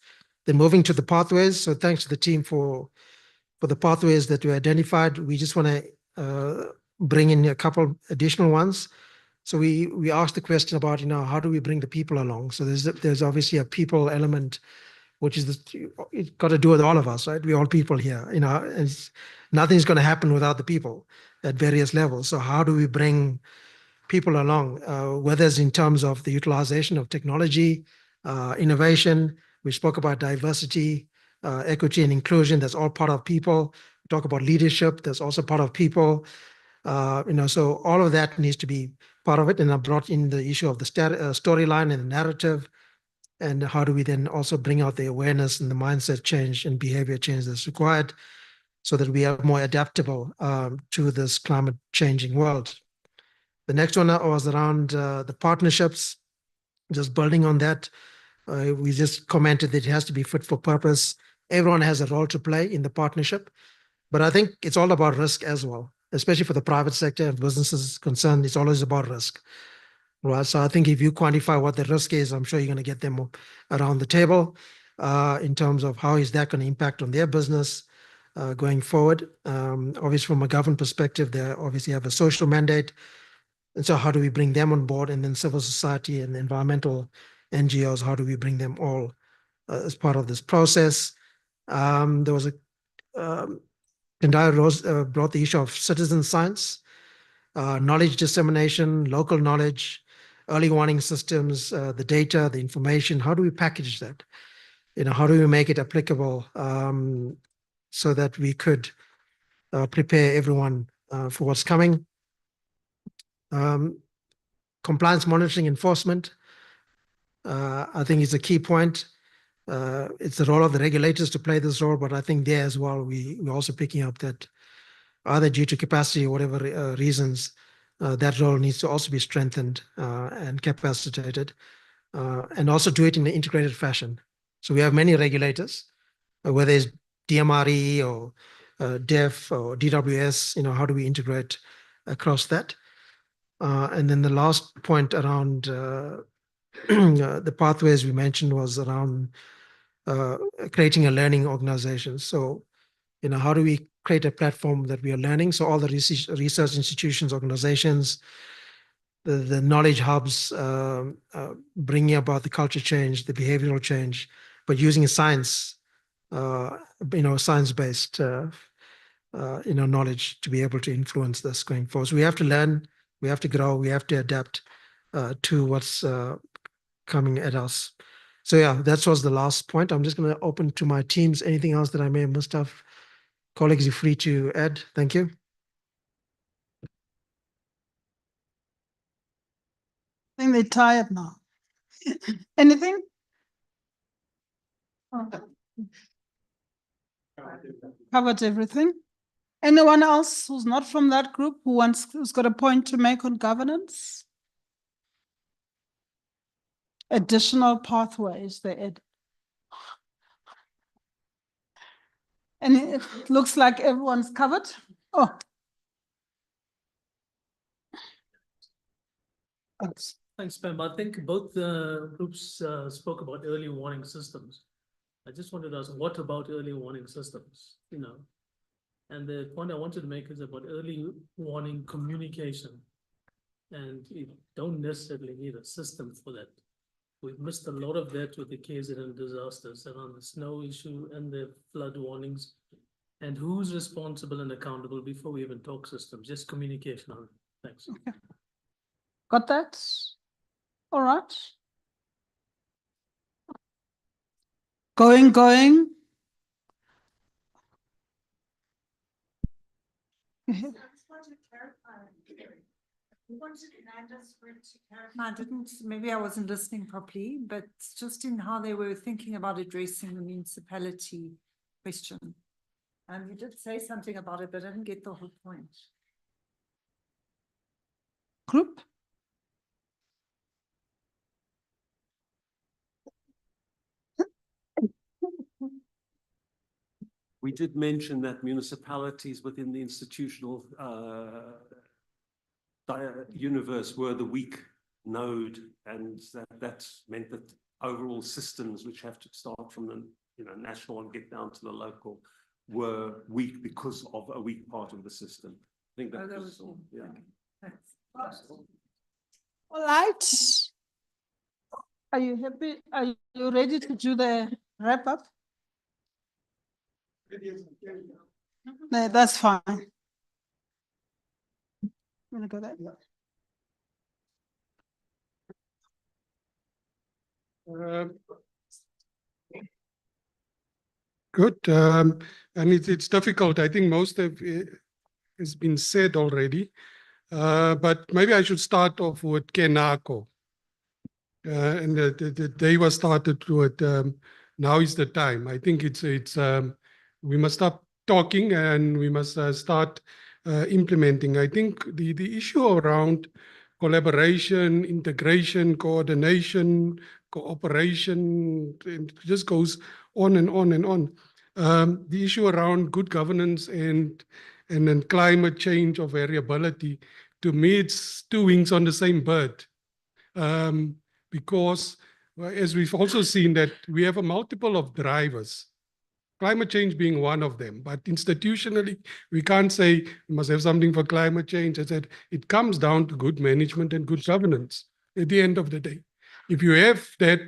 Then moving to the pathways. So thanks to the team for the pathways that we identified. We just want to bring in a couple additional ones. So we asked the question about, how do we bring the people along? So there's obviously a people element, which is it's got to do with all of us, right? We're all people here, and nothing's going to happen without the people at various levels. So how do we bring people along, whether it's in terms of the utilization of technology, innovation? We spoke about diversity, equity and inclusion. That's all part of people. We talk about leadership. That's also part of people. So all of that needs to be part of it. And I brought in the issue of the storyline and the narrative. And how do we then also bring out the awareness and the mindset change and behavior change that's required so that we are more adaptable to this climate changing world. The next one was around the partnerships, just building on that. We just commented that it has to be fit for purpose. Everyone has a role to play in the partnership, but I think it's all about risk as well, especially for the private sector and businesses concerned. It's always about risk, right? So I think if you quantify what the risk is, I'm sure you're going to get them around the table in terms of how is that going to impact on their business going forward. Obviously, from a government perspective, they obviously have a social mandate. And so how do we bring them on board? And then civil society and environmental NGOs, how do we bring them all as part of this process? There was Tendai Rose brought the issue of citizen science, knowledge dissemination, local knowledge, early warning systems, the data, the information, how do we package that? How do we make it applicable so that we could prepare everyone for what's coming? Compliance monitoring enforcement, I think is a key point. It's the role of the regulators to play this role, but I think there as well, we're also picking up that either due to capacity or whatever reasons, that role needs to also be strengthened and capacitated, and also do it in an integrated fashion. So we have many regulators, whether it's DMRE or DEF or DWS, how do we integrate across that? And then the last point around the pathways we mentioned was around creating a learning organization. So, how do we create a platform that we are learning? So all the research institutions, organizations, the knowledge hubs, bringing about the culture change, the behavioral change, but using science, science-based, knowledge to be able to influence this going forward. So we have to learn, we have to grow, we have to adapt to what's coming at us. So yeah, that was the last point. I'm just going to open to my teams. Anything else that I may have missed off? Colleagues, you're free to add. Thank you. I think they're tired now. Anything? Okay. Covered everything. Anyone else who's not from that group who's got a point to make on governance? Additional pathways they add. And it looks like everyone's covered. Oh. Thanks, Pam. I think both the groups spoke about early warning systems. I just wanted to ask, what about early warning systems? And the point I wanted to make is about early warning communication. And you don't necessarily need a system for that. We've missed a lot of that with the KZN disasters around the snow issue and the flood warnings. And who's responsible and accountable before we even talk systems, just communication on it. Thanks. Okay. Got that? All right. Going. I didn't, maybe I wasn't listening properly, but just in how they were thinking about addressing the municipality question. You did say something about it, but I didn't get the whole point. Group? We did mention that municipalities within the institutional universe were the weak node, and that's meant that overall systems, which have to start from the national and get down to the local, were weak because of a weak part of the system. I think that was all. Yeah. All right. Are you happy? Are you ready to do the wrap up? No, that's fine. I'm gonna go there. Good. And it's difficult. I think most of it has been said already. But maybe I should start off with Kenako. And the day was started with now is the time. I think it's we must stop talking and we must start implementing. I think the issue around collaboration, integration, coordination, cooperation, it just goes on and on and on. The issue around good governance and then climate change or variability, to me, it's two wings on the same bird. Because as we've also seen that we have a multiple of drivers, climate change being one of them, but institutionally, we can't say we must have something for climate change. I said, it comes down to good management and good governance at the end of the day. If you have that,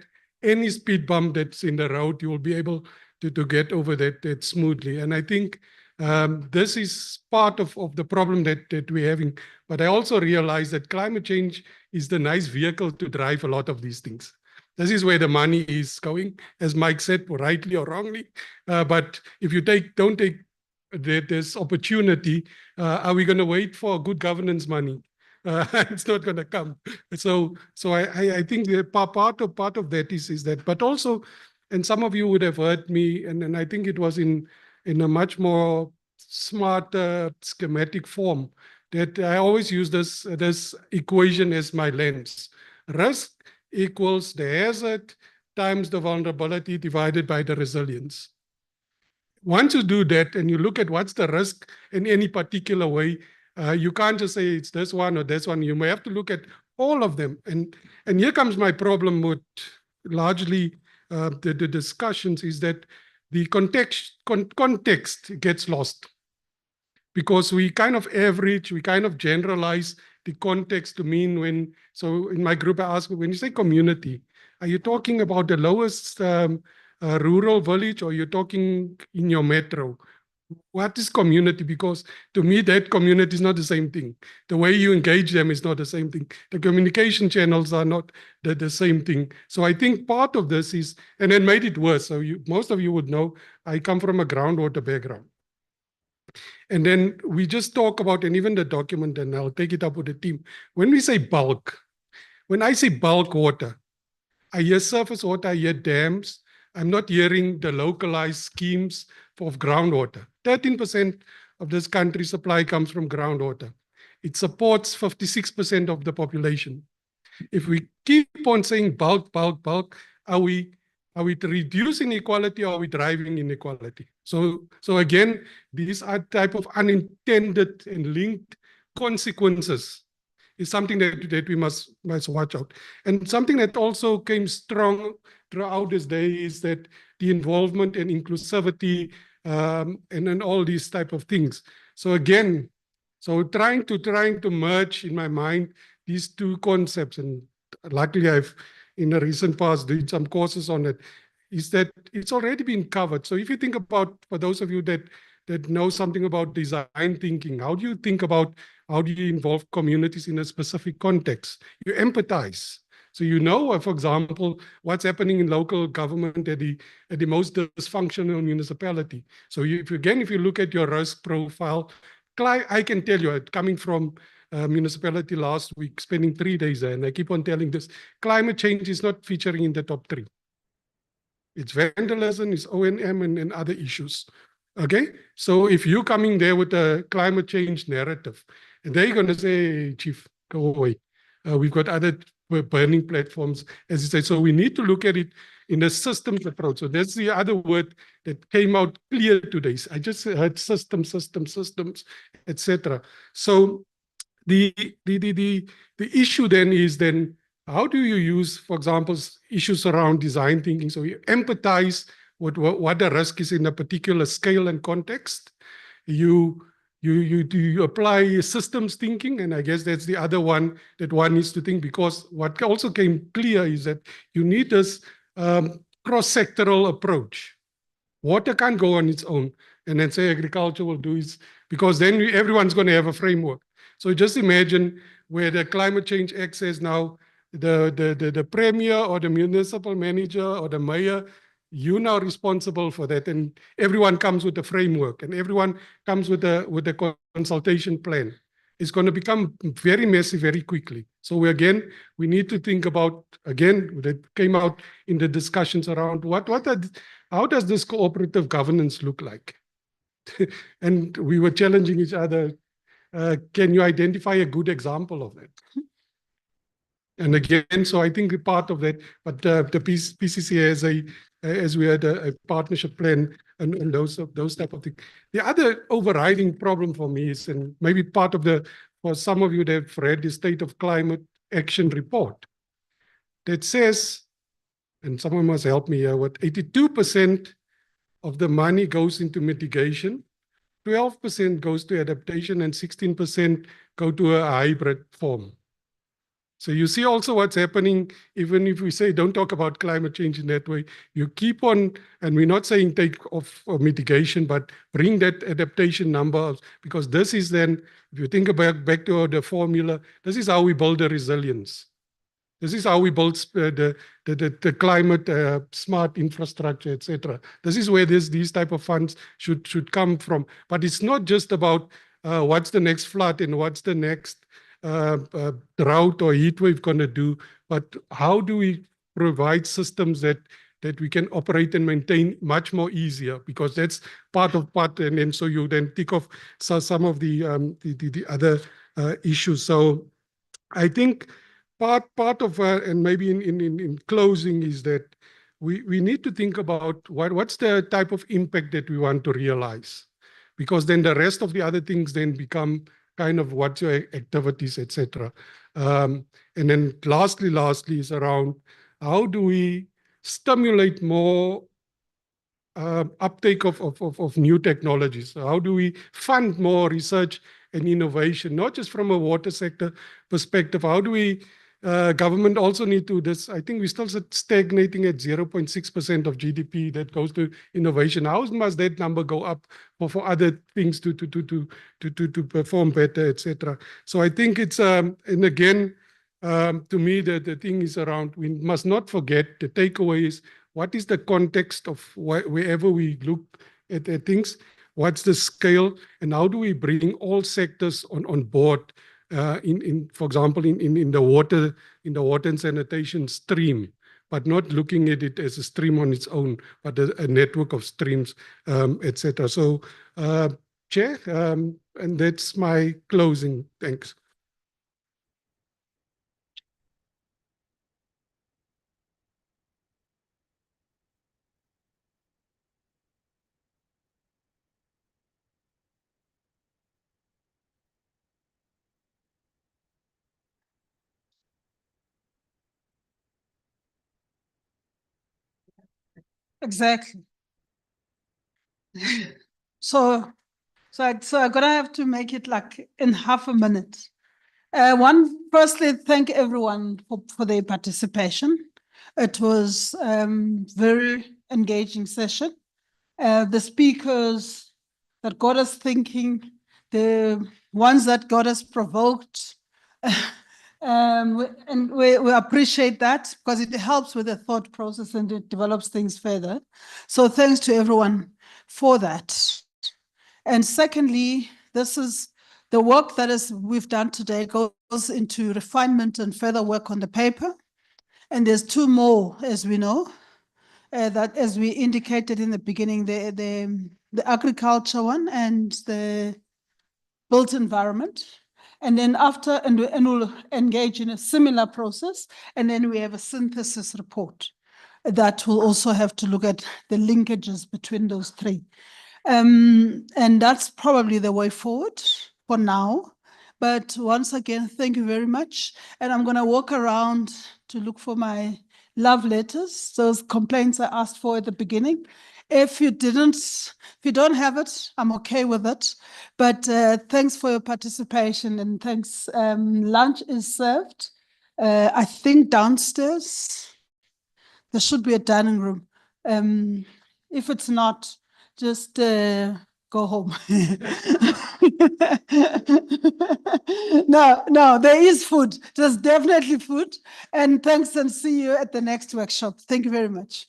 any speed bump that's in the road, you will be able to get over that smoothly. And I think This is part of the problem that we're having. But I also realize that climate change is the nice vehicle to drive a lot of these things. This is where the money is going, as Mike said, rightly or wrongly. But if you don't take this opportunity, are we going to wait for good governance money? It's not going to come. So I think that part of that is that, but also, and some of you would have heard me, and I think it was in a much more smart schematic form, that I always use this equation as my lens. Risk equals the hazard times the vulnerability divided by the resilience. Once you do that and you look at what's the risk in any particular way, you can't just say it's this one or this one. You may have to look at all of them. And here comes my problem with largely the discussions, is that the context gets lost. Because we kind of average, we kind of generalize the context to mean when, so in my group I ask, when you say community, are you talking about the lowest rural village, or you're talking in your metro? What is community? Because to me, that community is not the same thing. The way you engage them is not the same thing. The communication channels are not the same thing. So I think part of this is, and it made it worse. So most of you would know, I come from a groundwater background. And then we just talk about, and even the document, and I'll take it up with the team. When we say bulk, when I say bulk water, I hear surface water, I hear dams. I'm not hearing the localized schemes of groundwater. 13% of this country's supply comes from groundwater. It supports 56% of the population. If we keep on saying bulk, bulk, bulk, are we reducing inequality, or are we driving inequality? So again, these are type of unintended and linked consequences is something that we must watch out. And something that also came strong throughout this day is that the involvement and inclusivity and then all these type of things. So again, so trying to merge in my mind these two concepts, and luckily I've in the recent past did some courses on it, is that it's already been covered. So if you think about, for those of you that know something about design thinking, how do you think about, how do you involve communities in a specific context? You empathize. So you know, for example, what's happening in local government at the most dysfunctional municipality. So if you look at your risk profile, I can tell you, coming from municipality last week, spending 3 days there, and I keep on telling this, climate change is not featuring in the top 3. It's vandalism, it's O&M and other issues. Okay, so if you're coming there with a climate change narrative, and they're going to say, Chief, go away. We've got other burning platforms, as you say. So we need to look at it in a systems approach. So that's the other word that came out clear today. I just heard systems, etc. So the issue then is how do you use, for example, issues around design thinking? So you empathize with what the risk is in a particular scale and context. You apply systems thinking, and I guess that's the other one that one needs to think, because what also came clear is that you need this cross-sectoral approach. Water can't go on its own, and then say agriculture will do it, because then everyone's going to have a framework. So just imagine where the climate change access now, the premier or the municipal manager or the mayor, you're now responsible for that, and everyone comes with a framework, and everyone comes with a consultation plan. It's going to become very messy very quickly. So we need to think about, again, that came out in the discussions around how does this cooperative governance look like? And we were challenging each other. Can you identify a good example of that? And again, so I think part of that, but the PCC as we had a partnership plan and those type of things. The other overriding problem for me is, and maybe part of for some of you that have read the State of Climate Action Report, that says, and someone must help me here, what 82% of the money goes into mitigation, 12% goes to adaptation, and 16% go to a hybrid form. So you see also what's happening, even if we say don't talk about climate change in that way, you keep on, and we're not saying take off mitigation, but bring that adaptation number up, because this is then, if you think about back to the formula, this is how we build the resilience. This is how we build the climate smart infrastructure, etc. This is where these type of funds should come from. But it's not just about what's the next flood and what's the next drought or heat wave going to do, but how do we provide systems that we can operate and maintain much more easier, because that's part, and then so you then tick off some of the other issues. So I think part of and maybe in closing is that we need to think about what's the type of impact that we want to realize, because then the rest of the other things then become kind of what's your activities, etc. And then lastly is around how do we stimulate more uptake of new technologies? How do we fund more research and innovation, not just from a water sector perspective? How do we, government also need to this, I think we're still stagnating at 0.6% of GDP that goes to innovation. How must that number go up for other things to perform better, etc.? So I think it's, and again, to me, the thing is around, we must not forget, the takeaway is, what is the context of wherever we look at things? What's the scale, and how do we bring all sectors on board? For example, in the water and sanitation stream, but not looking at it as a stream on its own, but a network of streams, etc. So, Chair, and that's my closing. Thanks. Exactly. So I'm gonna have to make it like in half a minute. Firstly, thank everyone for their participation. It was very engaging session. The speakers that got us thinking, the ones that got us provoked, and we appreciate that, because it helps with the thought process and it develops things further. So thanks to everyone for that. And secondly, this is the work that we've done today goes into refinement and further work on the paper. And there's two more, as we know, that as we indicated in the beginning, the agriculture one and the built environment. And then after, and we'll engage in a similar process. And then we have a synthesis report that will also have to look at the linkages between those three. And that's probably the way forward for now. But once again, thank you very much. And I'm going to walk around to look for my love letters, those complaints I asked for at the beginning. If you don't have it, I'm okay with it. But thanks for your participation, and thanks. Lunch is served, I think downstairs. There should be a dining room. If it's not, just go home. No, there is food. There's definitely food. And thanks, and see you at the next workshop. Thank you very much.